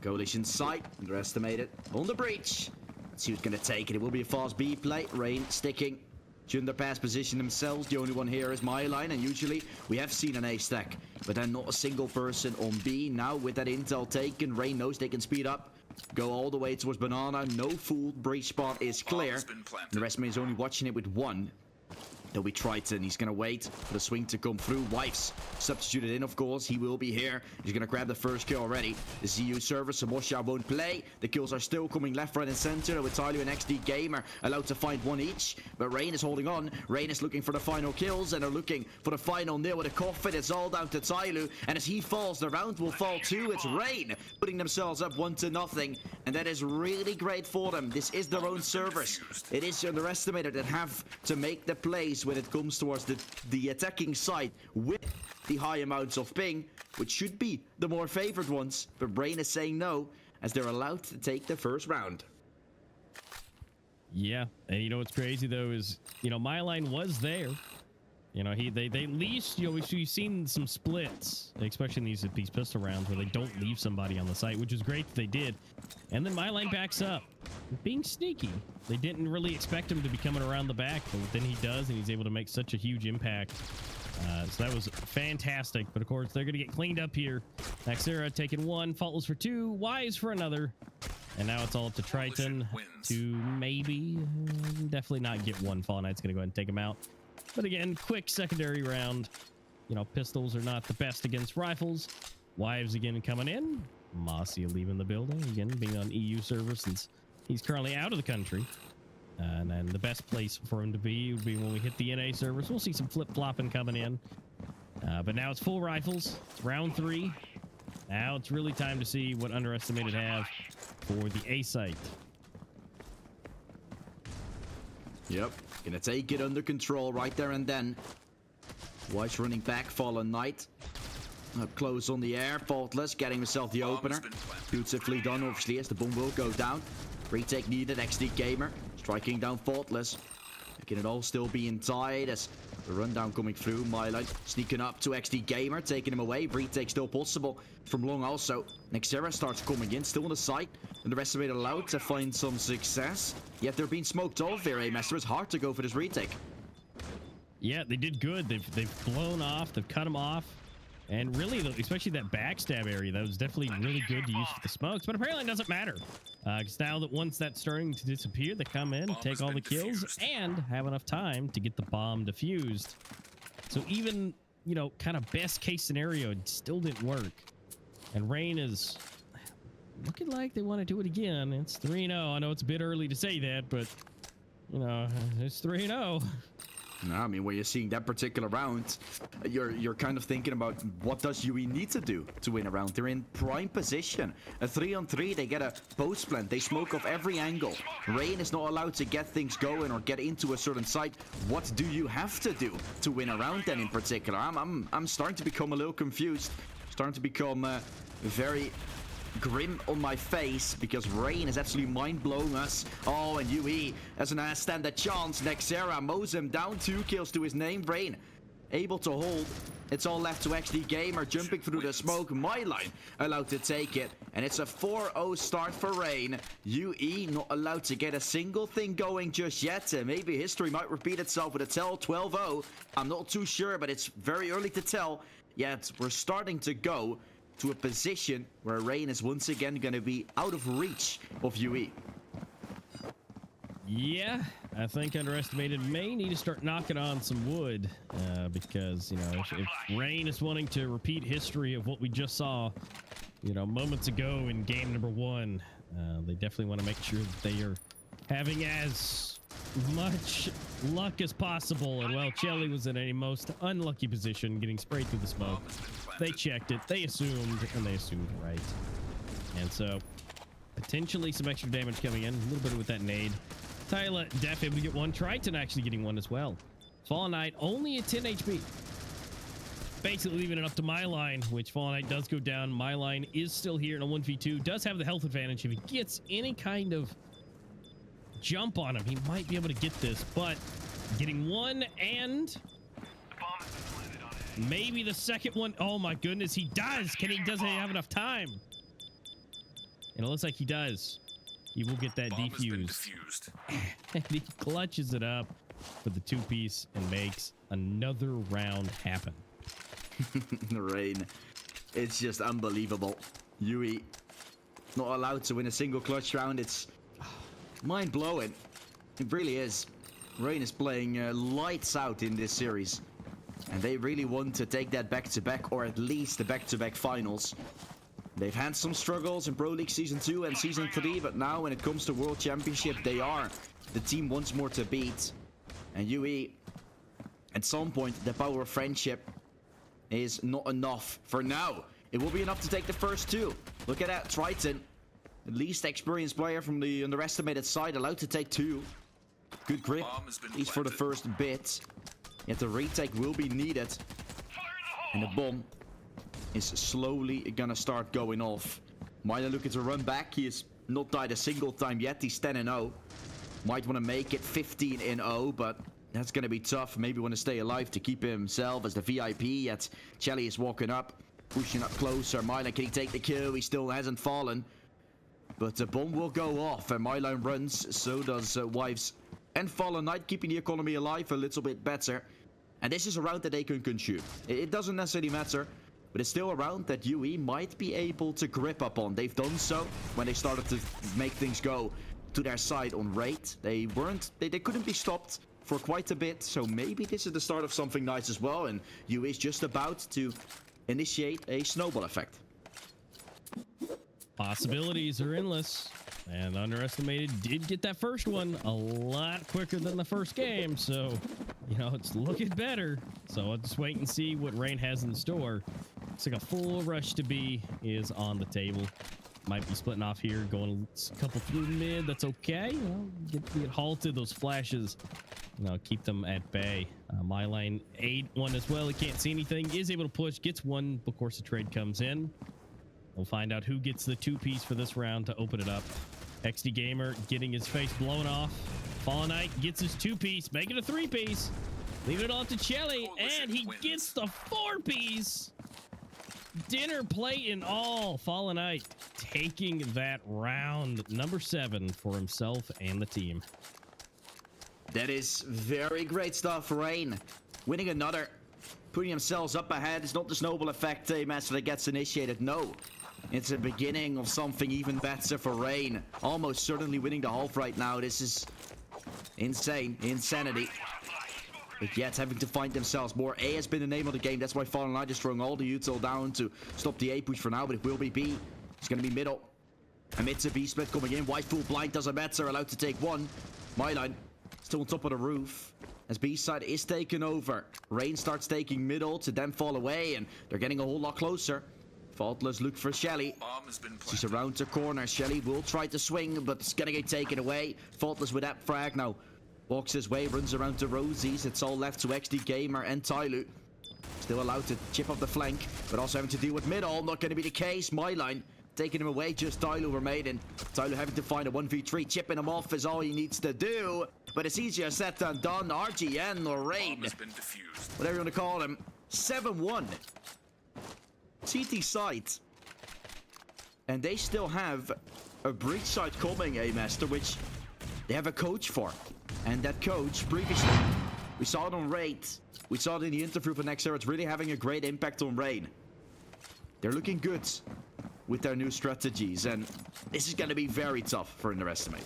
Coalition sight, Underestimated on the Breach. Let's see who's going to take it. It will be a fast B play. Rain sticking to underpass position themselves. The only one here is my line, and usually we have seen an A stack, but then not a single person on B. Now with that intel taken, Rain knows they can speed up, go all the way towards Banana. No fool. Breach spot is clear. The rest of me is only watching it with 1. There'll be Triton. He's going to wait for the swing to come through. Wife's substituted in, of course. He will be here. He's going to grab the first kill already. The ZU server, Samosha won't play. The kills are still coming left, right, and center. With Tyler and XD Gamer allowed to find 1 each. But Rain is holding on. Rain is looking for the final kills, and they're looking for the final nail with a coffin. It's all down to Tyloo. And as he falls, the round will fall too. It's Rain putting themselves up 1-0. And that is really great for them. This is their own servers. It is Underestimated that have to make the plays when it comes towards the attacking side with the high amounts of ping, which should be the more favored ones. But Brain is saying no, as they're allowed to take the first round. Yeah, and you know what's crazy though is, you know, my line was there. You know, they at least, you know, we've seen some splits, especially in these pistol rounds where they don't leave somebody on the site, which is great that they did. And then my line backs up, being sneaky. They didn't really expect him to be coming around the back, but then he does, and he's able to make such a huge impact. So that was fantastic. But of course, they're going to get cleaned up here. Naxera taking 1, Faultless for 2, Wise for another. And now it's all up to Triton to maybe, definitely not get 1. Fall Knight's going to go ahead and take him out. But again, quick secondary round. You know, pistols are not the best against rifles. Wives again coming in. Mossy leaving the building. Again, being on EU server since He's currently out of the country. And then the best place for him to be would be when we hit the NA servers. We'll see some flip-flopping coming in. But now it's full rifles. It's round 3. Now it's really time to see what Underestimated have for the A site. Yep, gonna take it under control right there and then. Wise running back, Fallen Knight. Up close on the air, Faultless getting himself the opener. Beautifully done, obviously, as the bomb will go down. Retake needed, XD Gamer. Striking down Faultless. Can it all still be in tight as the rundown coming through. Myline sneaking up to XD Gamer, taking him away. Retake still possible from long also. Nexera starts coming in, still on the side. Underestimated allowed to find some success. Yet they're being smoked off here, A-Master. It's hard to go for this retake. Yeah, they did good. They've blown off. They've cut him off. And really, especially that backstab area, that was definitely really good to use for the smokes. But apparently it doesn't matter. Because now that once that's starting to disappear, they come in, take all the kills, and have enough time to get the bomb defused. So even, you know, kind of best case scenario, it still didn't work. And Rain is looking like they want to do it again. It's 3-0. I know it's a bit early to say that, but, you know, it's 3-0. No, I mean, when you're seeing that particular round, you're kind of thinking about what does UE need to do to win a round. They're in prime position. A 3-on-3, they get a post plant. They smoke off every angle. Rain is not allowed to get things going or get into a certain site. What do you have to do to win a round then in particular? I'm starting to become a little confused. Starting to become very grim on my face because Rain is absolutely mind-blowing us. Oh, and UE doesn't stand a chance. Nexera mows him down, 2 kills to his name. Rain able to hold. It's all left to XD Gamer, jumping through the smoke. Myline allowed to take it, and it's a 4-0 start for Rain. UE not allowed to get a single thing going just yet. Maybe history might repeat itself with a tell 12-0. I'm not too sure, but it's very early to tell. Yet we're starting to go to a position where Rain is once again going to be out of reach of UE. Yeah, I think Underestimated may need to start knocking on some wood because, you know, if Rain is wanting to repeat history of what we just saw, you know, moments ago in game number 1, they definitely want to make sure that they are having as much luck as possible. And well, Chelly was in a most unlucky position, getting sprayed through the smoke. They checked it, they assumed, and they assumed right. And so, potentially some extra damage coming in, a little bit with that nade. Tyler Def able to get one. Triton actually getting one as well. Fallen Knight only at 10 HP. Basically leaving it up to Myline, which Fallen Knight does go down. Myline is still here in a 1v2, does have the health advantage. If he gets any kind of jump on him, he might be able to get this, but getting one and maybe the second one. Oh my goodness, he does. Doesn't have enough time? And it looks like he does. He will get that defused. And he clutches it up for the 2-piece and makes another round happen. Rain, it's just unbelievable. UE not allowed to win a single clutch round. It's mind-blowing. It really is. Rain is playing lights out in this series. And they really want to take that back-to-back, or at least the back-to-back finals. They've had some struggles in Pro League Season 2 and Season 3, but now when it comes to World Championship, they are the team once more to beat. And UE, at some point, the power of friendship is not enough for now. It will be enough to take the first 2. Look at that, Triton. The least experienced player from the underestimated side, allowed to take 2. Good grip, at least for the first bit. Yet the retake will be needed. And the bomb is slowly gonna start going off. Myla looking to run back. He has not died a single time yet. He's 10-0. Might want to make it 15-0, but that's gonna be tough. Maybe want to stay alive to keep himself as the VIP. Yet Chelly is walking up, pushing up closer. Myla, can he take the kill? He still hasn't fallen. But the bomb will go off, and Myla runs. So does Wives and Fallen Knight, keeping the economy alive a little bit better. And this is a round that they can consume. It doesn't necessarily matter, but it's still a round that UE might be able to grip up on. They've done so when they started to make things go to their side on raid. They couldn't be stopped for quite a bit, so maybe this is the start of something nice as well, and UE is just about to initiate a snowball effect. Possibilities are endless. And Underestimated did get that first one a lot quicker than the first game, so, you know, it's looking better. So let's just wait and see what Rain has in store. Looks like a full rush to B is on the table. Might be splitting off here, going a couple through mid. That's okay. You know, get halted. Those flashes, you know, keep them at bay. My line 8-1 as well. He can't see anything. Is able to push. Gets one. Of course, the trade comes in. We'll find out who gets the 2-piece for this round to open it up. XD Gamer getting his face blown off. Fallen Knight gets his 2-piece, make it a 3-piece. Leave it on to Chelly, and he gets the 4-piece. Dinner plate and all. Fallen Knight taking that round number 7 for himself and the team. That is very great stuff, Rain. Winning another, putting themselves up ahead. It's not the snowball effect master that gets initiated, no. It's the beginning of something even better for Rain. Almost certainly winning the half right now. This is insane, insanity. But yet having to find themselves more. A has been the name of the game. That's why Fallen Knight is throwing all the util down to stop the A push for now. But it will be B. It's going to be middle. A mid to B split coming in. White full blind doesn't matter. Allowed to take one. My line still on top of the roof. As B side is taken over. Rain starts taking middle to then fall away. And they're getting a whole lot closer. Faultless look for Shelly. She's around the corner. Shelly will try to swing, but it's gonna get taken away. Faultless with that frag now. Walks his way, runs around to Rosies. It's all left to XD Gamer and Tyloo. Still allowed to chip up the flank, but also having to deal with middle. Not gonna be the case. My line taking him away, just Tyloo remaining. Tyloo having to find a 1v3. Chipping him off is all he needs to do. But it's easier said than done. RGN or Rain, whatever you want to call him. 7-1. CT site, and they still have a breach site coming, A-Master, which they have a coach for. And that coach, previously, we saw it on Raid, we saw it in the interview for next year. It's really having a great impact on Rain. They're looking good with their new strategies, and this is going to be very tough for Underestimate.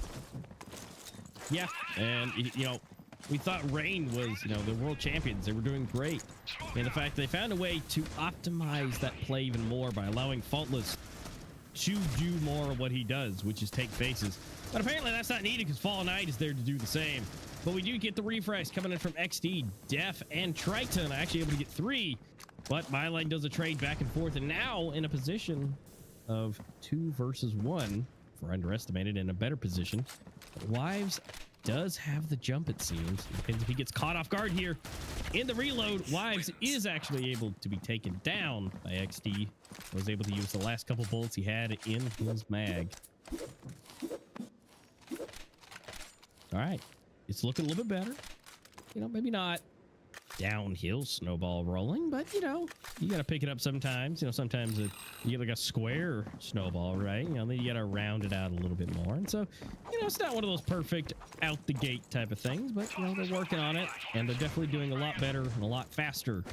Yeah, and, you know, we thought Rain was, you know, the world champions. They were doing great. And the fact they found a way to optimize that play even more by allowing Faultless to do more of what he does, which is take faces. But apparently that's not needed because Fallen Knight is there to do the same. But we do get the refresh coming in from XD, Def, and Triton, actually able to get 3. But Myline does a trade back and forth, and now in a position of 2 versus 1 for Underestimated, in a better position. But Wives does have the jump, it seems. Depends if he gets caught off guard here. In the reload, Wives is actually able to be taken down by XD. Was able to use the last couple bullets he had in his mag. All right, it's looking a little bit better. You know, maybe not downhill snowball rolling, but you know, you got to pick it up sometimes. You know, sometimes you get like a square snowball, right? You know, then you got to round it out a little bit more. And so, you know, it's not one of those perfect out the gate type of things, but you know, they're working on it, and they're definitely doing a lot better and a lot faster.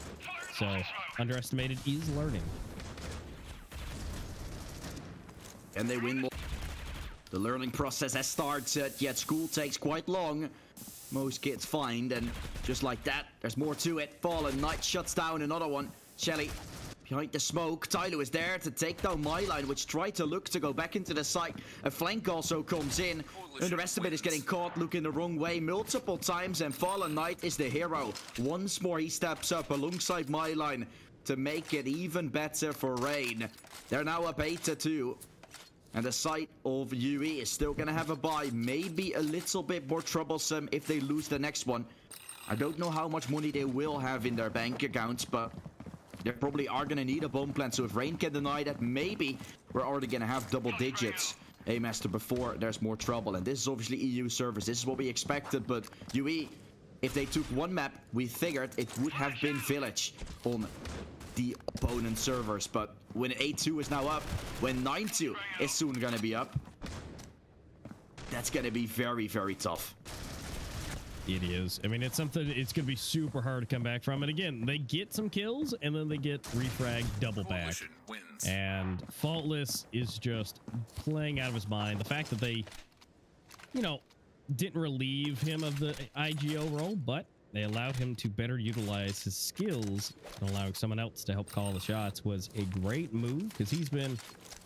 So Underestimated is learning. And they win more. The learning process has started, yet school takes quite long. Most kids find, and just like that, there's more to it. Fallen Knight shuts down another one. Shelly behind the smoke. Tyloo is there to take down my line, which tried to look to go back into the site. A flank also comes in. Underestimate is getting caught looking the wrong way multiple times, and Fallen Knight is the hero. Once more he steps up alongside my line to make it even better for Rain. They're now up 8-2. And the site of UE is still going to have a bye. Maybe a little bit more troublesome if they lose the next one. I don't know how much money they will have in their bank accounts, but they probably are going to need a bomb plant. So if Rain can deny that, maybe we're already going to have double digits. A-Master before there's more trouble. And this is obviously EU servers. This is what we expected, but UE, if they took one map, we figured it would have been Village on the opponent servers. But when 8-2 is now up, when 9-2 is soon gonna be up, that's gonna be very, very tough. It is. I mean, it's something, it's gonna be super hard to come back from. And again, they get some kills and then they get refrag double back. And Faultless is just playing out of his mind. The fact that they, you know, didn't relieve him of the IGO role, but they allowed him to better utilize his skills, and allowing someone else to help call the shots was a great move, because he's been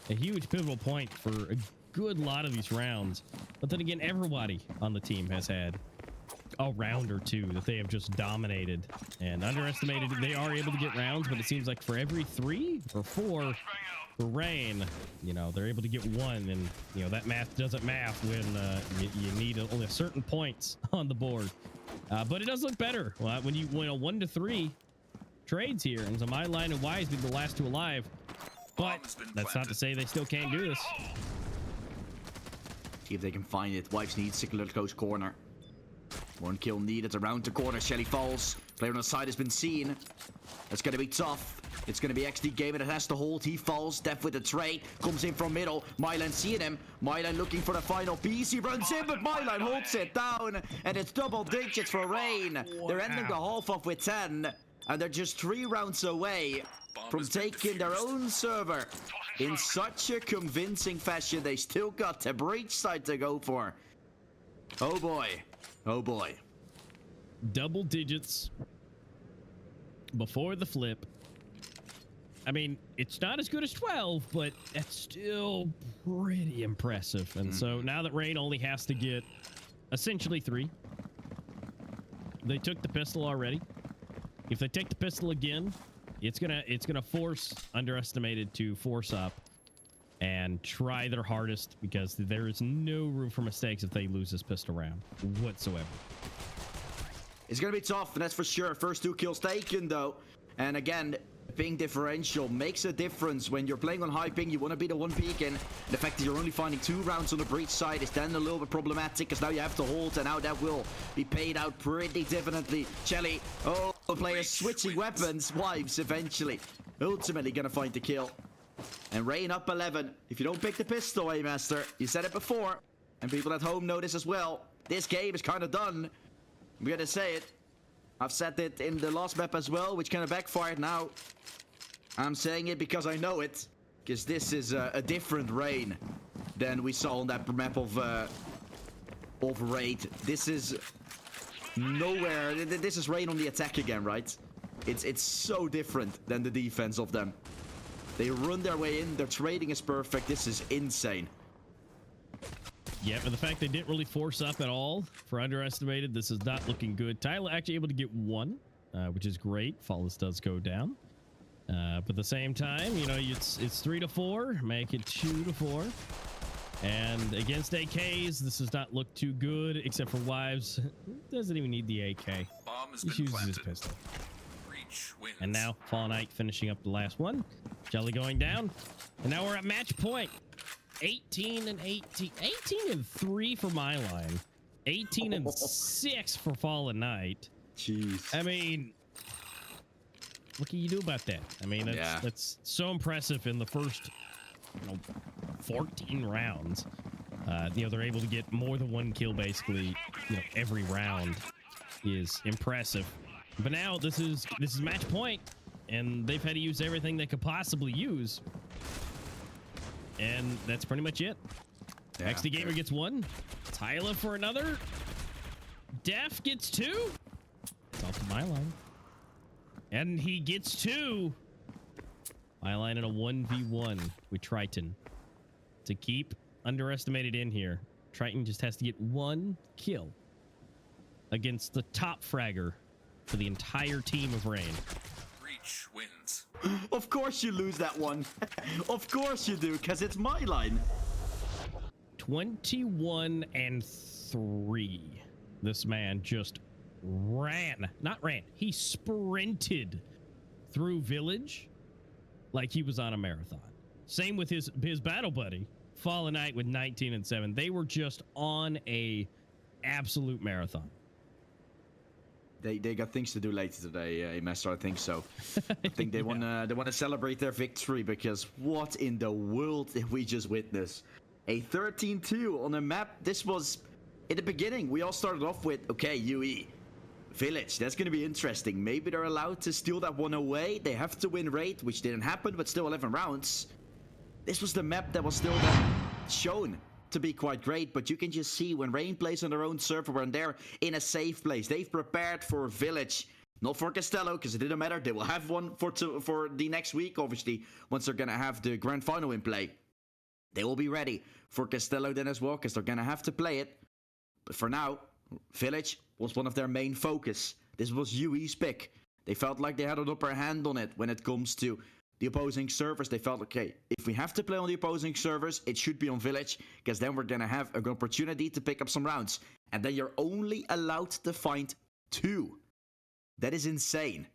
a huge pivotal point for a good lot of these rounds. But then again, everybody on the team has had a round or two that they have just dominated and underestimated. They are able to get rounds, but it seems like for every 3 or 4 for Rain, you know, they're able to get 1, and you know that math doesn't math when you need only a certain points on the board. But it does look better when you win a 1 to 3 trades here, and so my line and Wise be the last 2 alive. But that's not to say they still can't do this. See if they can find it. Wives needs a little close corner. 1 kill needed around the corner. Shelly falls. Player on the side has been seen. That's going to be tough. It's going to be XD Gamer that has to hold. He falls. Def with the trade. Comes in from middle. Mylan seeing him. Mylan looking for the final piece. He runs in, but Mylan holds it down. And it's double digits for Rain. Wow. They're ending the half off with 10. And they're just 3 rounds away from taking their own server in such a convincing fashion. They still got the breach side to go for. Oh boy. Oh boy. Double digits before the flip. I mean, it's not as good as 12, but that's still pretty impressive. And so now that Rain only has to get essentially 3, they took the pistol already. If they take the pistol again, it's gonna force Underestimated to force up and try their hardest, because there is no room for mistakes if they lose this pistol round whatsoever. It's gonna be tough, and that's for sure. First 2 kills taken though, and again, ping differential makes a difference. When you're playing on high ping, you want to be the one peeking. The fact that you're only finding 2 rounds on the breach side is then a little bit problematic, because now you have to hold, and now that will be paid out pretty definitely. Shelly, oh, players switching weapons. Wives eventually ultimately gonna find the kill. And Rain up 11. If you don't pick the pistol, Master, you said it before, and people at home know this as well. This game is kind of done. I'm gonna say it. I've said it in the last map as well, which kind of backfired. Now I'm saying it because I know it, because this is a different Rain than we saw on that map of Raid. This is nowhere. This is Rain on the attack again, right? It's so different than the defense of them. They run their way in. Their trading is perfect. This is insane. Yeah, but the fact they didn't really force up at all for Underestimated, this is not looking good. Tyler actually able to get 1, which is great. Flawless does go down. But at the same time, you know, it's 3 to 4. Make it 2 to 4. And against AKs, this does not look too good, except for Wives. Doesn't even need the AK. Bomb has He been uses planted. his pistol. Breach wins. And now Fall Knight finishing up the last one. Jelly going down. And now we're at match point. 18 and 18. 18 and 3 for my line. 18 and 6 for Fallen Knight. Jeez. I mean, what can you do about that? I mean, that's so impressive in the first 14 rounds. You know, they're able to get more than 1 kill basically, you know, every round is impressive. But now this is match point, and they've had to use everything they could possibly use. And that's pretty much it. Yeah. XD Gamer gets 1. Tyler for another. Def gets 2. It's off to my line. And he gets 2. My line in a 1v1 with Triton. To keep Underestimated in here, Triton just has to get 1 kill against the top fragger for the entire team of Rain. Breach wins. Of course you lose that one. Of course you do, because it's my line. 21 and 3. This man just he sprinted through Village like he was on a marathon. Same with his battle buddy, Fallen Knight, with 19 and 7. They were just on a absolute marathon. They got things to do later today, Master. I think so. I think they wanna celebrate their victory, because what in the world did we just witness? A 13-2 on a map. This was in the beginning. We all started off with, okay, UE Village. That's gonna be interesting. Maybe they're allowed to steal that one away. They have to win Raid, which didn't happen, but still 11 rounds. This was the map that was still then shown to be quite great, but you can just see when Rain plays on their own server, when they're in a safe place, they've prepared for Village, not for Castello, because it didn't matter. They will have one for the next week, obviously, once they're gonna have the grand final in play. they will be ready for Castello then as well, because they're going to have to play it. But for now, Village was one of their main focus. This was UE's pick. They felt like they had an upper hand on it when it comes to the opposing servers. They felt, okay, if we have to play on the opposing servers, it should be on Village, because then we're going to have an opportunity to pick up some rounds. And then you're only allowed to find 2. That is insane.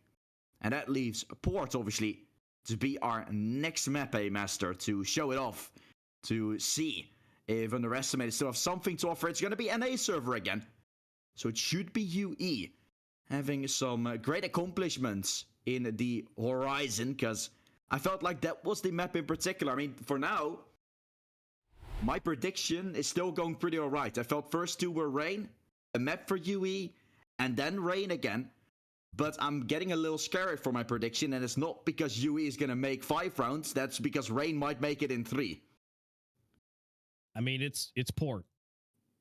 And that leaves Port, obviously, to be our next map master, to show it off, to see if Underestimated still have something to offer. It's going to be NA server again. So it should be UE having some great accomplishments in the horizon, because I felt like that was the map in particular. I mean, for now, my prediction is still going pretty alright. I felt first 2 were Rain, a map for UE, and then Rain again. But I'm getting a little scared for my prediction, and it's not because UE is going to make 5 rounds. That's because Rain might make it in 3. I mean, it's Port,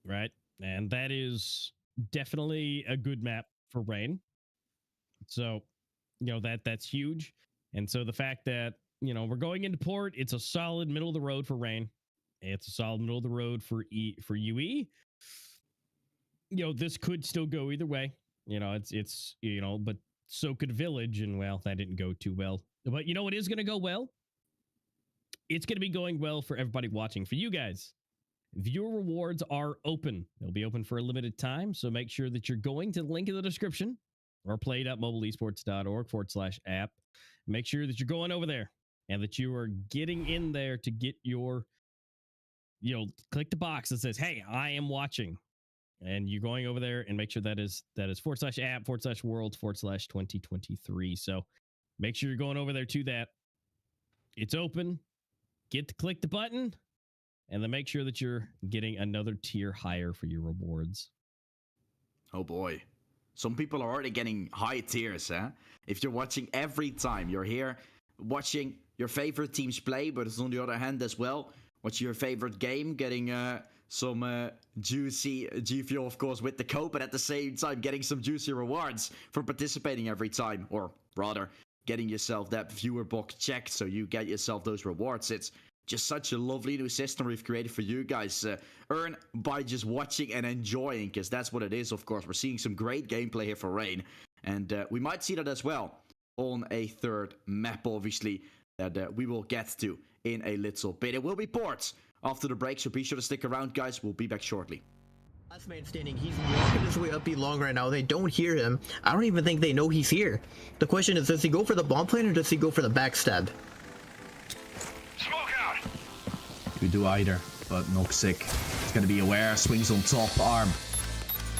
right? And that is definitely a good map for Rain. So, you know, that's huge. And so the fact that, you know, we're going into Port, it's a solid middle of the road for Rain. It's a solid middle of the road for UE. You know, this could still go either way. You know, it's you know, but so could Village, and well, that didn't go too well. But you know what is going to go well? It's going to be going well for everybody watching. For you guys, viewer rewards are open. They'll be open for a limited time, so make sure that you're going to the link in the description or play.mobileesports.org/app. Make sure that you're going over there and that you are getting in there to get your, you know, click the box that says, hey, I am watching. And you're going over there, and make sure that is /app/world/2023. So make sure you're going over there to that. It's open. Get to click the button, and then make sure that you're getting another tier higher for your rewards. Oh boy. Some people are already getting high tiers, huh? If you're watching every time, you're here watching your favorite teams play, but it's on the other hand as well, watching your favorite game, getting some juicy G Fuel, of course, with the code, but at the same time getting some juicy rewards for participating every time, or rather, getting yourself that viewer box checked so you get yourself those rewards. It's just such a lovely new system we've created for you guys. Earn by just watching and enjoying, because that's what it is, of course. We're seeing some great gameplay here for Rain, and we might see that as well on a third map, obviously, that we will get to in a little bit. It will be Ports after the break, so be sure to stick around, guys. We'll be back shortly. Last man standing, he's walking his way up B long right now. They don't hear him. I don't even think they know he's here. The question is, does he go for the bomb plant or does he go for the backstab? Smoke out! You do either, but Noxic is going to be aware, swings on top, Arm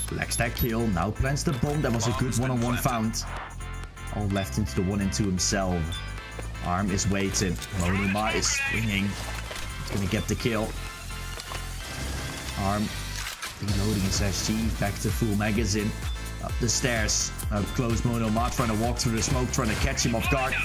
collects that kill, now plants the bomb. That was a good one-on-one found. All left into the 1 and 2 himself. Arm is waiting, Monoma is swinging. Gonna get the kill. Arm reloading his SG, back to full magazine. Up the stairs. Close Monoma, trying to walk through the smoke, trying to catch him off guard.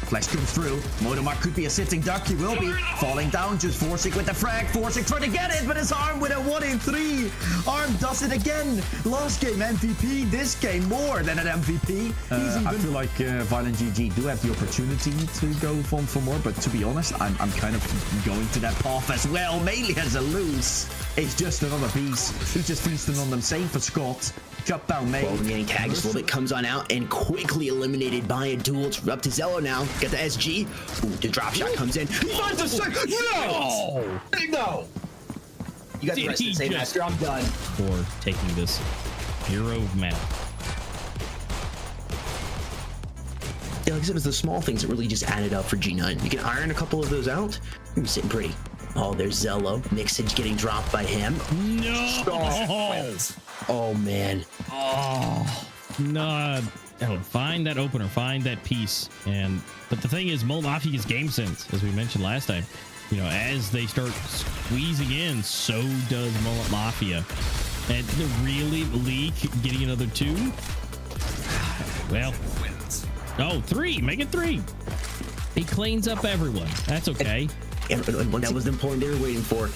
Flash comes through. Monoma could be a sitting duck. He will be falling down. Just Forsic with the frag. Forsic trying to get it, but it's Arm with a 1 in 3. Arm does it again. Last game MVP. This game more than an MVP. I feel like Violent GG do have the opportunity to go for more, but to be honest, I'm kind of going to that path as well. Mainly as a lose. It's just another piece. He's just feasting on them. Same for Scott. Jump down, mate. Well, getting tagged just a little bit, comes on out and quickly eliminated by a duel. It's up to Zello now. Get the SG. Ooh, the drop shot comes in. He finds a second. No! No! You got the rest of the same master. I'm done. For taking this hero map. Yeah, like I said, it was the small things that really just added up for G9. You can iron a couple of those out. You're sitting pretty. Oh, there's Zello. Mixage getting dropped by him. No! Oh, man. Oh, no. Oh, find that opener. Find that piece. But the thing is, Mafia's game sense, as we mentioned last time, you know, as they start squeezing in, so does Mullet Mafia. And to really leak, getting another 2. Well, oh, 3. Make it 3. He cleans up everyone. That's okay. And that was the point they were waiting for.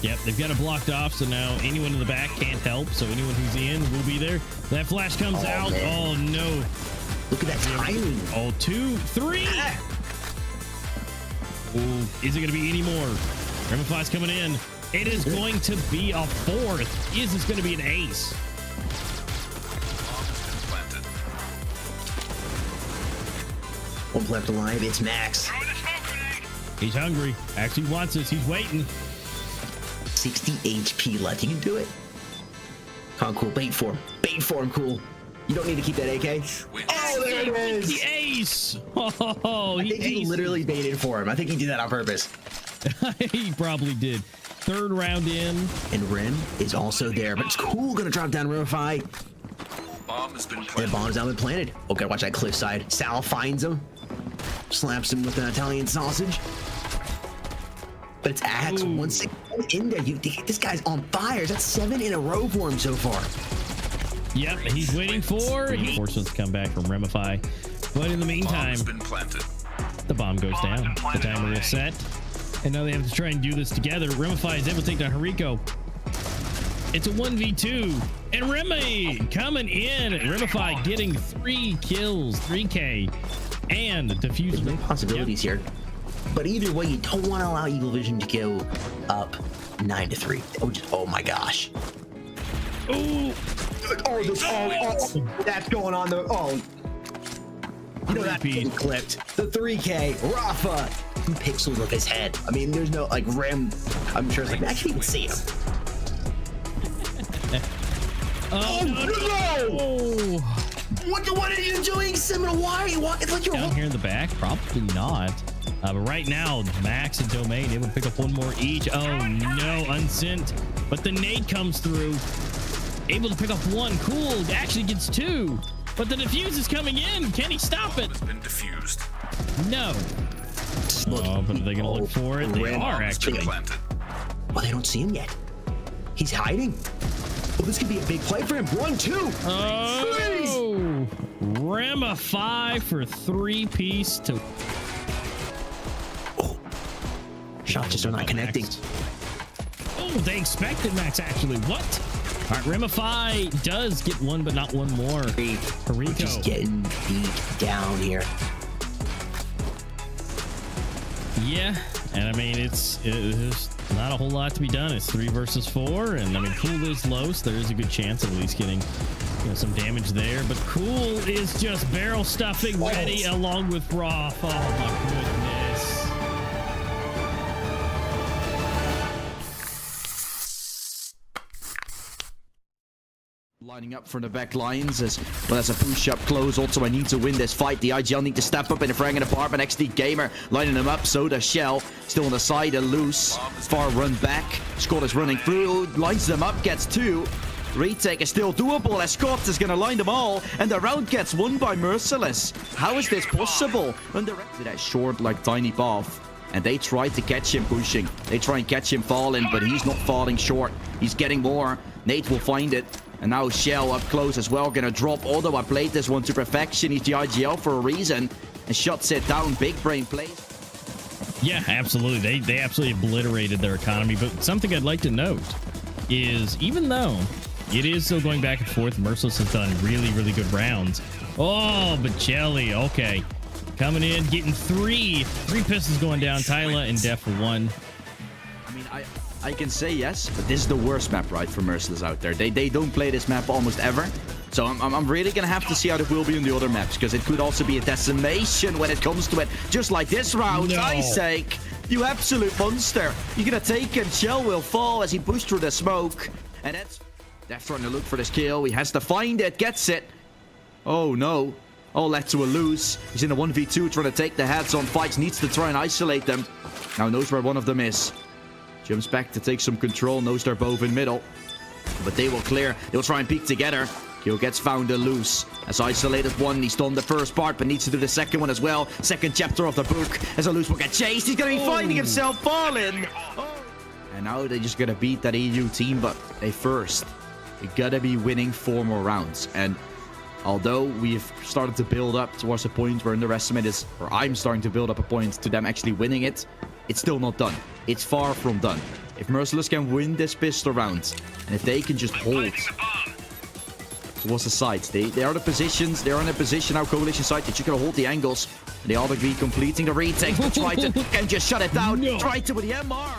Yep, they've got it blocked off, so now anyone in the back can't help. So anyone who's in will be there. That flash comes out. Man. Oh, no. Look at that timing. Oh, 2, 3. Ooh, is it going to be any more? Remify's coming in. It is going to be a fourth. Is this going to be an ace? One left alive. It's Max. He's hungry. Actually wants this. He's waiting. 60 HP left. You can do it. Come on, cool. Bait for him. Bait for him, cool. You don't need to keep that AK. Oh, there it is. The ace. Oh, I think he literally baited for him. I think he did that on purpose. He probably did. Third round in. And Rim is also there, but it's cool. Gonna drop down Remify. Bomb has been And planted. the bomb's now been planted. Okay, watch that cliffside. Sal finds him. Slaps him with an Italian sausage. But it's Axe once in there. This guy's on fire. That's 7 in a row for him so far. Yep, he's waiting for. He forces to come back from Remify. But in the meantime, Been planted. the bomb goes down. The timer is set. And now they have to try and do this together. Remify is able to take down Hariko. It's a 1v2. And Remy coming in. Remify getting 3 kills, 3K. And defusing. There's no possibilities here. But either way, you don't want to allow Eagle Vision to go up 9-3. Oh my gosh. Ooh. That's going on the you know that Repeat. clipped. The 3K, Rafa, 2 pixels of his head. I mean, there's no like Rim. I'm sure it's like I can't even see him. Oh, What are you doing, Seminole? Why are you walking? It's like you're down here in the back? Probably not. But right now, Max and Domain able to pick up 1 more each. Oh no, unsent. But the nade comes through. Able to pick up 1. Cool. Actually gets 2. But the defuse is coming in. Can he stop it? Has been diffused. No. Oh, but are they gonna look for it? They Rim. are actually. Planted. Well, they don't see him yet. He's hiding. Oh, this could be a big play for him. 1-2. Oh, Remify for 3-piece to. Shots just are not connecting. Oh, they expected Max actually. What? All right, Remify does get 1, but not 1 more. We're just getting beat down here. Yeah, and I mean it's not a whole lot to be done. It's 3 versus 4, and I mean Cool is low, so there is a good chance of at least getting some damage there. But Cool is just barrel stuffing ready along with Roth. Oh my goodness. Lining up from the back lines as well as a push-up close. Also, I need to win this fight. The IGL need to step up in the fragging department. XD Gamer lining them up. So does Shell. Still on the side, a loose. Far run back. Scott is running through. Lines them up, gets 2. Retake is still doable as Scott is going to line them all. And the round gets won by Merciless. How is this possible? Under that short like tiny path. And they try to catch him pushing. They try and catch him falling, but he's not falling short. He's getting more. Nate will find it. And now Shell up close as well, gonna drop. Although I played this one to perfection. He's the IGL for a reason. And shuts it down. Big brain play. Yeah, absolutely. They absolutely obliterated their economy. But something I'd like to note is even though it is still going back and forth, Merciless has done really, really good rounds. Oh, but Jelly, okay. Coming in, getting 3 pistols going down. Tyla and Def for 1. I mean, I can say yes, but this is the worst map, right, for Merciless out there. They don't play this map almost ever. So I'm really going to have to see how it will be on the other maps, because it could also be a decimation when it comes to it. Just like this round, No. Isaac, you absolute monster. You're going to take and Shell will fall as he pushed through the smoke. And that's Def trying to look for this kill. He has to find it, gets it. Oh, no. All led to a lose. He's in a 1v2 trying to take the heads on fights. Needs to try and isolate them. Now knows where one of them is. Jumps back to take some control. Knows they're both in middle. But they will clear. They'll try and peek together. Kill gets found and loose. As isolated one, he's done the first part, but needs to do the second one as well. Second chapter of the book. As a loose will get chased. He's going to be finding himself falling. Oh. And now they're just going to beat that EU team, but they first. They got to be winning 4 more rounds. And although we've started to build up towards a point where underestimate is, or I'm starting to build up a point to them actually winning it, it's still not done. It's far from done. If Merciless can win this pistol round, and if they can just hold towards the side. They are the positions. They're in a position now, coalition side, that you can hold the angles. They are going to be completing the retake, but try to can just shut it down. No. Try to with the MR.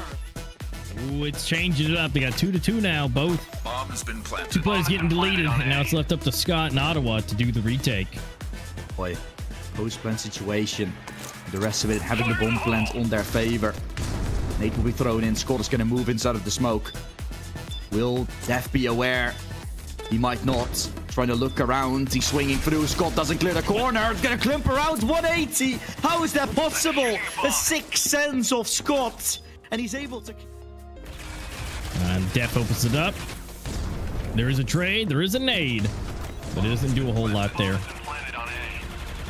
Ooh, it's changing it up. They got 2-2 now. Both Bomb has been planted. two players getting deleted, and now it's left up to Scott and Ottawa to do the retake. Boy, post-plant situation. The rest of it having the bomb plant on their favor. Nate will be thrown in. Scott is going to move inside of the smoke. Will Def be aware? He might not. Trying to look around. He's swinging through. Scott doesn't clear the corner. It's going to climp around 180. How is that possible? A sixth sense of Scott. And he's able to... And Def opens it up. There is a trade. There is a nade. But it doesn't do a whole lot there.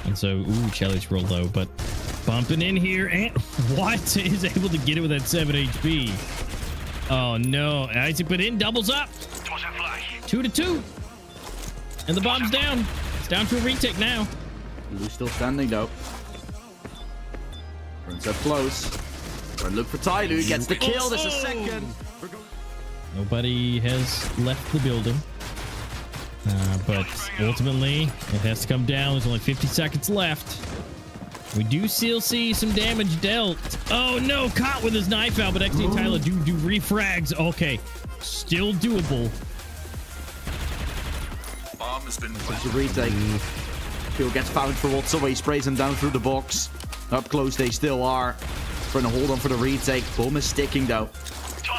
And so, ooh, Shelly's real low, but bumping in here. And White is able to get it with that 7 HP. Oh, no. Isaac put in, doubles up. 2-2. And the bomb's down. It's down to a retake now. Lou's still standing, though. Turns up close. Trying to look for Tyloo. Gets the kill. There's a second. Nobody has left the building. But ultimately, it has to come down. There's only 50 seconds left. We do still see some damage dealt. Oh, no. Caught with his knife out, but XD and Tyler do refrags. Okay. Still doable. Bomb has been It's planted. a retake. Kill gets found for Watson. He sprays him down through the box. Up close they still are. Trying to hold on for the retake. Bomb is sticking, though.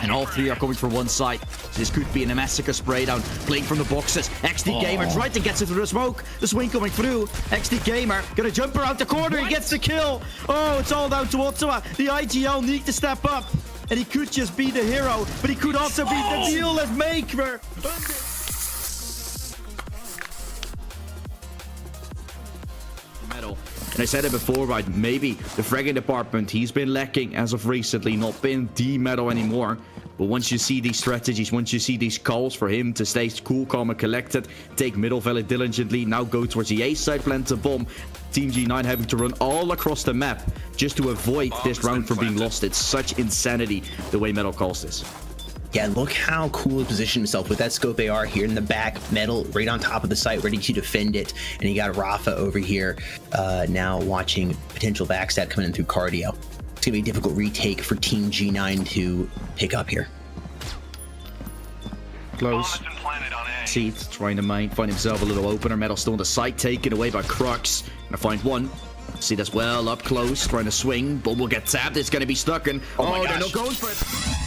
And all three are coming from one side. This could be in a massacre spray down. Playing from the boxes. XD Gamer tries to get it through the smoke. The swing coming through. XD Gamer gonna jump around the corner. He gets the kill. Oh, it's all down to Ottawa. The IGL need to step up. And he could just be the hero. But he could also be the fearless maker. Medal. And I said it before, right? Maybe the fragging department, he's been lacking as of recently, not been the medal anymore. But once you see these strategies, once you see these calls for him to stay cool, calm, and collected, take middle very diligently, now go towards the A side, plant a bomb. Team G9 having to run all across the map just to avoid this round from being lost. It's such insanity the way Metal calls this. Yeah, look how cool he positioned himself with that scope AR here in the back, Metal right on top of the site, ready to defend it. And you got Rafa over here now watching potential backstab coming in through cardio. It's gonna be a difficult retake for Team G9 to pick up here. Close. Seed trying to find himself a little opener. Metal still on the side, taken away by Crux. Gonna find one. Seed as well, up close, trying to swing. Bomb will get tapped. It's gonna be stuck in. Oh, they're not going for it.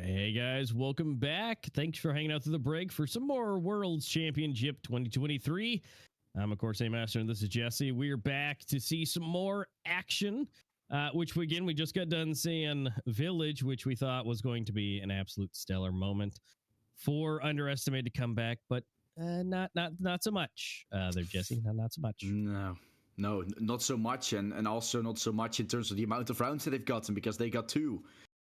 Hey guys, welcome back. Thanks for hanging out through the break for some more World's Championship 2023. I'm of course A-Master and this is Jesse. We're back to see some more action, which we just got done seeing Village, which we thought was going to be an absolute stellar moment for Underestimated to come back, but not so much there, Jesse. Not so much. No, not so much, and also not so much in terms of the amount of rounds that they've gotten, because they got 2.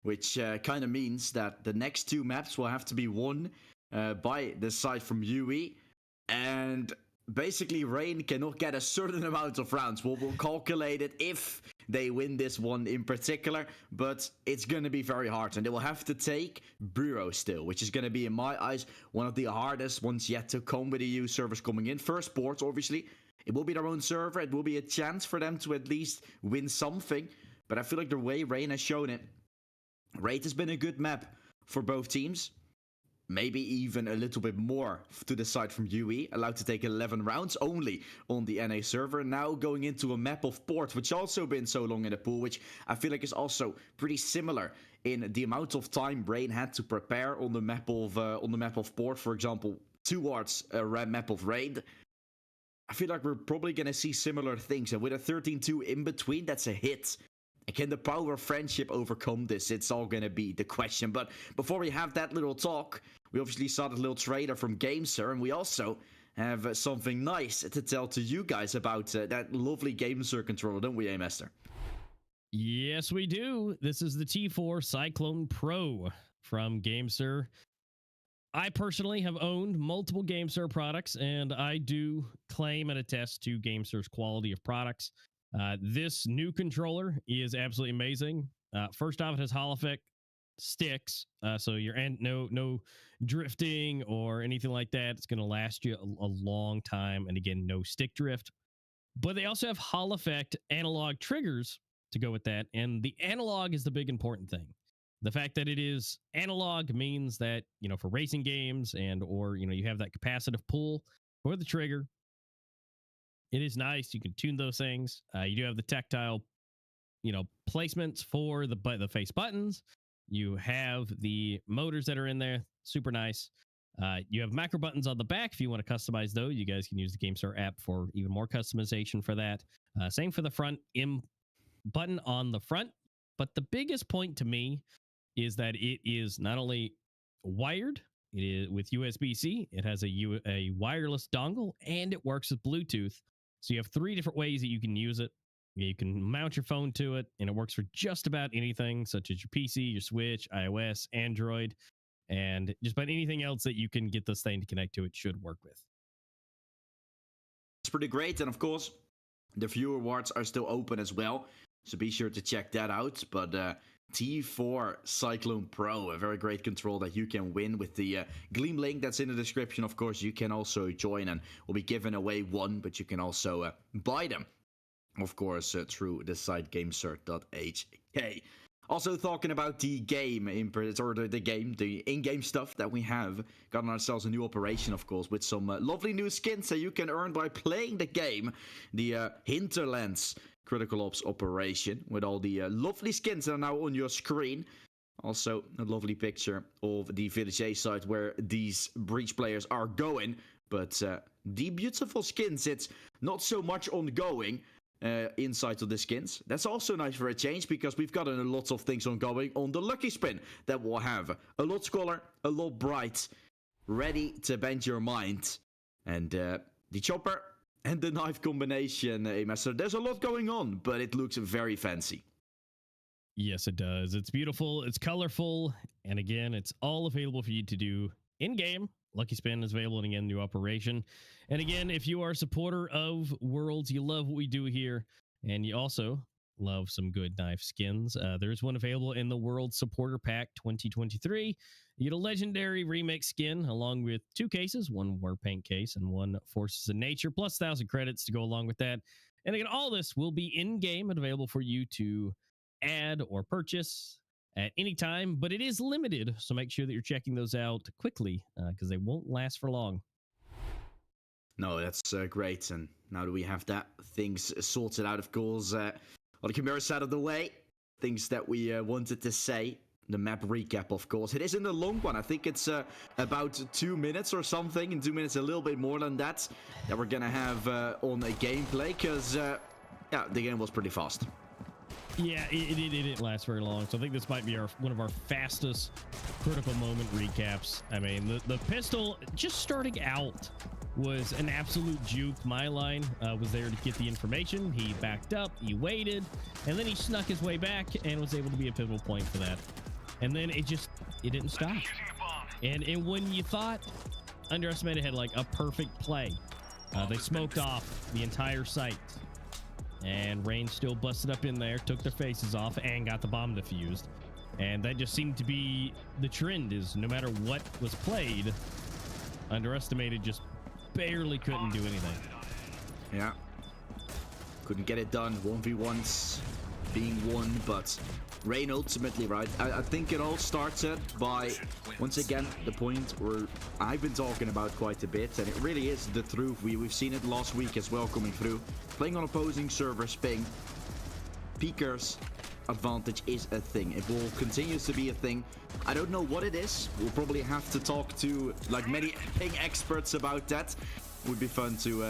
Which kind of means that the next 2 maps will have to be won by the side from UE. And basically Rain cannot get a certain amount of rounds. We'll calculate it if they win this one in particular, but it's going to be very hard, and they will have to take Bureau still, which is going to be, in my eyes, one of the hardest ones yet to come with EU servers coming in. First Sports, obviously, it will be their own server. It will be a chance for them to at least win something, but I feel like the way Rain has shown it, Raid has been a good map for both teams. Maybe even a little bit more to the side from UE, allowed to take 11 rounds only on the NA server. Now going into a map of Port, which also been so long in the pool, which I feel like is also pretty similar in the amount of time Rain had to prepare on the map of Port, for example, towards a map of Raid. I feel like we're probably gonna see similar things, and with a 13-2 in between, that's a hit. And can the power of friendship overcome this? It's all gonna be the question. But before we have that little talk, we obviously saw the little trailer from GameSir, and we also have something nice to tell to you guys about that lovely GameSir controller, don't we, Master? Yes, we do. This is the T4 Cyclone Pro from GameSir. I personally have owned multiple GameSir products, and I do claim and attest to GameSir's quality of products. This new controller is absolutely amazing. First off, it has Hall effect sticks, so no drifting or anything like that. It's going to last you a long time, and again, no stick drift. But they also have Hall effect analog triggers to go with that, and the analog is the big important thing. The fact that it is analog means that, you know, for racing games or you have that capacitive pull for the trigger, it is nice. You can tune those things. You do have the tactile, placements for the face buttons. You have the motors that are in there. Super nice. You have macro buttons on the back. If you want to customize those, you guys can use the GameSir app for even more customization for that. Same for the front button on the front. But the biggest point to me is that it is not only wired, it is with USB-C, it has a wireless dongle, and it works with Bluetooth. So you have 3 different ways that you can use it. You can mount your phone to it, and it works for just about anything, such as your PC, your Switch, iOS, Android, and just about anything else that you can get this thing to connect to, it should work with. It's pretty great, and of course, the viewer awards are still open as well, so be sure to check that out. But T4 Cyclone Pro, a very great control that you can win with the Gleam link that's in the description. Of course, you can also join, and we'll be giving away one, but you can also buy them, of course, through the site gamesir.hk. Also talking about the game, the in-game stuff that we have, gotten ourselves a new operation, of course, with some lovely new skins that you can earn by playing the game. The Hinterlands criticalops operation, with all the lovely skins that are now on your screen. Also, a lovely picture of the Village A site where these Breach players are going. But the beautiful skins, it's not so much ongoing inside of the skins. That's also nice for a change, because we've got a lot of things ongoing on the Lucky Spin that will have a lot scholar, a lot bright, ready to bend your mind. And the chopper and the knife combination, Master. There's a lot going on, but it looks very fancy. Yes, it does. It's beautiful. It's colorful. And again, it's all available for you to do in-game. Lucky Spin is available, and again, new operation. And again, if you are a supporter of Worlds, you love what we do here, and you also love some good knife skins, there's one available in the World Supporter Pack 2023. You get a legendary remix skin along with 2 cases, one Warpaint case and one Forces of Nature, plus 1,000 credits to go along with that. And again, all this will be in-game and available for you to add or purchase at any time, but it is limited, so make sure that you're checking those out quickly, because they won't last for long. No, that's great. And now that we have that things sorted out, of course, all the Chimera's out of the way, things that we wanted to say. The map recap, of course. It isn't a long one. I think it's about 2 minutes or something. In 2 minutes, a little bit more than that we're going to have on a gameplay, because, the game was pretty fast. Yeah, it didn't last very long. So I think this might be one of our fastest critical moment recaps. I mean, the pistol just starting out was an absolute juke. My line was there to get the information. He backed up, he waited, and then he snuck his way back and was able to be a pivotal point for that. And then it didn't stop. And when you thought Underestimated had like a perfect play, They smoked off the entire site. And Rain still busted up in there, took their faces off, and got the bomb defused. And that just seemed to be the trend, is no matter what was played, Underestimated just barely couldn't do anything. Yeah. Couldn't get it done. 1v1s being won, but Rain ultimately, right? I think it all started by, once again, the point where I've been talking about quite a bit, and it really is the truth. We've seen it last week as well coming through. Playing on opposing servers, ping, peekers advantage is a thing. It will continue to be a thing. I don't know what it is. We'll probably have to talk to like many ping experts about that. Would be fun to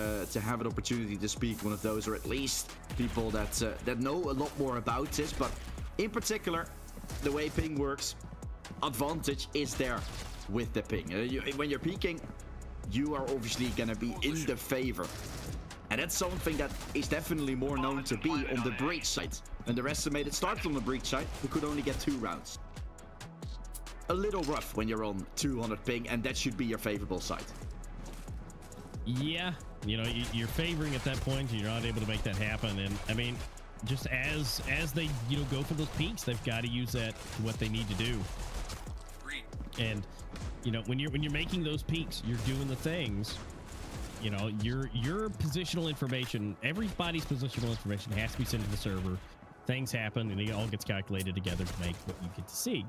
have an opportunity to speak one of those, or at least people that that know a lot more about this. But in particular, the way ping works, advantage is there with the ping. When you're peeking, you are obviously gonna be in the favor, and that's something that is definitely more known to be on the breach side. Underestimated started on the breach side, who could only get 2 rounds. A little rough when you're on 200 ping, and that should be your favorable side. Yeah, you know, you're favoring at that point, you're not able to make that happen. And I mean, just as they, you know, go for those peaks, they've got to use that to what they need to do. And you know, when you're making those peaks, you're doing the things, you know, your positional information, everybody's positional information has to be sent to the server. Things happen and it all gets calculated together to make what you get to see.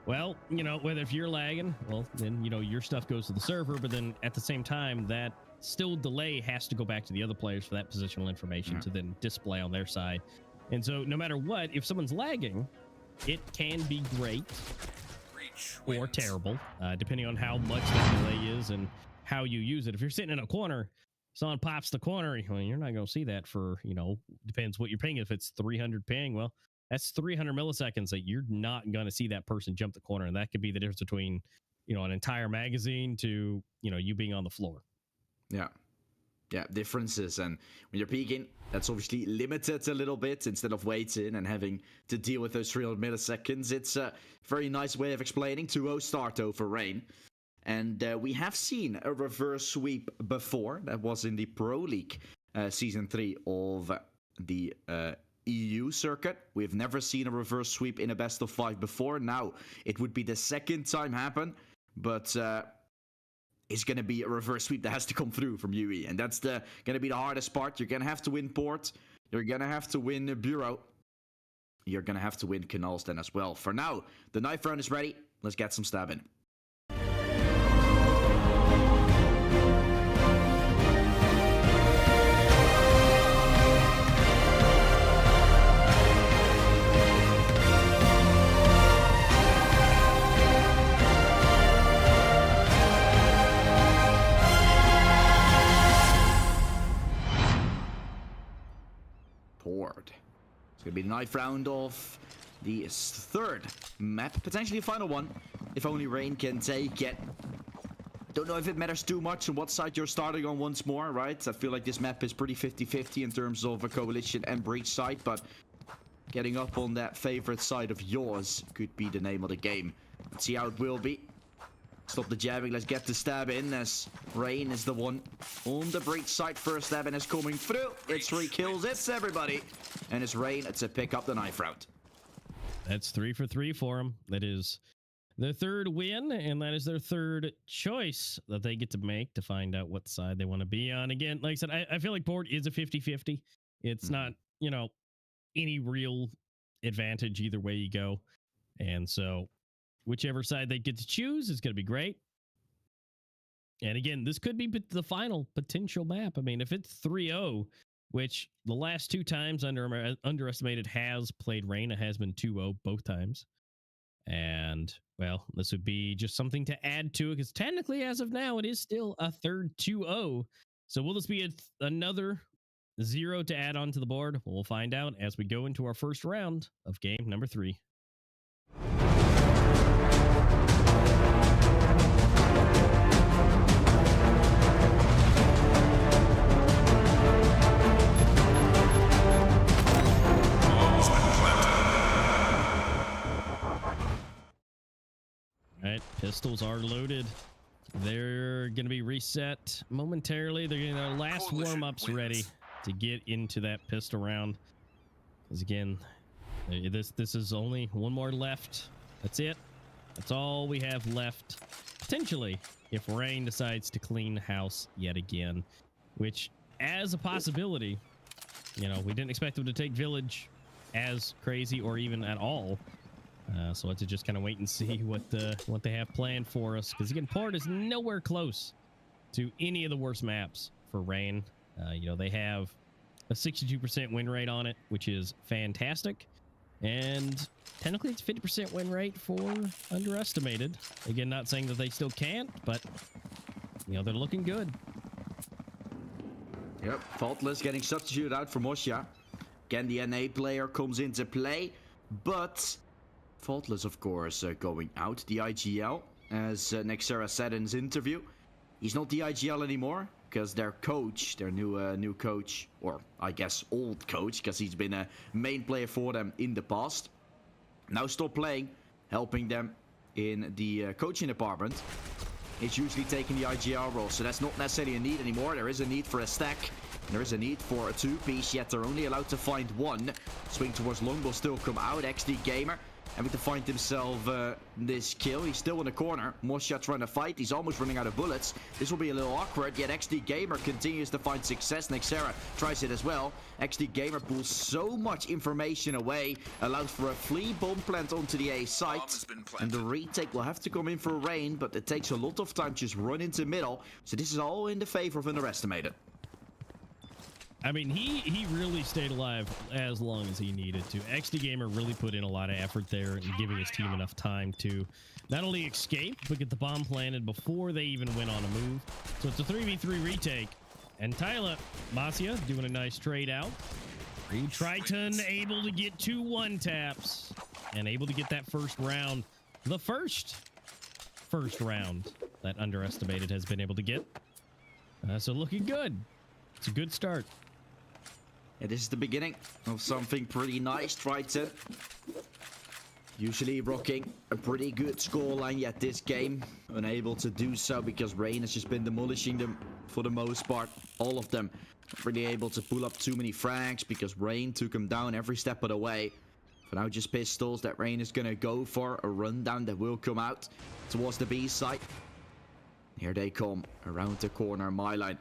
Well, you know, whether if you're lagging, well, then, you know, your stuff goes to the server, but then at the same time, that still delay has to go back to the other players for that positional information to then display on their side. And so no matter what, if someone's lagging, it can be great or terrible, depending on how much the delay is and how you use it. If you're sitting in a corner, someone pops the corner, well, you're not going to see that for, you know, depends what you're ping. If it's 300 ping, well, that's 300 milliseconds that you're not going to see that person jump the corner. And that could be the difference between, you know, an entire magazine to, you know, you being on the floor. Yeah. Yeah, differences. And when you're peeking, that's obviously limited a little bit instead of waiting and having to deal with those 300 milliseconds. It's a very nice way of explaining. 2-0 start though for Rain. And we have seen a reverse sweep before. That was in the Pro League Season 3 of the EU circuit. We've never seen a reverse sweep in a best of 5 before. Now, it would be the second time happen, but it's going to be a reverse sweep that has to come through from UE. And that's going to be the hardest part. You're going to have to win Port. You're going to have to win Bureau. You're going to have to win Canals then as well. For now, the knife round is ready. Let's get some stabbing. It's going to be the knife round of the 3rd map, potentially the final one, if only Rain can take it. Don't know if it matters too much on what side you're starting on once more, right? I feel like this map is pretty 50-50 in terms of a coalition and breach side, but getting up on that favorite side of yours could be the name of the game. Let's see how it will be. Stop the jabbing, let's get the stab in as Rain is the one on the breach side. First stab and is coming through. It's 3 kills, it's everybody. And it's Rain to pick up the knife round. That's 3 for 3 for him. That is their 3rd win, and that is their 3rd choice that they get to make to find out what side they want to be on. Again, like I said, I feel like Port is a 50-50. It's not, you know, any real advantage either way you go. And so whichever side they get to choose is going to be great. And again, this could be the final potential map. I mean, if it's 3-0, which the last 2 times Underestimated has played Rain, it has been 2-0 both times. And, well, this would be just something to add to it, because technically, as of now, it is still a 3rd 2-0. So will this be another 0 to add on to the board? We'll find out as we go into our first round of game number 3. All right, pistols are loaded. They're going to be reset momentarily. They're getting their last Coalition warm-ups wins. ready to get into that pistol round. Because again, this is only one more left. That's it. That's all we have left. Potentially, if Rain decides to clean house yet again, which, as a possibility, you know, we didn't expect them to take Village as crazy or even at all. So let's just kind of wait and see what they have planned for us. Because again, Port is nowhere close to any of the worst maps for Rain. You know, they have a 62% win rate on it, which is fantastic. And technically it's 50% win rate for Underestimated. Again, not saying that they still can't, but, you know, they're looking good. Yep, Faultless getting substituted out for Mosha. Again, the NA player comes into play, but Faultless, of course, going out. The IGL, as Nexera said in his interview, he's not the IGL anymore because their coach, their new coach, or I guess old coach, because he's been a main player for them in the past, now stopped playing, helping them in the coaching department. It's usually taking the IGL role, so that's not necessarily a need anymore. There is a need for a stack. There is a need for a two-piece, yet they're only allowed to find one. Swing towards long will still come out. XD Gamer having to find himself this kill. He's still in the corner. Mosha trying to fight. He's almost running out of bullets. This will be a little awkward, yet XD Gamer continues to find success. Nexera tries it as well. XD Gamer pulls so much information away, allows for a flea bomb plant onto the A site, and the retake will have to come in for Rain, but it takes a lot of time to just run into middle, so this is all in the favor of Underestimated. I mean, he really stayed alive as long as he needed to. XD Gamer really put in a lot of effort there in giving his team enough time to not only escape, but get the bomb planted before they even went on a move. So it's a 3v3 retake. And Tyler, Masia doing a nice trade out. Triton able to get 2 1-taps and able to get that first round. The first round that Underestimated has been able to get. So looking good. It's a good start. Yeah, this is the beginning of something pretty nice. Triton usually rocking a pretty good scoreline, yet this game unable to do so because Rain has just been demolishing them for the most part. All of them not really able to pull up too many frags because Rain took them down every step of the way. For now, just pistols that Rain is going to go for. A rundown that will come out towards the B site. Here they come around the corner. Myline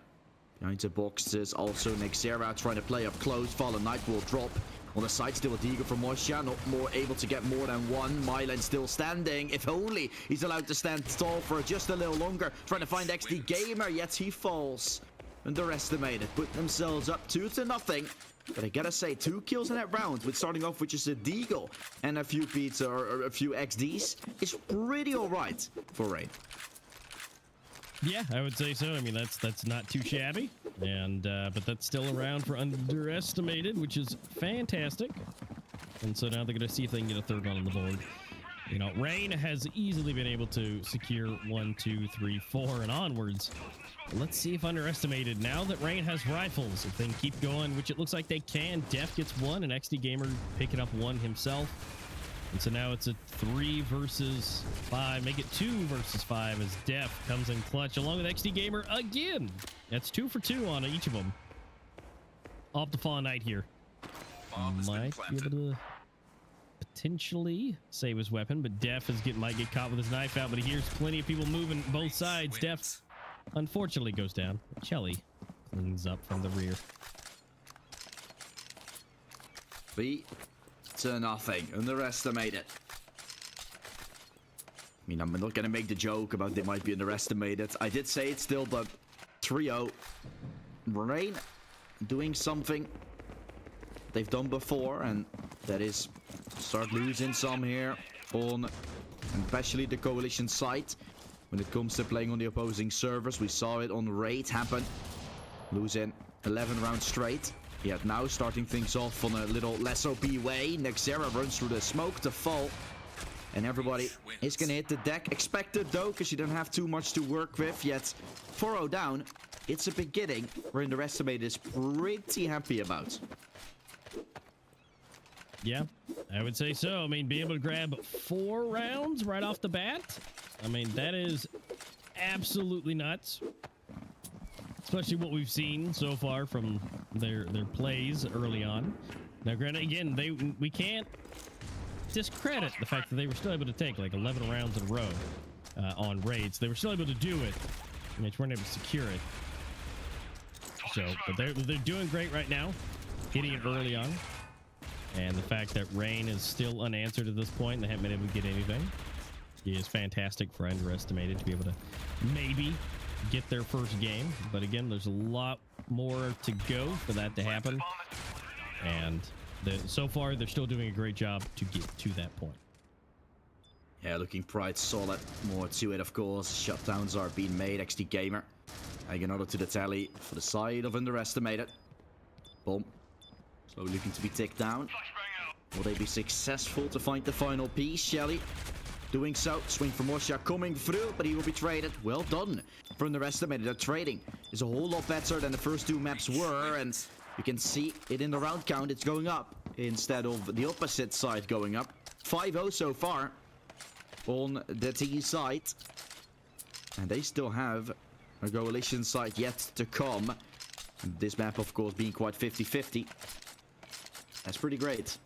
behind the boxes. Also Nexera trying to play up close. Fallen Knight will drop on the side. Still a Deagle from Mosha. Not more able to get more than one. Mylan still standing. If only he's allowed to stand tall for just a little longer. Trying to find XD Gamer, yet he falls. Underestimated. Put themselves up 2-0. But I gotta say, 2 kills in that round, with starting off with just a Deagle and a few pizza or a few XDs, is pretty alright for Rain. Yeah, I would say so. I mean, that's not too shabby, and but that's still around for Underestimated, which is fantastic. And so now they're gonna see if they can get a third one on the board. You know, Rain has easily been able to secure 1, 2, 3, 4, and onwards. Let's see if Underestimated, now that Rain has rifles, if they can keep going, which it looks like they can. Def gets 1, and XD Gamer picking up 1 himself. And so now it's a 3 versus 5. Make it 2 versus 5 as Def comes in clutch along with XD Gamer again. That's 2 for 2 on each of them. Off the Fallen Knight here. Might be able to potentially save his weapon, but Def might get caught with his knife out, but he hears plenty of people moving both sides. Def unfortunately goes down. Chelly cleans up from the rear. 3-0. Underestimated. I mean, I'm not gonna make the joke about they might be underestimated. I did say it still, but 3-0. Rain doing something they've done before, and that is start losing some here on especially the coalition side. When it comes to playing on the opposing servers, we saw it on Raid happen. Losing 11 rounds straight. Yet now starting things off on a little less OP way. Nexera runs through the smoke to fall. And everybody is going to hit the deck. Expected though, because you don't have too much to work with. Yet 4-0 down. It's a beginning where Underestimated is pretty happy about. Yeah, I would say so. I mean, be able to grab 4 rounds right off the bat. I mean, that is absolutely nuts. Especially what we've seen so far from their plays early on. Now, granted, again, we can't discredit the fact that they were still able to take like 11 rounds in a row on raids. They were still able to do it, and they weren't able to secure it. So, but they're doing great right now, hitting it early on. And the fact that Rain is still unanswered at this point, they haven't been able to get anything, is fantastic for Underestimated to be able to maybe get their first game. But again, there's a lot more to go for that to happen. And so far, they're still doing a great job to get to that point. Yeah, looking Pride solid. More to it, of course. Shutdowns are being made. XD Gamer adding another to the tally for the side of Underestimated. Boom. Slowly looking to be ticked down. Will they be successful to find the final piece? Shelly doing so. Swing from Mosha coming through, but he will be traded. Well done for Underestimated. Their trading is a whole lot better than the first two maps were, and you can see it in the round count. It's going up instead of the opposite side going up. 5-0 so far on the T side. And they still have a coalition side yet to come. This map, of course, being quite 50-50. That's pretty great.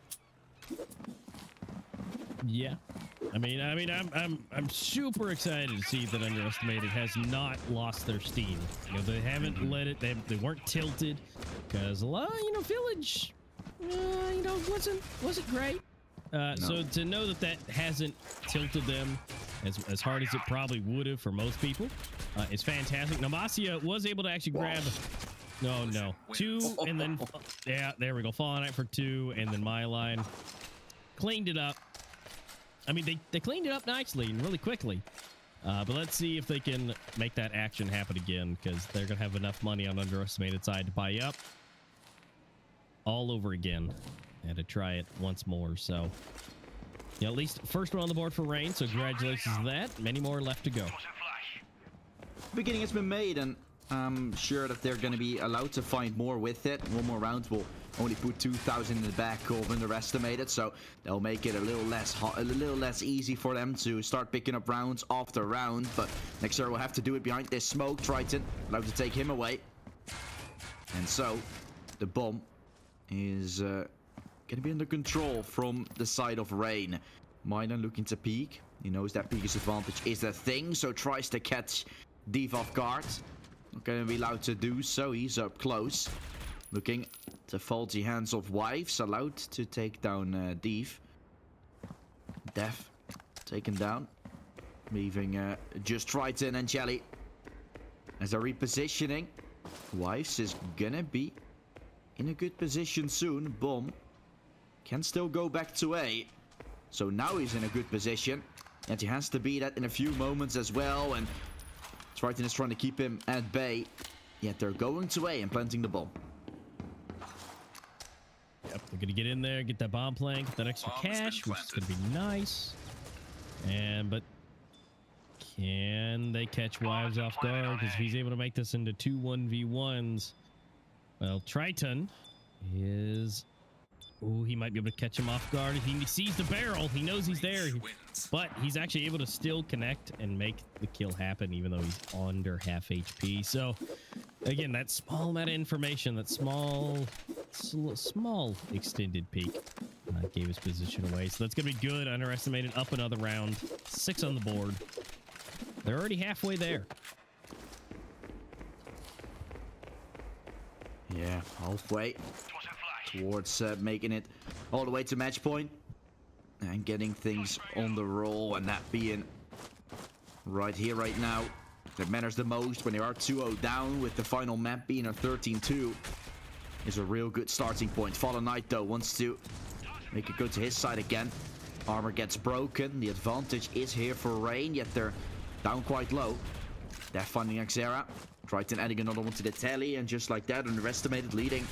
Yeah. I mean, I'm super excited to see that Underestimated has not lost their steam. You know, they haven't let it. They weren't tilted because a lot, Village, wasn't great. No. So to know that hasn't tilted them as hard as it probably would have for most people is fantastic. Namasia was able to actually grab. No. 2, and then yeah, there we go. Falling out for 2, and then my line cleaned it up. I mean, they cleaned it up nicely and really quickly. But let's see if they can make that action happen again, because they're gonna have enough money on Underestimated side to buy up all over again and to try it once more. So yeah, at least first one on the board for Rain. So congratulations to that. Many more left to go. Beginning has been made, and I'm sure that they're going to be allowed to find more with it. One more round will only put 2,000 in the back of Underestimated, so they'll make it a little less easy for them to start picking up rounds after round. But next year we'll have to do it behind this smoke. Triton allowed to take him away, and so the bomb is going to be under control from the side of Rain. Milan looking to peek. He knows that peek's advantage is a thing, so tries to catch Div off guard. Not going to be allowed to do so. He's up close. Looking to faulty hands of Wives. Allowed to take down Div. Def taken down. Leaving just Triton and Jelly. As they're repositioning. Wives is going to be in a good position soon. Bomb can still go back to A. So now he's in a good position. And he has to be that in a few moments as well. And Triton is trying to keep him at bay. Yet they're going to A and planting the bomb. Yep, they're going to get in there, get that bomb plant, get that extra cash, which is going to be nice. But can they catch Wives off guard? Because if he's able to make this into 2 1v1s, well, Triton is... Oh, he might be able to catch him off guard. If he sees the barrel, he knows he's there. But he's actually able to still connect and make the kill happen, even though he's under half HP. So, again, that small amount of information, that small extended peek gave his position away. So that's going to be good. Underestimated up another round. 6 on the board. They're already halfway there. Yeah, halfway towards making it all the way to match point and getting things on the roll, and that being right here, right now, that matters the most when they are 2-0 down, with the final map being a 13-2 is a real good starting point. Fallen Knight, though, wants to make it go to his side again. Armor gets broken. The advantage is here for Rain, yet they're down quite low. They're finding Xera. Triton adding another one to the tally, and just like that, Underestimated leading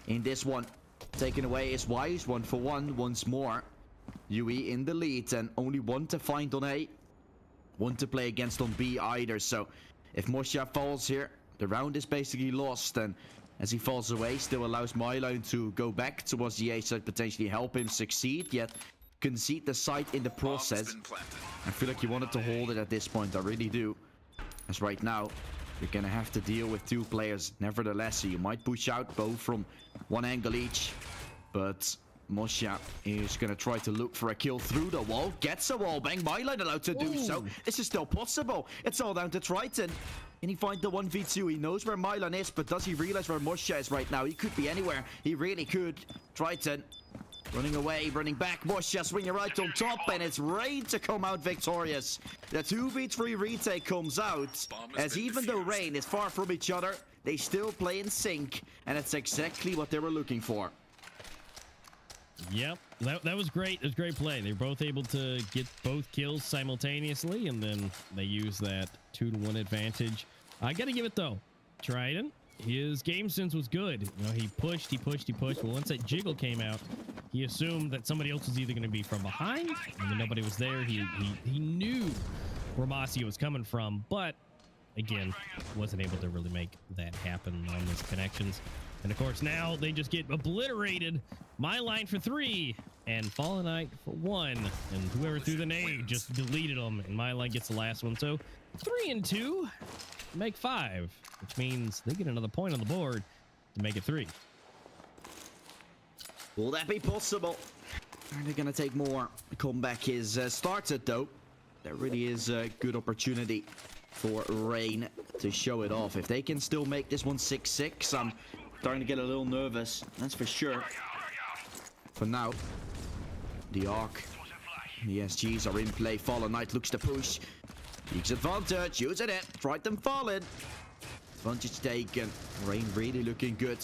in this one. Taken away is Wise, 1 for 1 once more. UE in the lead, and only 1 to find on A. 1 to play against on B either, so if Mosha falls here, the round is basically lost, and as he falls away, still allows Myline to go back towards the A side, potentially help him succeed, yet concede the site in the process. I feel like he wanted to hold it at this point, I really do. As right now, you're gonna have to deal with 2 players nevertheless, so you might push out both from one angle each. But Mosha is gonna try to look for a kill through the wall. Gets a wall bang. Myline allowed to do so. This is still possible. It's all down to Triton. Can he find the 1v2? He knows where Mylan is, but does he realize where Mosha is right now? He could be anywhere. He really could. Triton running away, running back. Mosha swinging right on top, and it's Rain to come out victorious. The 2v3 retake comes out, as even though Rain is far from each other, they still play in sync, and it's exactly what they were looking for. Yep, that was great. It was great play. They were both able to get both kills simultaneously, and then they use that 2-to-1 advantage. I gotta give it though, Triton, his game sense was good. You know, he pushed. But once that jiggle came out, he assumed that somebody else was either going to be from behind, and then nobody was there. He knew where Masia was coming from, but again, wasn't able to really make that happen on those connections. And of course, now they just get obliterated. My line for 3 and Fallen Knight for 1, and whoever threw the nade just deleted them, and my line gets the last one. So 3 and 2 make 5, which means they get another point on the board to make it 3. Will that be possible? Are they gonna take more? The comeback is started though. There really is a good opportunity for Rain to show it off. If they can still make this one 6-6, I'm starting to get a little nervous, that's for sure. For now, the Arc, the SGs are in play. Fallen Knight looks to push. Takes advantage, using it. Tried them falling. Advantage taken. Rain really looking good.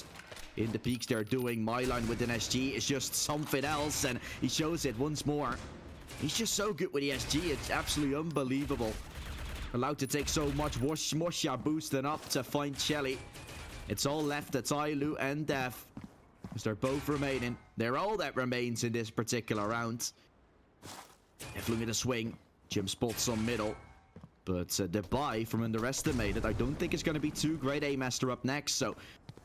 In the peaks they're doing. Myline with an SG is just something else, and he shows it once more. He's just so good with the SG, it's absolutely unbelievable. Allowed to take so much. Mosha boosting up to find Shelly. It's all left to Tyloo and Def, because they're both remaining. They're all that remains in this particular round. Def looking at a swing. Jim spots on middle. But the buy from Underestimated, I don't think it's going to be too great. A-Master up next, so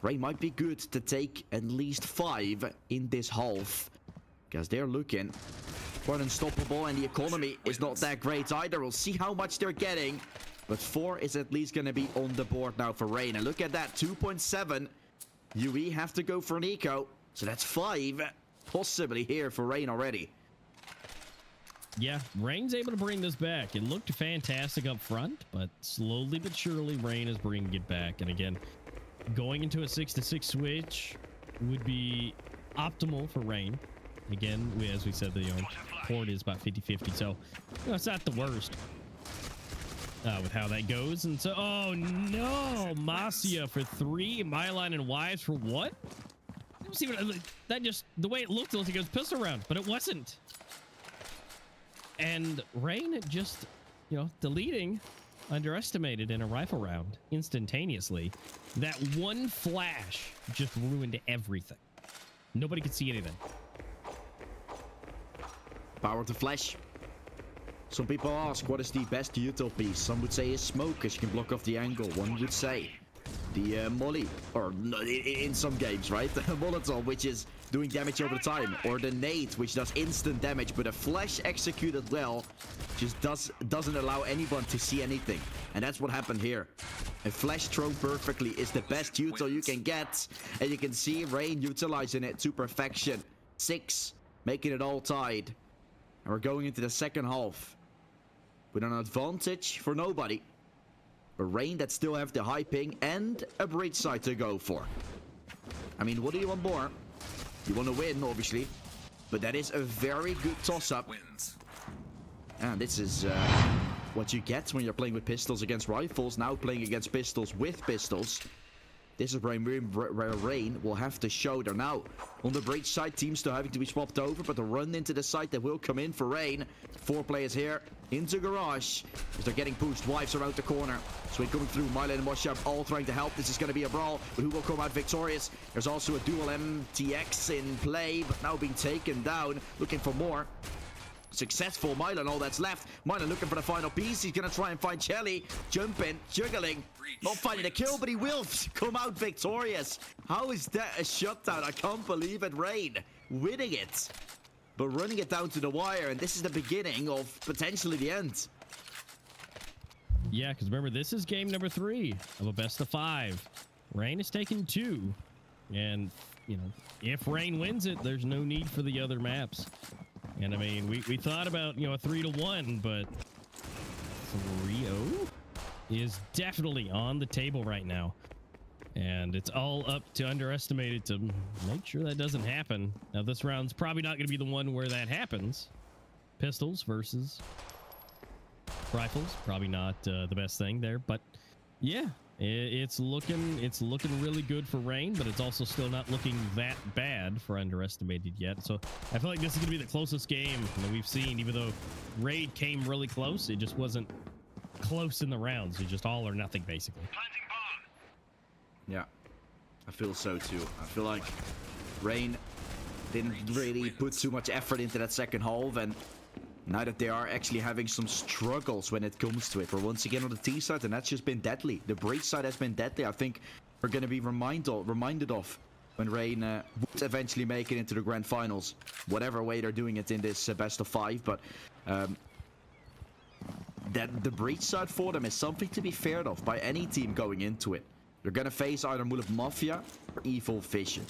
Ray might be good to take at least 5 in this half, because they're looking quite unstoppable, and the economy is not that great either. We'll see how much they're getting, but 4 is at least going to be on the board now for Rain. And look at that, 2.7. UE have to go for an eco, so that's 5 possibly here for Rain already. Yeah, Rain's able to bring this back. It looked fantastic up front, but slowly but surely Rain is bringing it back. And again, going into a 6-to-6 switch would be optimal for Rain. Again, as we said, the port is about 50-50, so it's not the worst with how that goes. And so, oh no, Masia for 3, Myline and Wives for what? That just, the way it looked like it was pistol round, but it wasn't. And Rain just, deleting Underestimated in a rifle round instantaneously. That one flash just ruined everything. Nobody could see anything. Power to flash. Some people ask, what is the best util piece? Some would say is smoke, as you can block off the angle. One would say the molly, or in some games, right? The Molotov, which is doing damage over time, or the nade, which does instant damage, but a flash executed well just doesn't allow anyone to see anything. And that's what happened here. A flash thrown perfectly is the best util you can get, and you can see Rain utilizing it to perfection. 6, making it all tied. And we're going into the second half with an advantage for nobody. A Rain that still have the high ping and a bridge side to go for. I mean, what do you want more? You want to win, obviously, but that is a very good toss-up. And this is what you get when you're playing with pistols against rifles. Now playing against pistols with pistols. This is where Rain will have to show. They're now on the bridge side. Teams still having to be swapped over, but the run into the site that will come in for Rain. 4 players here into garage as they're getting pushed. Wives around the corner. Swing coming through. Mylan and Moshab all trying to help. This is going to be a brawl, but who will come out victorious? There's also a dual MTX in play, but now being taken down. Looking for more. Successful. Mylan, all that's left. Mylan looking for the final piece. He's going to try and find Shelly. Jumping, juggling. Not finding a kill, but he will come out victorious. How is that a shutdown? I can't believe it. Rain winning it, but running it down to the wire. And this is the beginning of potentially the end. Yeah, because remember, this is game number 3 of a best of 5. Rain is taking 2. And, you know, if Rain wins it, there's no need for the other maps. And, I mean, we thought about, you know, a 3-1, but 3-0 is definitely on the table right now. And it's all up to Underestimated to make sure that doesn't happen. Now, this round's probably not going to be the one where that happens. Pistols versus rifles, probably not the best thing there, but yeah, it's looking really good for Rain, but it's also still not looking that bad for Underestimated yet. So I feel like this is gonna be the closest game that we've seen, even though Raid came really close. It just wasn't close in the rounds. It's just all or nothing, basically. Yeah, I feel so too. I feel like Rain didn't really put too much effort into that second half, and now that they are actually having some struggles when it comes to it, we're once again on the T side, and that's just been deadly. The breach side has been deadly. I think we're going to be reminded of when Rain would eventually make it into the grand finals, whatever way they're doing it in this best of 5. But that the breach side for them is something to be feared of by any team going into it. They're going to face either Mulip Mafia or Evil Vision.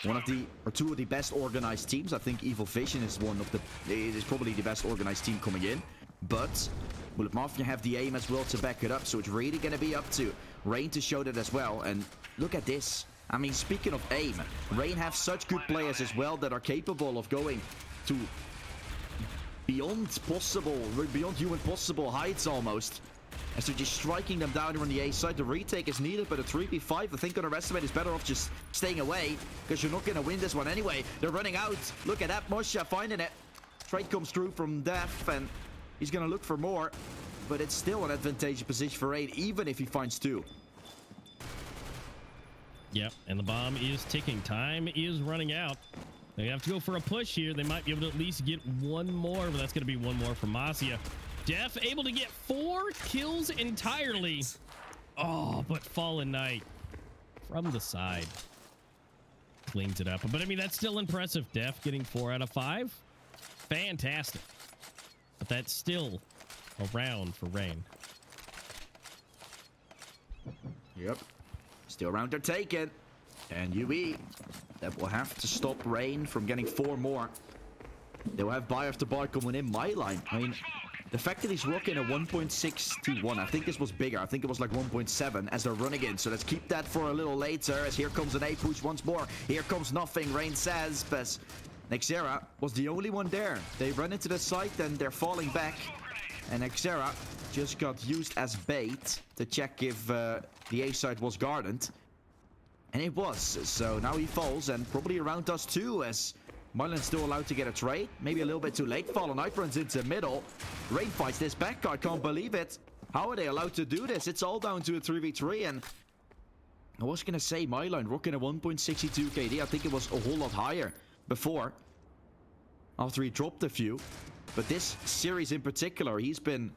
One of the, or two of the best organized teams. I think Evil Vision is probably the best organized team coming in. But Mulip Mafia have the aim as well to back it up. So it's really going to be up to Rain to show that as well. And look at this. I mean, speaking of aim, Rain have such good players as well that are capable of going to beyond human possible heights almost. As they're just striking them down here on the A side. The retake is needed, but a 3v5, I think Underestimate is better off just staying away, because you're not going to win this one anyway. They're running out. Look at that, Mosha finding it. Trade comes through from Def, and he's going to look for more, but it's still an advantageous position for Raid, even if he finds 2. Yep, and the bomb is ticking. Time is running out. They have to go for a push here. They might be able to at least get one more, but that's going to be one more from Masia. Def able to get 4 kills entirely. Oh, but Fallen Knight from the side cleans it up. But I mean, that's still impressive. Def getting 4 out of 5. Fantastic. But that's still a round for Rain. Yep. Still round to take it. And UE, that will have to stop Rain from getting 4 more. They will have buy after buy coming in. My line. I mean, the fact that he's rocking a 1.61, I think this was bigger. I think it was like 1.7 as they're running in. So let's keep that for a little later, as here comes an A push once more. Here comes nothing, Rain says, but Nexera was the only one there. They run into the site and they're falling back. And Nexera just got used as bait to check if the A side was guarded. And it was. So now he falls, and probably around us too, as Mylan's still allowed to get a trade. Maybe a little bit too late. Fallen Knight runs into the middle. Rain fights this back. I can't believe it. How are they allowed to do this? It's all down to a 3v3. And I was going to say Mylan rocking a 1.62 KD. I think it was a whole lot higher before, after he dropped a few. But this series in particular, he's been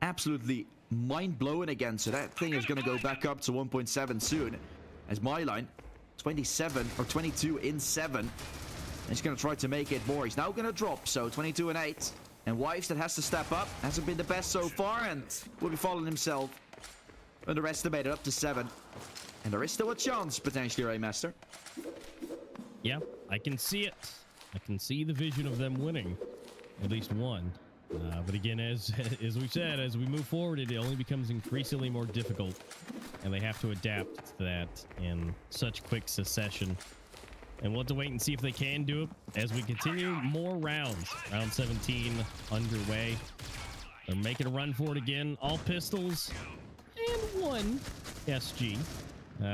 absolutely mind-blowing again. So that thing is going to go back up to 1.7 soon. As Mylan, 27 or 22 in 7. He's going to try to make it more. He's now going to drop, so 22 and 8. And Wives that has to step up. Hasn't been the best so far, and will be following himself. Underestimated up to 7. And there is still a chance, potentially, Raymaster. Yeah, I can see it. I can see the vision of them winning. At least one. But again, as we said, as we move forward, it only becomes increasingly more difficult. And they have to adapt to that in such quick succession. And we'll have to wait and see if they can do it as we continue more rounds. Round 17 underway. They're making a run for it again. All pistols and 1 SG,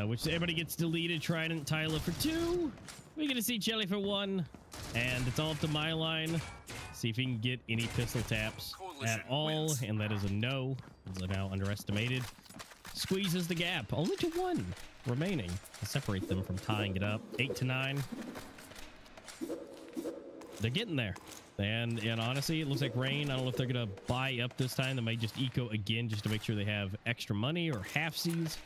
which everybody gets deleted. Trident, Tyler for 2. We're going to see Jelly for 1. And it's all up to my line. See if he can get any pistol taps at all. And that is a no. So now Underestimated squeezes the gap. Only to 1 remaining to separate them from tying it up. 8 to 9. They're getting there. And honestly, it looks like Rain, I don't know if they're going to buy up this time. They might just eco again just to make sure they have extra money or half-seas.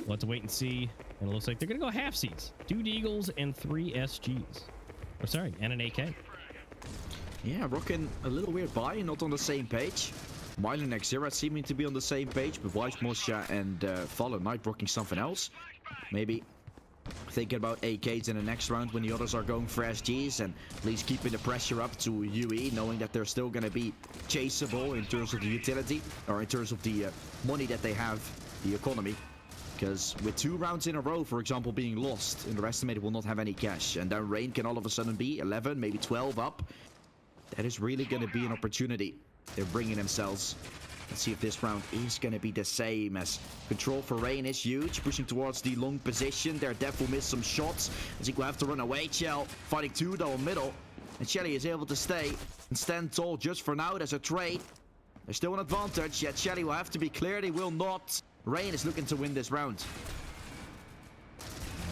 We'll have to wait and see. And it looks like they're going to go half-seas. 2 Deagles and 3 SGs. Oh, sorry, and an AK. Yeah, rocking a little weird buy, not on the same page. Milo and Xera seeming to be on the same page, but Wise Mosha and Fallen Knight rocking something else. Maybe thinking about AKs in the next round when the others are going for SGs, and at least keeping the pressure up to UE, knowing that they're still going to be chaseable in terms of the utility, or in terms of the money that they have, the economy. Because with 2 rounds in a row, for example, being lost, underestimated will not have any cash. And then Rain can all of a sudden be 11, maybe 12 up. That is really going to be an opportunity. They're bringing themselves. Let's see if this round is going to be the same, as control for Rain is huge. Pushing towards the long position. Their Def will miss some shots, as he will have to run away. Chell fighting 2 though in middle. And Shelly is able to stay and stand tall just for now. There's a trade. There's still an advantage, yet Shelly will have to be clear. They will not. Rain is looking to win this round.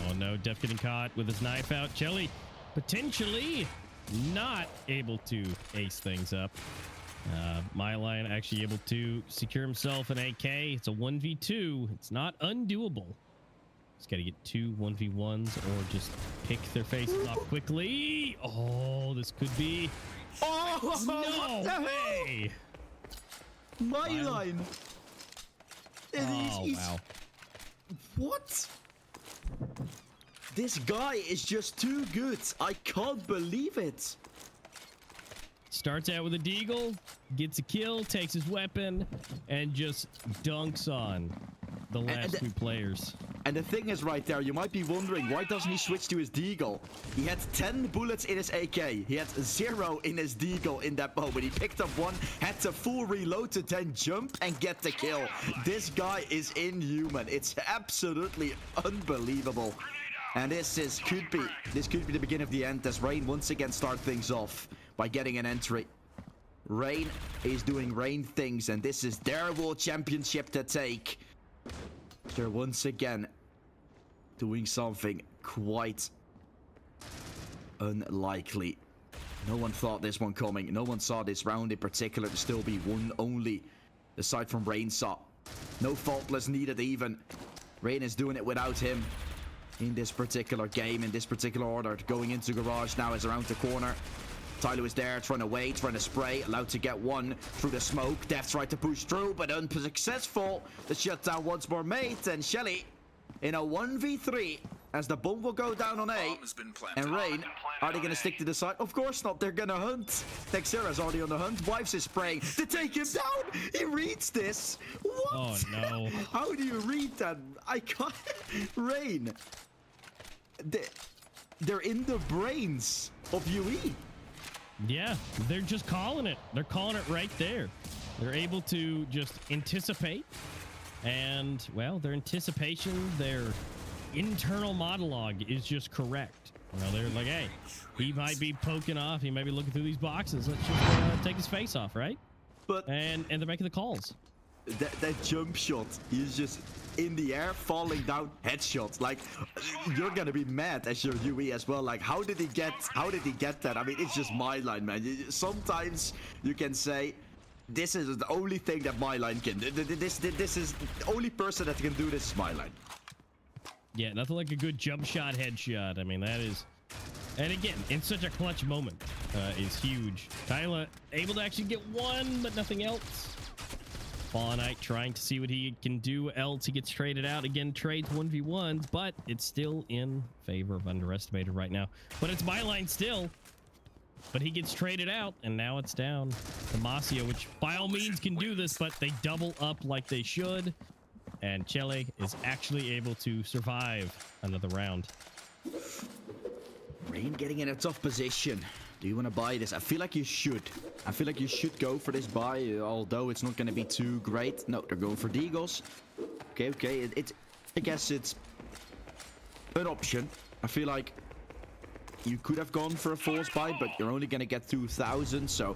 Oh no, Def getting caught with his knife out. Shelly potentially not able to ace things up. Myline actually able to secure himself an AK. It's a 1v2. It's not undoable. Just got to get 2 1v1s or just pick their faces off quickly. Oh, this could be... Oh, no way! Myline. Oh, wow. What? This guy is just too good. I can't believe it. Starts out with a deagle, gets a kill, takes his weapon, and just dunks on the last 2 players. And the thing is right there, you might be wondering, why doesn't he switch to his deagle? He had 10 bullets in his AK. He had 0 in his deagle in that moment. He picked up 1, had to full reload to then jump and get the kill. This guy is inhuman. It's absolutely unbelievable. And this could be the beginning of the end, as Rain once again start things off by getting an entry. Rain is doing Rain things, and this is their world championship to take. They're once again doing something quite unlikely. No one thought this one coming. No one saw this round in particular to still be one only, aside from Rain saw. No faultless needed even. Rain is doing it without him in this particular game, in this particular order. Going into garage now is around the corner. Tyler is there, trying to wait, trying to spray, allowed to get 1 through the smoke. Def tried to push through, but unsuccessful. The shutdown once more made, and Shelly in a 1v3, as the bomb will go down on A. And Rain, are they going to stick to the side? Of course not, they're going to hunt. Texera's already on the hunt. Wives is spraying to take him down. He reads this. What? Oh no. How do you read that? I can't. Rain. They're in the brains of UE. Yeah, they're just calling it. They're calling it right there. They're able to just anticipate. And, well, their anticipation, their internal monologue is just correct. You know, they're like, hey, he might be poking off. He might be looking through these boxes. Let's just take his face off, right? But and they're making the calls. That jump shot, he's just in the air, falling down, headshots. Like, you're gonna be mad as your UE as well. Like, how did he get that? I mean, it's just Myline, man. Sometimes you can say, this is the only thing that Myline can do. This is the only person that can do this is Myline. Yeah, nothing like a good jump shot, headshot. I mean, that is... And again, in such a clutch moment, is huge. Tyler able to actually get 1, but nothing else. Fallen Knight trying to see what he can do, else he gets traded out. Again, trades 1v1s, but it's still in favor of Underestimated right now. But it's Myline still. But he gets traded out, and now it's down to Masio, which by all means can do this, but they double up like they should. And Chele is actually able to survive another round. Rain getting in a tough position. Do you want to buy this? I feel like you should. I feel like you should go for this buy, although it's not going to be too great. No, they're going for Deagles. Okay. I guess it's an option. I feel like you could have gone for a force buy, but you're only going to get 2,000, so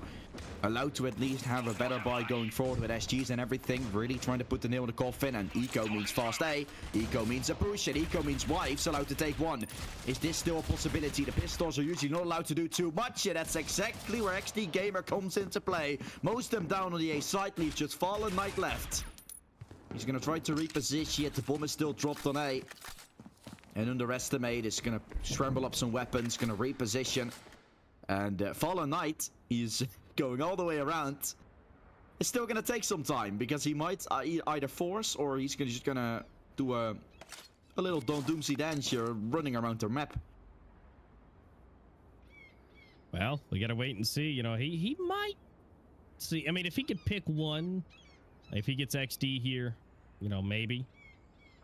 allowed to at least have a better buy going forward with SGs and everything. Really trying to put the nail in the coffin, and Eco means fast A. Eco means a push, and Eco means Wives allowed to take 1. Is this still a possibility? The pistols are usually not allowed to do too much, and that's exactly where XD Gamer comes into play. Most of them down on the A side, leaves just Fallen Knight left. He's going to try to reposition, yet the bomb is still dropped on A. And Underestimate is going to scramble up some weapons, going to reposition. And Fallen Knight is going all the way around. it's still gonna take some time because he might either force or he's just gonna do a little Doomsy dance here running around the map. Well, we gotta wait and see. You know, he might see. I mean, if he could pick one, if he gets XD here, you know, maybe.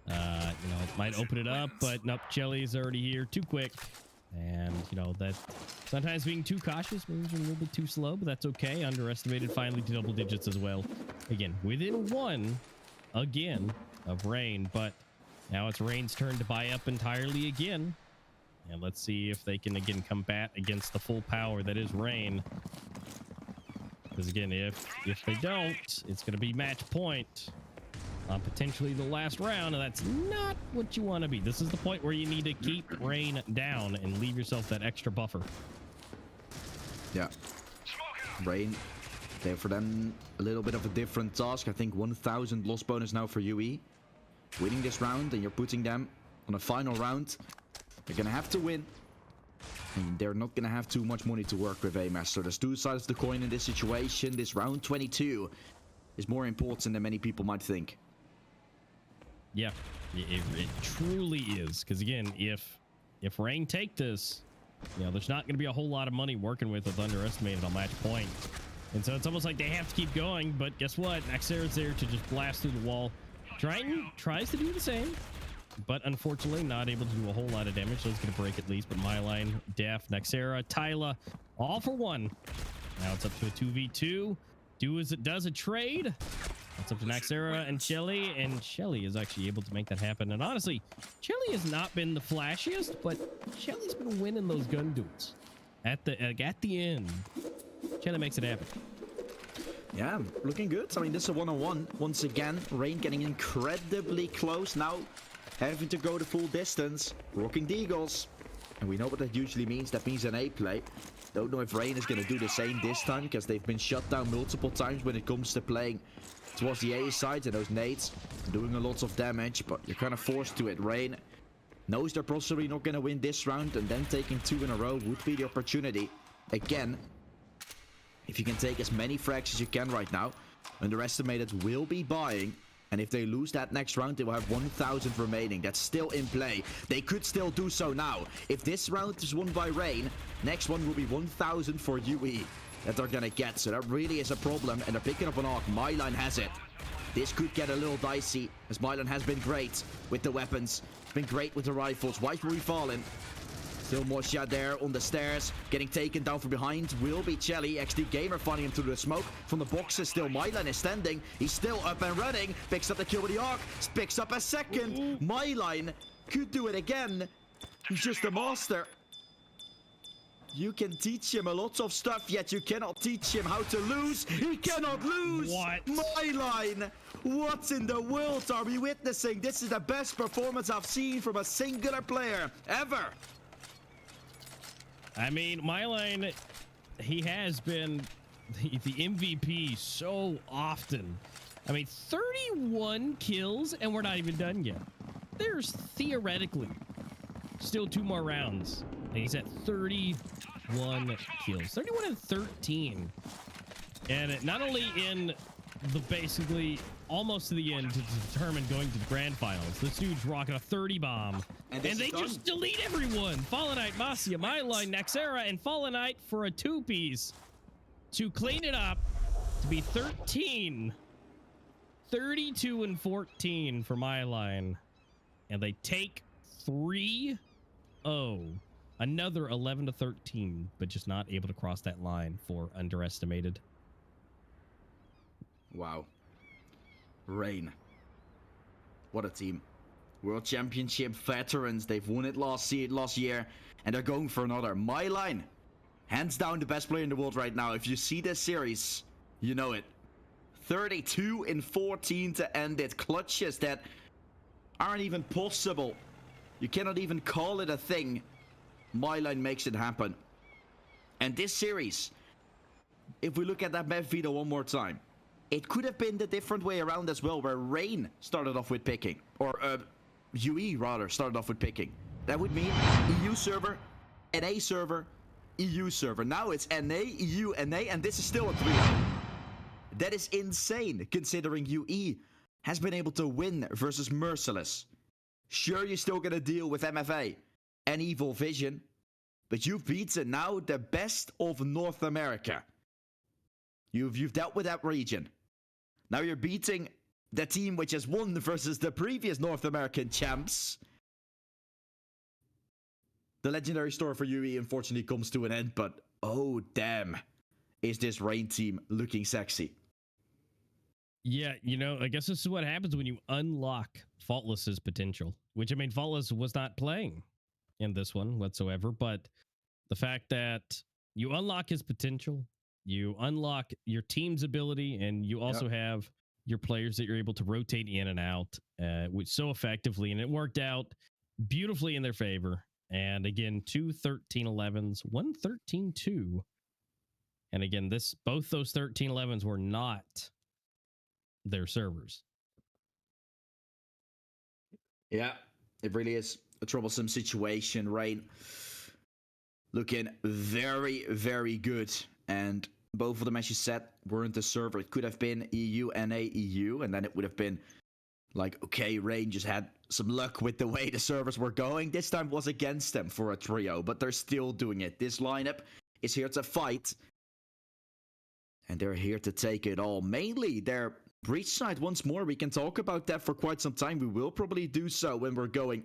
You know, it might open it up, but nope, Jelly's already here too quick. And, you know, that sometimes being too cautious means you're a little bit too slow, but that's okay. Underestimated finally to double digits as well. Again, within one, again, of Rain, but now it's Rain's turn to buy up entirely again. And let's see if they can, again, combat against the full power that is Rain. Because, again, if they don't, it's going to be match point on potentially the last round, and that's not what you want to be. This is the point where you need to keep Rain down and leave yourself that extra buffer. Yeah. Rain, there for them, a little bit of a different task. I think 1,000 loss bonus now for UE. Winning this round, and you're putting them on a final round. They're going to have to win. And they're not going to have too much money to work with, Master. There's two sides of the coin in this situation. This round 22 is more important than many people might think. Yeah, it truly is. Because again, if Rain take this, you know, there's not going to be a whole lot of money working with underestimated on match point. And so it's almost like they have to keep going. But guess what? Naxera's there to just blast through the wall. Triton tries to do the same, but unfortunately not able to do a whole lot of damage. So it's going to break at least. But Myline, Def, Naxera, Tyla, all for one. Now it's up to a 2v2. Do as it does a trade. It's up to Naxera and Shelly, and Shelly is actually able to make that happen. And honestly, Shelly has not been the flashiest, but Shelly's been winning those gun duels. At the end, Shelly makes it happen. Yeah, looking good. I mean, this is a one-on-one. Once again, Rain getting incredibly close now, having to go the full distance, rocking the Eagles. And we know what that usually means. That means an A play. Don't know if Rain is going to do the same this time, because they've been shut down multiple times when it comes to playing towards the A side, and those nades doing a lot of damage, but you're kind of forced to it. Rain knows they're possibly not going to win this round, and then taking two in a row would be the opportunity. Again, if you can take as many frags as you can right now, underestimated will be buying, and if they lose that next round, they will have 1,000 remaining. That's still in play. They could still do so now. If this round is won by Rain, next one will be 1,000 for UE that they're gonna get. So that really is a problem, and they're picking up an arc. Myline has it. This could get a little dicey, as Myline has been great with the weapons. It's been great with the rifles. Why were we falling? Still Mosha there on the stairs, getting taken down from behind. Will be Chelly. XD Gamer finding him through the smoke. From the boxes, still Myline is standing. He's still up and running. Picks up the kill with the arc. Picks up a second. Myline could do it again. He's just a master. You can teach him a lot of stuff, yet you cannot teach him how to lose. He cannot lose. What? Myline. What in the world are we witnessing? This is the best performance I've seen from a singular player ever. I mean, Myline, he has been the MVP so often. I mean, 31 kills, and we're not even done yet. There's theoretically still 2 more rounds. And he's at 31 kills. 31 and 13. And not only in the basically almost to the end to determine going to the grand finals. This dude's rocking a 30 bomb. And they just delete everyone. Fallen Knight, Masia, Myline, Naxera, and Fallen Knight for a 2-piece to clean it up to be 13. 32 and 14 for Myline. And they take 3-0. Another 11 to 13, but just not able to cross that line for underestimated. Wow. Rain. What a team. World Championship veterans. They've won it last year, and they're going for another. Myline, hands down the best player in the world right now. If you see this series, you know it. 32 and 14 to end it. Clutches that aren't even possible. You cannot even call it a thing. Myline makes it happen. And this series, if we look at that map video one more time, it could have been the different way around as well, where Rain started off with picking, or UE rather started off with picking. That would mean EU server, NA server, EU server. Now it's NA, EU, NA, and this is still a 3-0. That is insane, considering UE has been able to win versus Merciless. Sure, you're still going to deal with MFA and Evil Vision, but you've beaten now the best of North America. You've dealt with that region. Now you're beating the team which has won versus the previous North American champs. The legendary story for UE unfortunately comes to an end, but oh damn, is this Rain team looking sexy. Yeah, you know, I guess this is what happens when you unlock Faultless's potential, which, I mean, Faultless was not playing in this one whatsoever, but the fact that you unlock his potential, you unlock your team's ability, and you also have your players that you're able to rotate in and out which so effectively, and it worked out beautifully in their favor. And again, 2 13-11s, 1 13-2. And again, both those 13-11s were not their servers. Yeah, it really is a troublesome situation. Rain looking very, very good. And both of them, as you said, weren't the server. It could have been EU, NA, EU, and then it would have been like, okay, Rain just had some luck with the way the servers were going. This time was against them for a trio, but they're still doing it. This lineup is here to fight, and they're here to take it all. Mainly their breach side once more. We can talk about that for quite some time. We will probably do so when we're going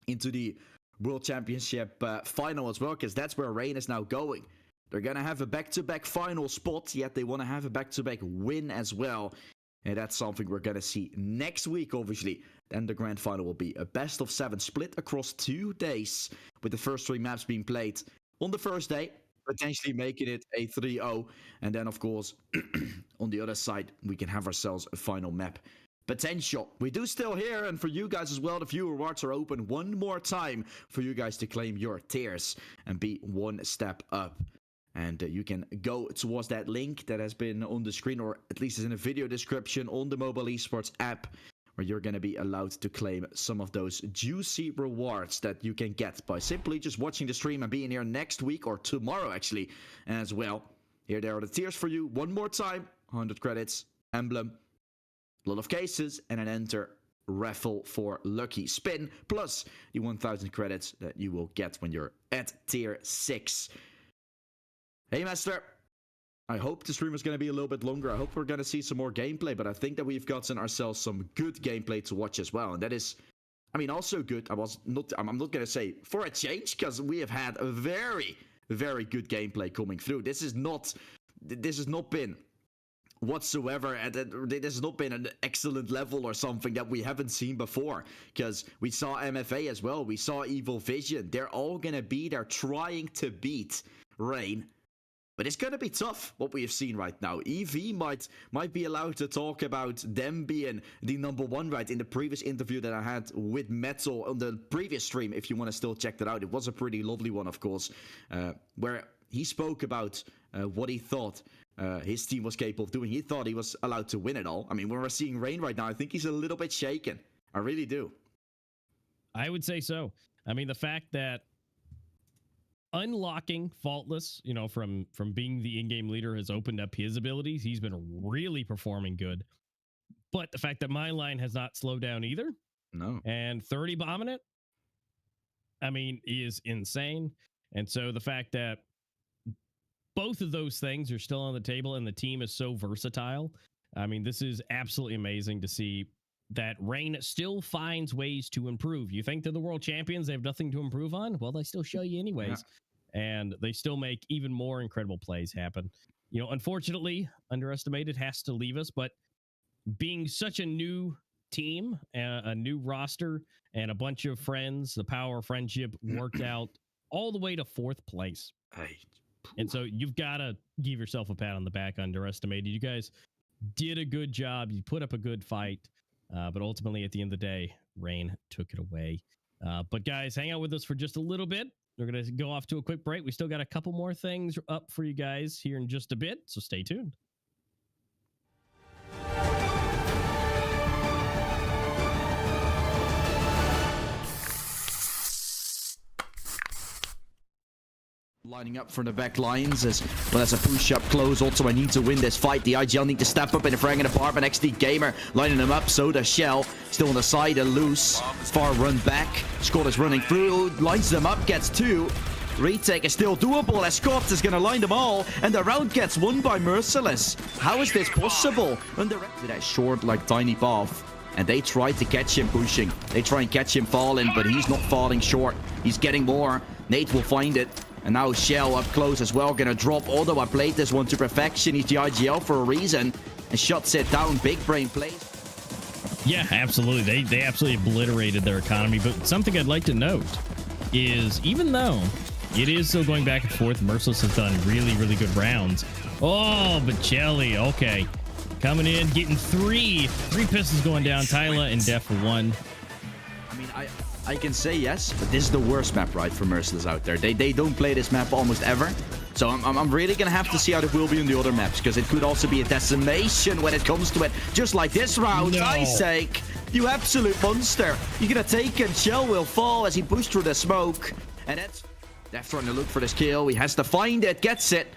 into the World Championship final as well, because that's where Rain is now going. They're going to have a back-to-back final spot, yet they want to have a back-to-back win as well. And that's something we're going to see next week, obviously. Then the grand final will be a best-of-7 split across 2 days, with the first 3 maps being played on the first day, potentially making it a 3-0. And then, of course, on the other side, we can have ourselves a final map potential. We do still here, and for you guys as well, the viewer rewards are open one more time for you guys to claim your tiers and be one step up. And you can go towards that link that has been on the screen, or at least is in a video description on the mobile esports app, where you're going to be allowed to claim some of those juicy rewards that you can get by simply just watching the stream and being here next week, or tomorrow actually as well. Here there are the tiers for you one more time: 100 credits, emblem, a lot of cases, and an enter raffle for lucky spin, plus the 1000 credits that you will get when you're at tier 6. Hey, Master. I hope the stream is going to be a little bit longer. I hope we're going to see some more gameplay, but I think that we've gotten ourselves some good gameplay to watch as well. And that is, I mean, also good. I'm not going to say for a change, because we have had a very, very good gameplay coming through. This has not been whatsoever, this has not been an excellent level or something that we haven't seen before, because we saw MFA as well. We saw Evil Vision. They're all going to be there trying to beat Rain. But it's going to be tough, what we have seen right now. EV might be allowed to talk about them being the #1, right? In the previous interview that I had with Metal on the previous stream, if you want to still check that out. It was a pretty lovely one, of course, where he spoke about what he thought his team was capable of doing. He thought he was allowed to win it all. I mean, when we're seeing Rain right now, I think he's a little bit shaken. I really do. I would say so. I mean, the fact that unlocking Faultless, you know, from being the in-game leader has opened up his abilities. He's been really performing good. But the fact that my line has not slowed down either. No. And 30 bombing it, I mean, is insane. And so the fact that both of those things are still on the table and the team is so versatile, I mean, this is absolutely amazing to see that Rain still finds ways to improve. You think they're the world champions, they have nothing to improve on? Well, they still show you anyways. Yeah. And they still make even more incredible plays happen. You know, unfortunately, Underestimated has to leave us, but being such a new team, a new roster, and a bunch of friends, the power of friendship worked out all the way to 4th place. And so you've got to give yourself a pat on the back, Underestimated. You guys did a good job. You put up a good fight. But ultimately, at the end of the day, Rain took it away. But guys, hang out with us for just a little bit. We're going to go off to a quick break. We still got a couple more things up for you guys here in just a bit, so stay tuned. Lining up from the back lines as well as a push up close. Also, I need to win this fight. The IGL need to step up in the fragging department. XD Gamer lining them up. So does Shell. Still on the side, a loose. Far run back. Scott is running through. Lines them up. Gets 2. Retake is still doable as Scott is going to line them all. And the round gets won by Merciless. How is this possible? Under that short like tiny path. And they try to catch him pushing. They try and catch him falling, but he's not falling short. He's getting more. Nate will find it. And now Shell up close as well, gonna drop. Although I played this one to perfection, he's the IGL for a reason. And shuts it down. Big brain plays. Yeah, absolutely. They absolutely obliterated their economy. But something I'd like to note is even though it is still going back and forth, Merciless has done really, really good rounds. Oh, but Jelly, okay. Coming in, getting 3 pistols going down. Tyler and Def for 1. I mean, I can say yes, but this is the worst map, right, for Merciless out there. They don't play this map almost ever. So I'm really going to have to see how it will be on the other maps, because it could also be a decimation when it comes to it. Just like this round, No. Isaac, you absolute monster. You're going to take him. Shell will fall as he pushed through the smoke. And that's Def trying to look for this kill. He has to find it, gets it.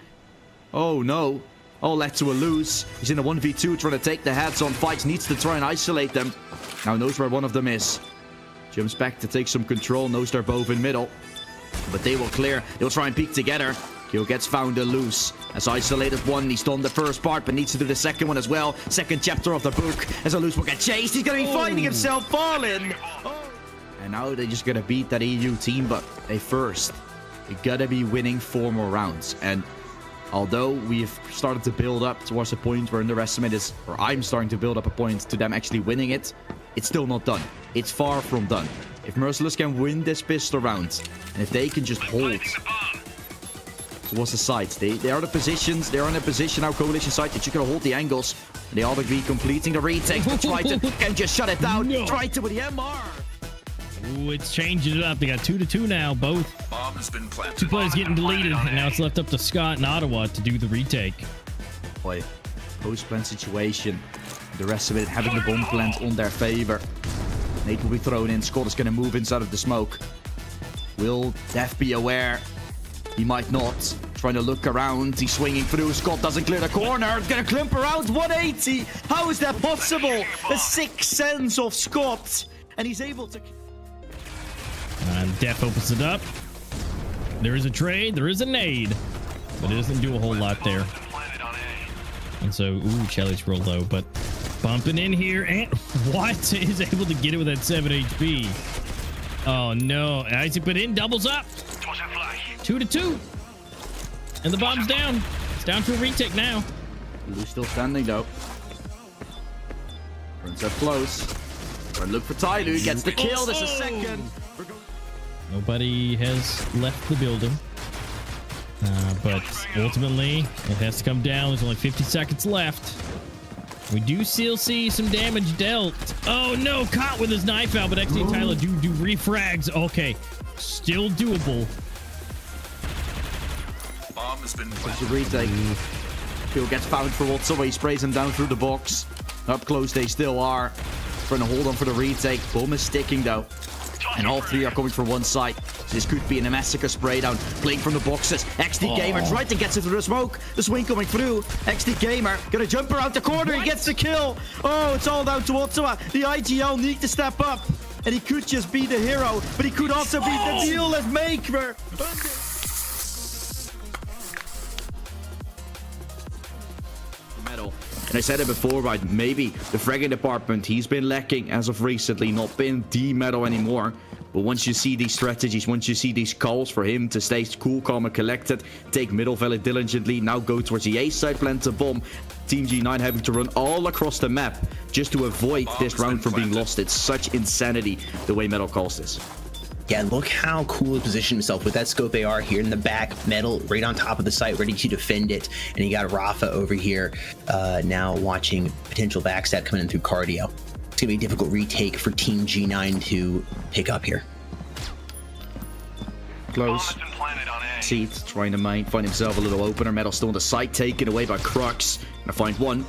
Oh, no. All led to a lose. He's in a 1v2 trying to take the heads on fights. Needs to try and isolate them. Now knows where one of them is. Jumps back to take some control. Knows they're both in middle. But they will clear. They'll try and peek together. Kill gets found a loose. As isolated one. He's done the first part, but needs to do the second one as well. Second chapter of the book. As a loose will get chased. He's going to be finding himself falling. Oh. And now they're just going to beat that EU team. But they gotta be winning 4 more rounds. And although we've started to build up towards a point where underestimate is, or I'm starting to build up a point to them actually winning it, it's still not done. It's far from done. If Merciless can win this pistol round, and if they can just hold towards the sides, they are the positions, they're in a position now, coalition side, that you can hold the angles. And they ought to be completing the retake, but Triton can just shut it down. No. Triton with the MR. Ooh, it's changing it up. They got 2-2 now, both. Bomb has been planted. 2 players getting deleted, and now it's left up to Scott and Ottawa to do the retake. Boy, post-plant situation. The rest of it having the bomb plant on their favor. Nate will be thrown in. Scott is going to move inside of the smoke. Will Def be aware? He might not. Trying to look around. He's swinging through. Scott doesn't clear the corner. Going to climp around. 180. How is that possible? The sixth sense of Scott. And he's able to... And Def opens it up. There is a trade. There is a nade. But it doesn't do a whole lot there. And so, ooh, Shelly's real low, but bumping in here. And what is able to get it with that 7 HP? Oh, no. Isaac put in, doubles up. 2-2. And the bomb's down. It's down to a retake now. Lulu's still standing, though. Runs up close. Trying to look for Tyloo. Gets the kill. There's a second. Nobody has left the building. But ultimately, it has to come down. There's only 50 seconds left. We do still see some damage dealt. Oh, no. Caught with his knife out, but XD and Tyler do refrags. Okay. Still doable. Bomb has been It's a planted. retake. Kill gets found for Watson. He sprays him down through the box. Up close they still are. Trying to hold on for the retake. Bomb is sticking, though. And all 3 are coming from one side. So this could be in a massacre spray down. Playing from the boxes. XD Gamer tries to get it through the smoke. The swing coming through. XD Gamer gonna jump around the corner. He gets the kill. Oh, it's all down to Ottawa. The IGL need to step up. And he could just be the hero. But he could also be the deal-less maker. Medal. And I said it before, right? Maybe the fragging department, he's been lacking as of recently, not been the medal anymore. But once you see these strategies, once you see these calls for him to stay cool, calm, and collected, take middle very diligently, now go towards the A side, plant a bomb. Team G9 having to run all across the map just to avoid this round from being lost. It's such insanity the way Metal calls this. Yeah, look how cool he positioned himself with that scope AR here in the back, Metal right on top of the site, ready to defend it. And you got Rafa over here now watching potential backstab coming in through cardio. It's gonna be a difficult retake for Team G9 to pick up here. Close. Seeds trying to find himself a little opener. Metal still on the site, taken away by Crux. Gonna find one.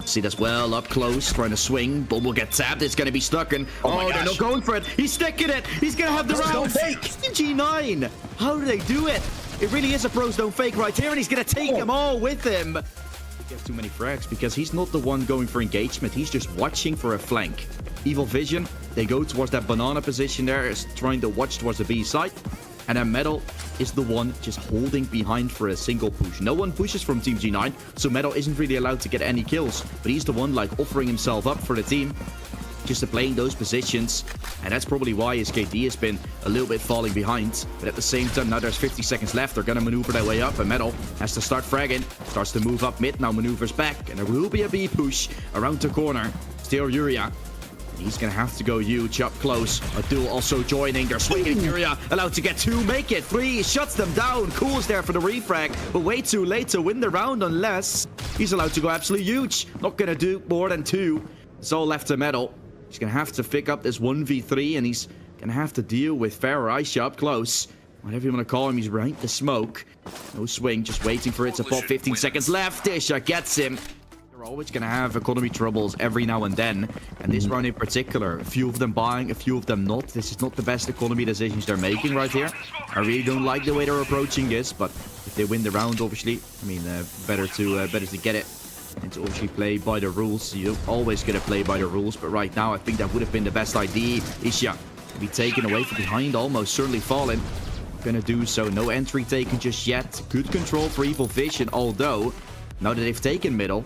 See as well, up close, trying to swing. Bomb will get tapped. It's going to be stuck in. Oh, they're not going for it. He's sticking it. He's going to have the round. G9. How do they do it? It really is a bros don't fake right here, and he's gonna take them all with him. He gets too many frags because he's not the one going for engagement. He's just watching for a flank. Evil Vision, they go towards that banana position there, is trying to watch towards the B side. And then Metal is the one just holding behind for a single push. No one pushes from Team G9, so Metal isn't really allowed to get any kills. But he's the one like offering himself up for the team, just to playing those positions. And that's probably why his KD has been a little bit falling behind. But at the same time, now there's 50 seconds left. They're going to maneuver their way up, and Metal has to start fragging. Starts to move up mid, now maneuvers back. And there will be a B push around the corner. Still Yuria. He's going to have to go huge up close. Adul also joining. They're swinging. Yuria allowed to get 2, make it 3. Shuts them down. Cool's there for the refrag, but way too late to win the round unless he's allowed to go absolutely huge. Not going to do more than 2. It's all left to Metal. He's going to have to pick up this 1v3, and he's going to have to deal with Pharaoh Aisha up close. Whatever you want to call him, he's right the smoke. No swing, just waiting for it to pop. 15 seconds left. Isha gets him. They're always going to have economy troubles every now and then. And this round in particular, a few of them buying, a few of them not. This is not the best economy decisions they're making right here. I really don't like the way they're approaching this, but if they win the round, obviously, I mean, better to get it. And to obviously play by the rules. You're always going to play by the rules, but right now I think that would have been the best idea. Isha to be taken away from behind, almost certainly fallen. Gonna do so. No entry taken just yet. Good control for Evil Vision, although now that they've taken middle,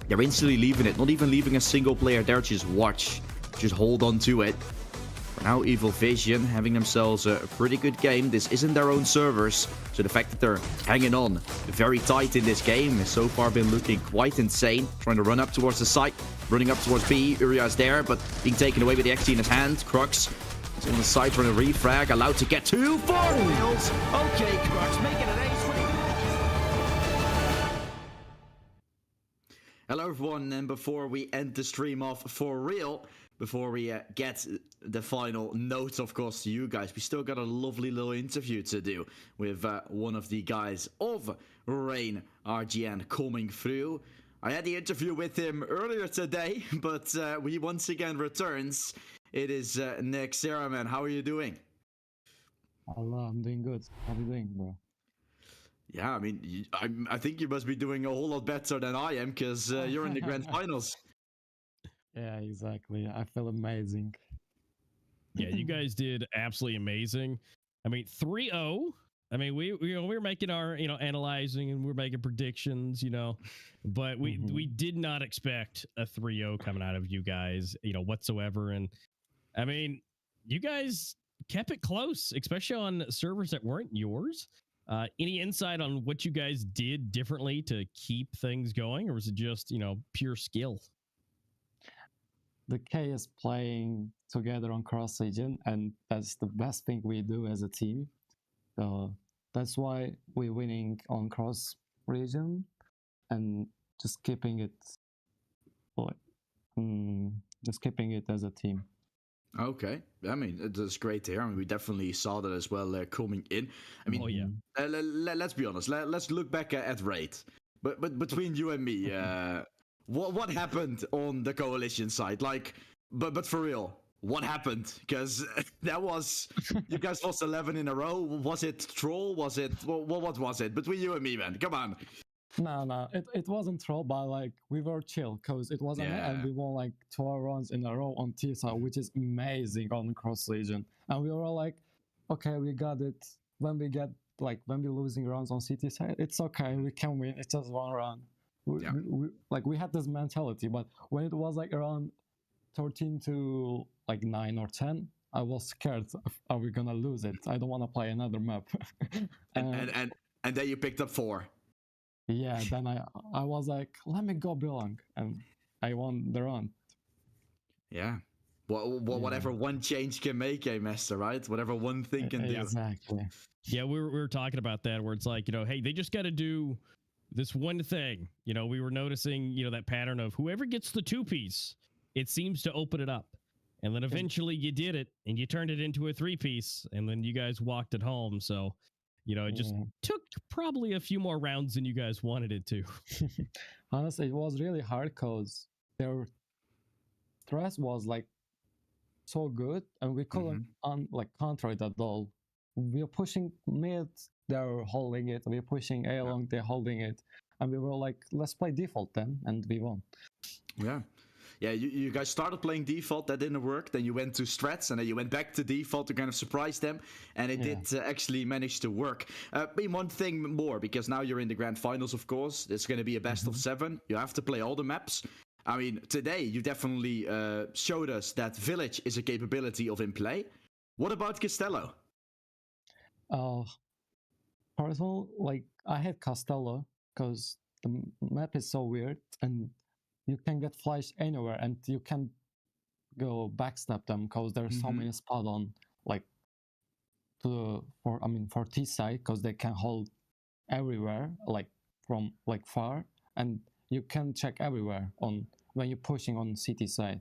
they're instantly leaving it. Not even leaving a single player there. Just watch. Just hold on to it. For now, Evil Vision having themselves a pretty good game. This isn't their own servers, so the fact that they're hanging on very tight in this game has so far been looking quite insane. Trying to run up towards the site, running up towards B. Uriah is there, but being taken away with the XT in his hand. Crux is on the side trying to refrag, allowed to get 2 4 wheels. Okay, Crux making an ace. Hello everyone, and before we end the stream off for real, before we get the final note, of course, to you guys, we still got a lovely little interview to do with one of the guys of Rain RGN coming through. I had the interview with him earlier today, but he once again returns. It is Nick Saraman. How are you doing? Hello, I'm doing good. How are you doing, bro? Yeah, I mean, I think you must be doing a whole lot better than I am, because you're in the grand finals. Yeah, exactly. I feel amazing. Yeah, you guys did absolutely amazing. I mean, 3-0. I mean, we were making our, analyzing, and we're making predictions, but we did not expect a 3-0 coming out of you guys, whatsoever. And I mean, you guys kept it close, especially on servers that weren't yours. Any insight on what you guys did differently to keep things going, or was it just, pure skill? The K is playing together on cross region, and that's the best thing we do as a team. So that's why we're winning on cross region, and just keeping it as a team. Okay, I mean, that's great to hear. I mean, we definitely saw that as well coming in. I mean, Oh, yeah. Let's be honest. Let's look back at Raid. But between you and me, what happened on the coalition side? Like, but for real, what happened? Because that was, you guys lost 11 in a row. Was it troll? Was it what was it? Between you and me, man, come on. No, it wasn't troll, but like we were chill because it wasn't, and we won like 12 runs in a row on T side, which is amazing on cross region. And we were all like, okay, we got it. When we're losing runs on CT side, it's okay, we can win. It's just one run. We had this mentality, but when it was like around 13 to like 9 or 10, I was scared. Are we gonna lose it? I don't want to play another map. and then you picked up 4. Yeah, then I was like, let me go belong, and I won the run. Yeah. Whatever one change can make, master, right? Whatever one thing can do. Exactly. Yeah, we were talking about that, where it's like, hey, they just got to do this one thing. We were noticing, that pattern of whoever gets the 2-piece, it seems to open it up. And then eventually you did it, and you turned it into a 3-piece, and then you guys walked it home. So, it just took probably a few more rounds than you guys wanted it to. Honestly, it was really hard because their stress was like so good, and we couldn't counter it at all. We were pushing mid they're holding it. We're pushing A long, they're holding it. And we were like, let's play default then, and we won. Yeah. Yeah, you guys started playing default, that didn't work. Then you went to strats, and then you went back to default to kind of surprise them. And it did actually manage to work. One thing more, because now you're in the grand finals, of course. It's going to be a best of 7. You have to play all the maps. I mean, today you definitely showed us that Village is a capability of in play. What about Castello? Personal, like, I had Castello because the map is so weird, and you can get flashed anywhere, and you can go backstab them because there's so many spots on, like, for T side, because they can hold everywhere, like from like far, and you can check everywhere on when you're pushing on CT side.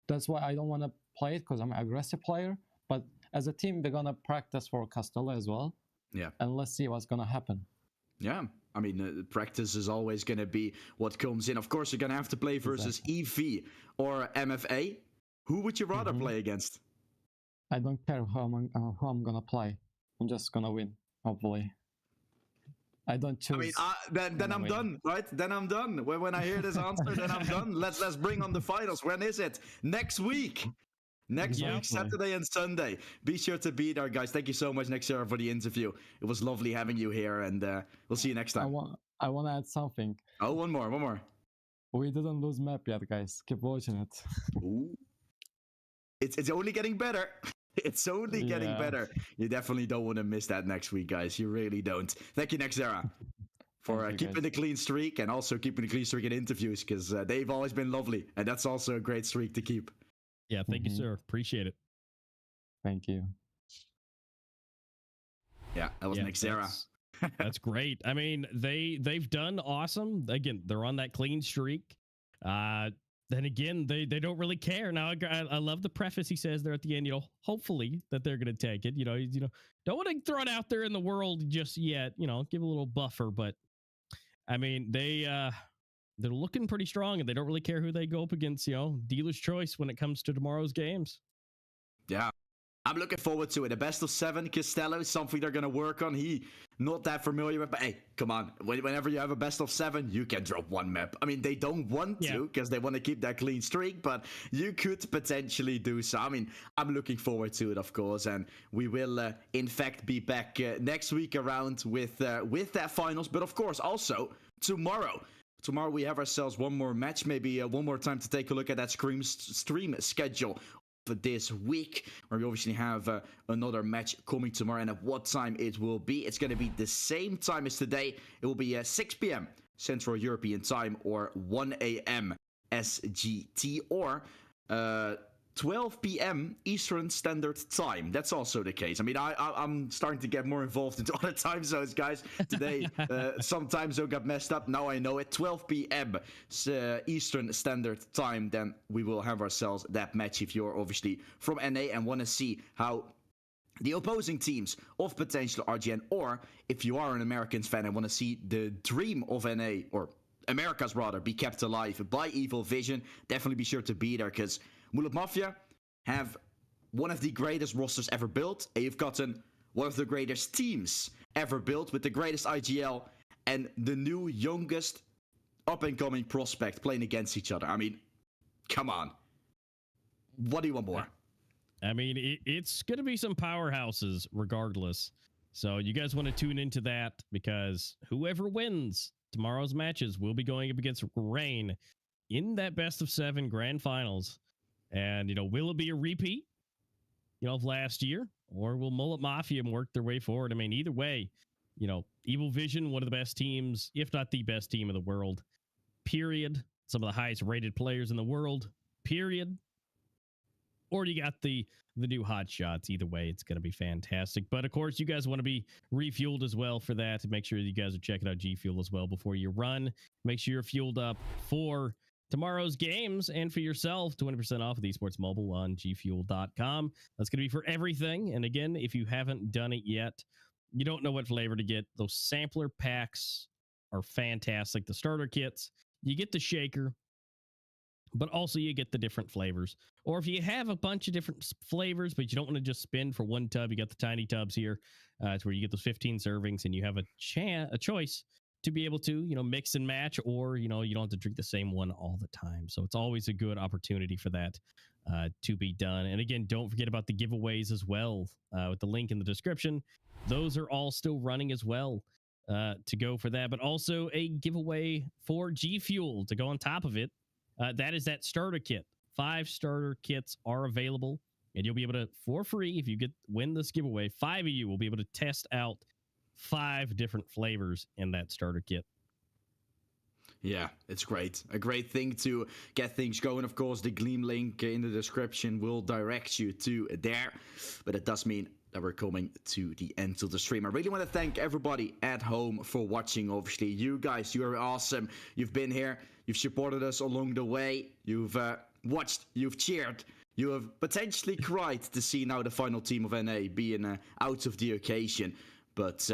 That's why I don't want to play it, because I'm an aggressive player. But as a team, we're gonna practice for Castello as well. Yeah. And let's see what's gonna happen. Yeah, I mean, practice is always going to be what comes in. Of course, you're going to have to play versus EV or MFA. Who would you rather play against? I don't care who I'm gonna play. I'm just gonna win, hopefully. I don't choose. I mean, then I'm done, right? Then I'm done. When I hear this answer, then I'm done. Let's bring on the finals. When is it? Next week. Next week, Saturday and Sunday. Be sure to be there, guys. Thank you so much, Nexera, for the interview. It was lovely having you here, and we'll see you next time. I want to add something. Oh, one more. We didn't lose map yet, guys. Keep watching it. Ooh. It's only getting better. It's only getting better. You definitely don't want to miss that next week, guys. You really don't. Thank you, Nexera, for keeping the clean streak, and also keeping the clean streak in interviews, because they've always been lovely, and that's also a great streak to keep. Yeah, thank you, sir. Appreciate it. Thank you. Yeah, that was Nexera. That's great. I mean, they've done awesome. Again, they're on that clean streak. Then again, they don't really care. Now, I love the preface he says there at the end. Hopefully that they're going to take it. Don't want to throw it out there in the world just yet. Give a little buffer. But I mean, they're looking pretty strong, and they don't really care who they go up against. Dealer's choice when it comes to tomorrow's games. Yeah. I'm looking forward to it. A best of 7, Castello is something they're going to work on. He not that familiar with, but hey, come on. Whenever you have a best of 7, you can drop one map. I mean, they don't want to, because they want to keep that clean streak, but you could potentially do so. I mean, I'm looking forward to it, of course, and we will, in fact, be back next week around with that finals, but of course, also tomorrow. Tomorrow we have ourselves one more match, maybe one more time to take a look at that stream schedule for this week, where we obviously have another match coming tomorrow, and at what time it will be. It's going to be the same time as today. It will be 6 p.m. Central European Time, or 1 a.m. SGT, or 12 p.m. Eastern Standard Time. That's also the case. I mean, I'm starting to get more involved into other time zones, guys. Today, some time zone got messed up. Now I know it. 12 p.m. Eastern Standard Time. Then we will have ourselves that match if you're obviously from NA and want to see how the opposing teams of potential RGN, or if you are an Americans fan and want to see the dream of NA, or America's rather, be kept alive by Evil Vision, definitely be sure to be there, because Mafia have one of the greatest rosters ever built, and you've gotten one of the greatest teams ever built, with the greatest IGL and the new youngest up-and-coming prospect playing against each other. I mean, come on. What do you want more? I mean, it's going to be some powerhouses regardless. So you guys want to tune into that, because whoever wins tomorrow's matches will be going up against Rain in that best of 7 grand finals. And, will it be a repeat, of last year, or will Mullet Mafia work their way forward? I mean, either way, Evil Vision, one of the best teams, if not the best team in the world, period. Some of the highest rated players in the world, period. Or you got the new hot shots. Either way, it's going to be fantastic. But of course, you guys want to be refueled as well for that. Make sure you guys are checking out G Fuel as well before you run. Make sure you're fueled up for tomorrow's games, and for yourself, 20% off of Esports Mobile on gfuel.com. That's going to be for everything. And again, if you haven't done it yet, you don't know what flavor to get, those sampler packs are fantastic. The starter kits, you get the shaker, but also you get the different flavors. Or if you have a bunch of different flavors, but you don't want to just spin for one tub, you got the tiny tubs here. It's where you get those 15 servings and you have a choice to be able to, mix and match, or, you don't have to drink the same one all the time. So it's always a good opportunity for that to be done. And again, don't forget about the giveaways as well with the link in the description. Those are all still running as well to go for that, but also a giveaway for G Fuel to go on top of it. That is that starter kit. 5 starter kits are available, and you'll be able to, for free, if you win this giveaway, 5 of you will be able to test out 5 different flavors in that starter kit. Yeah, it's great. A great thing to get things going. Of course, the Gleam link in the description will direct you to there, but it does mean that we're coming to the end of the stream. I really want to thank everybody at home for watching. Obviously, you guys, you are awesome. You've been here. You've supported us along the way. You've watched. You've cheered. You have potentially cried to see now the final team of NA being out of the occasion. But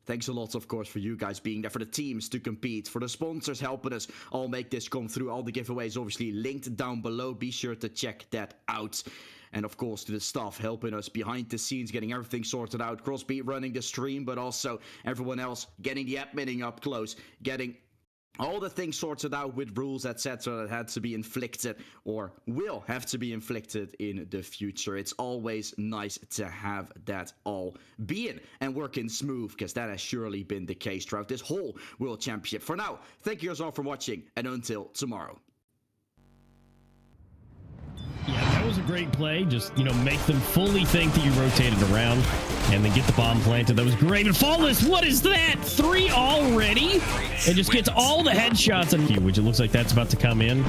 thanks a lot, of course, for you guys being there, for the teams to compete, for the sponsors helping us all make this come through. All the giveaways obviously linked down below. Be sure to check that out. And of course, to the staff helping us behind the scenes, getting everything sorted out. Crossbeat running the stream, but also everyone else getting the adminning up close, getting all the things sorted out with rules, etc. that had to be inflicted or will have to be inflicted in the future. It's always nice to have that all being and working smooth, because that has surely been the case throughout this whole World Championship. For now, thank you guys all for watching, and until tomorrow. Yeah, that was a great play. Just, make them fully think that you rotated around and then get the bomb planted. That was great. And Faultless, what is that? 3 already? And just gets all the headshots on you, which it looks like that's about to come in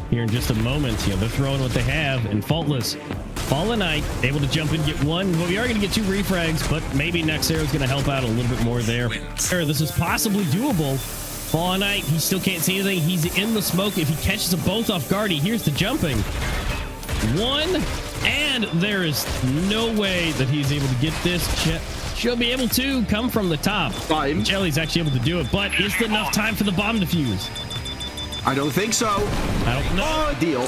here in just a moment. They're throwing what they have. And Faultless, Fallen Knight, able to jump in, get 1. Well, we are going to get 2 refrags, but maybe Nexero's going to help out a little bit more there. This is possibly doable. Fallen Knight, he still can't see anything. He's in the smoke. If he catches them both off guard, he hears the jumping. 1, and there is no way that he's able to get this. She'll be able to come from the top. Jelly's actually able to do it, but is there enough time for the bomb defuse? I don't think so. I don't know. Deal.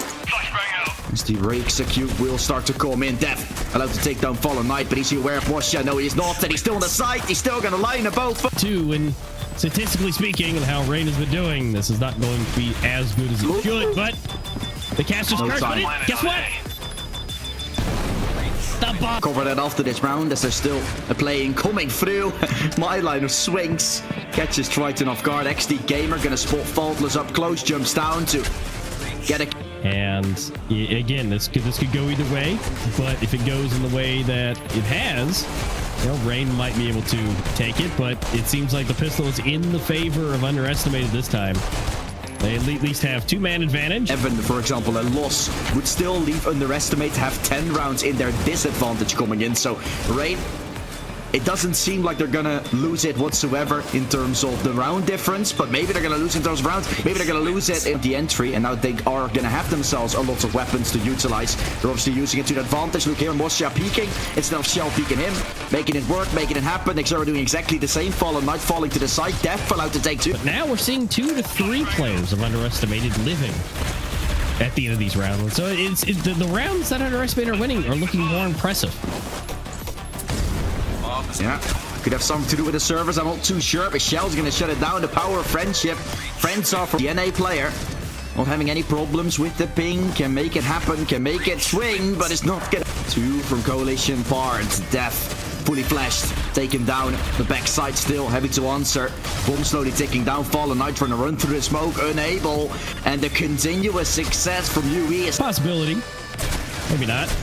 As the re-execute will start to come in. Def allowed to take down Fallen Knight, but is he aware of Washa? No, he's not, and he's still on the side. He's still going to line them both. 2, and statistically speaking, and how Rain has been doing, this is not going to be as good as it should, but the caster's cursed, but guess what? The bomb. Cover that after this round, as there's still a playing coming through. My line of swings. Catches Triton off guard. XD Gamer gonna spot Faultless up close. Jumps down to get a... And again, this could go either way, but if it goes in the way that it has, Rain might be able to take it, but it seems like the pistol is in the favor of Underestimated this time. They at least have 2-man advantage. Evan, for example, a loss would still leave Underestimate to have 10 rounds in their disadvantage coming in. So, Rain, it doesn't seem like they're gonna lose it whatsoever in terms of the round difference, but maybe they're gonna lose in those rounds. Maybe they're gonna lose it in the entry, and now they are gonna have themselves a lot of weapons to utilize. They're obviously using it to their advantage. Look here, Mosha peeking instead of Shell peeking him, making it work, making it happen. Nexera doing exactly the same. Fallen Knight falling to the side. Def allowed to take 2. But now we're seeing 2 to 3 players of Underestimated living at the end of these rounds. So the rounds that Underestimated are winning are looking more impressive. Yeah, could have something to do with the servers. I'm not too sure, but Shell's going to shut it down. The power of friendship. Friends are for the NA player. Not having any problems with the ping. Can make it happen. Can make it swing, but it's not going to... 2 from Coalition Parts. Death. Fully flashed. Taken down. The backside still. Heavy to answer. Bomb slowly ticking down. Fallen Knight trying to run through the smoke. Unable. And the continuous success from UE is... Possibility. Maybe not.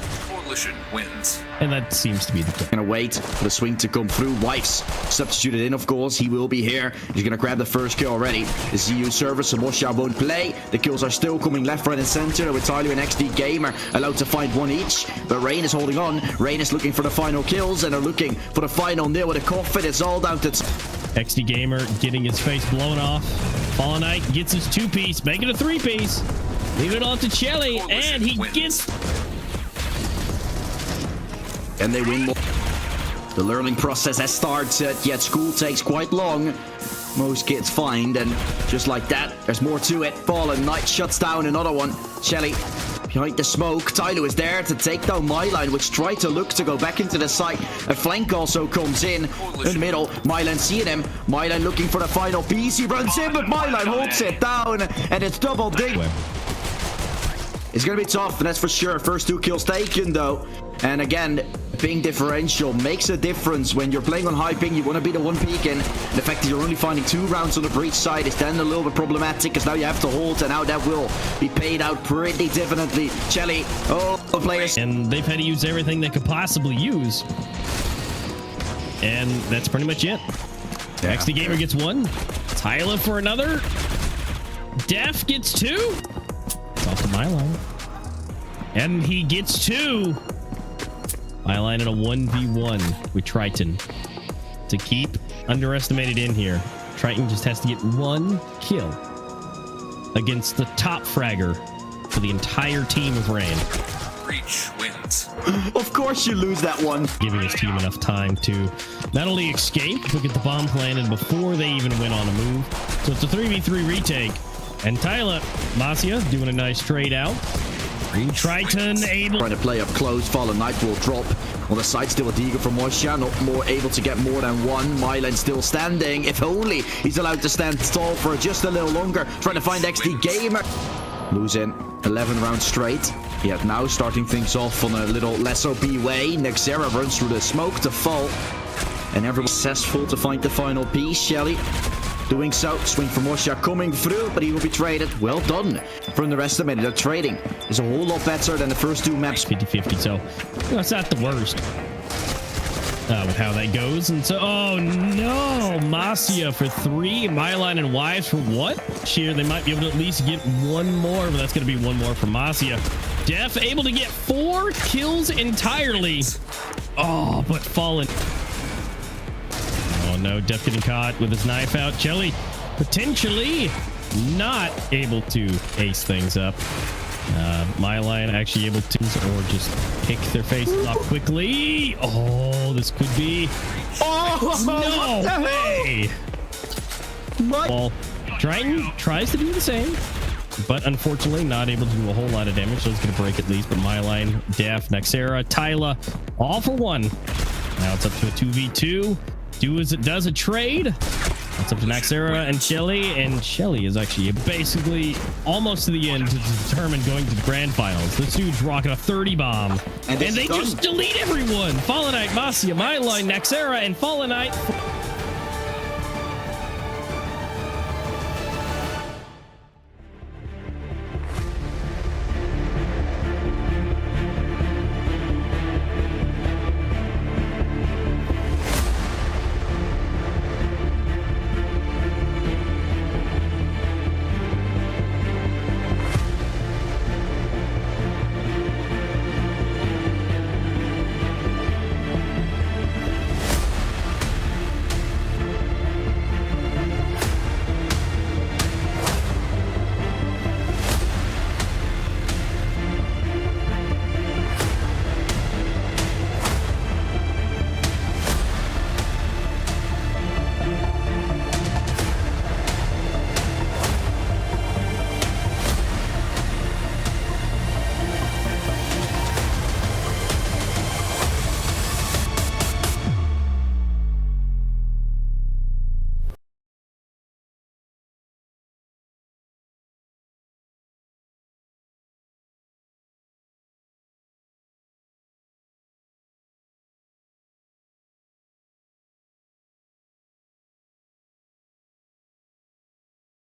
Wins. And that seems to be the case. Gonna wait for the swing to come through. Wife's substituted in, of course. He will be here. He's gonna grab the first kill already. The ZU server, so Mosha won't play. The kills are still coming left, right, and center with Tyler and XD Gamer allowed to find 1 each. But Rain is holding on. Rain is looking for the final kills, and they're looking for the final nail with a coffin. It's all down to... XD Gamer getting his face blown off. Fallen Knight gets his 2-piece, make it a 3-piece. Leave it on to Chelly, and he gets... And they win more. The learning process has started, yet school takes quite long. Most kids find, and just like that, there's more to it. Fallen Knight shuts down another one. Shelly behind the smoke. Tyler is there to take down Myline, which tried to look to go back into the site. A flank also comes in the middle. Myline seeing him. Myline looking for the final piece. He runs in, but Myline holds it down, and it's double ding. It's gonna be tough, and that's for sure. First 2 kills taken though. And again, ping differential makes a difference. When you're playing on high ping, you want to be the one peeking. The fact that you're only finding 2 rounds on the breach side is then a little bit problematic, because now you have to hold, and now that will be paid out pretty definitely. Chelly, the players. And they've had to use everything they could possibly use. And that's pretty much it. Yeah. XD Gamer gets 1. Tyler for another. Def gets 2. It's off to Myline. And he gets 2. Myline in a 1v1 with Triton. To keep underestimated in here, Triton just has to get 1 kill against the top fragger for the entire team of Rain. Breach wins. Of course you lose that one. Giving his team enough time to not only escape, but get the bomb planted before they even went on a move. So it's a 3v3 retake. And Tyler, Masia doing a nice trade out. Triton able Trying to play up close. Fallen Knight will drop on the side. Still a Deagle from Moisha. Not more able to get more than 1. Mylan still standing. If only he's allowed to stand tall for just a little longer. Trying to find XD Gamer. Losing 11 rounds straight. Yet now starting things off on a little less OP way. Nexera runs through the smoke to fall. And everyone successful to find the final piece. Shelly doing so. Swing from Moisha coming through, but he will be traded. Well done from the rest of them. The trading is a whole lot better than the first 2 maps. 50-50, so that's not the worst with how that goes. And so, oh no, Masia for 3, Myline and Wives for what? Here, they might be able to at least get 1 more, but that's going to be 1 more from Masia. Def able to get 4 kills entirely. Oh, but Fallen. Oh no, Def getting caught with his knife out. Jelly potentially not able to ace things up. Myline actually able to, or just pick their faces off quickly. Oh, this could be. Oh no way! Well, Triton tries to do the same, but unfortunately not able to do a whole lot of damage. So it's gonna break at least. But Myline, Def, Nexera, Tyla, all for 1. Now it's up to a 2v2. Do as it does a trade. It's up to Nexera and Shelly is actually basically almost to the end to determine going to the grand finals. This dude's rocking a 30 bomb. And they just delete everyone. Fallen Knight, Masia, Myline, Nexera, and Fallen Knight.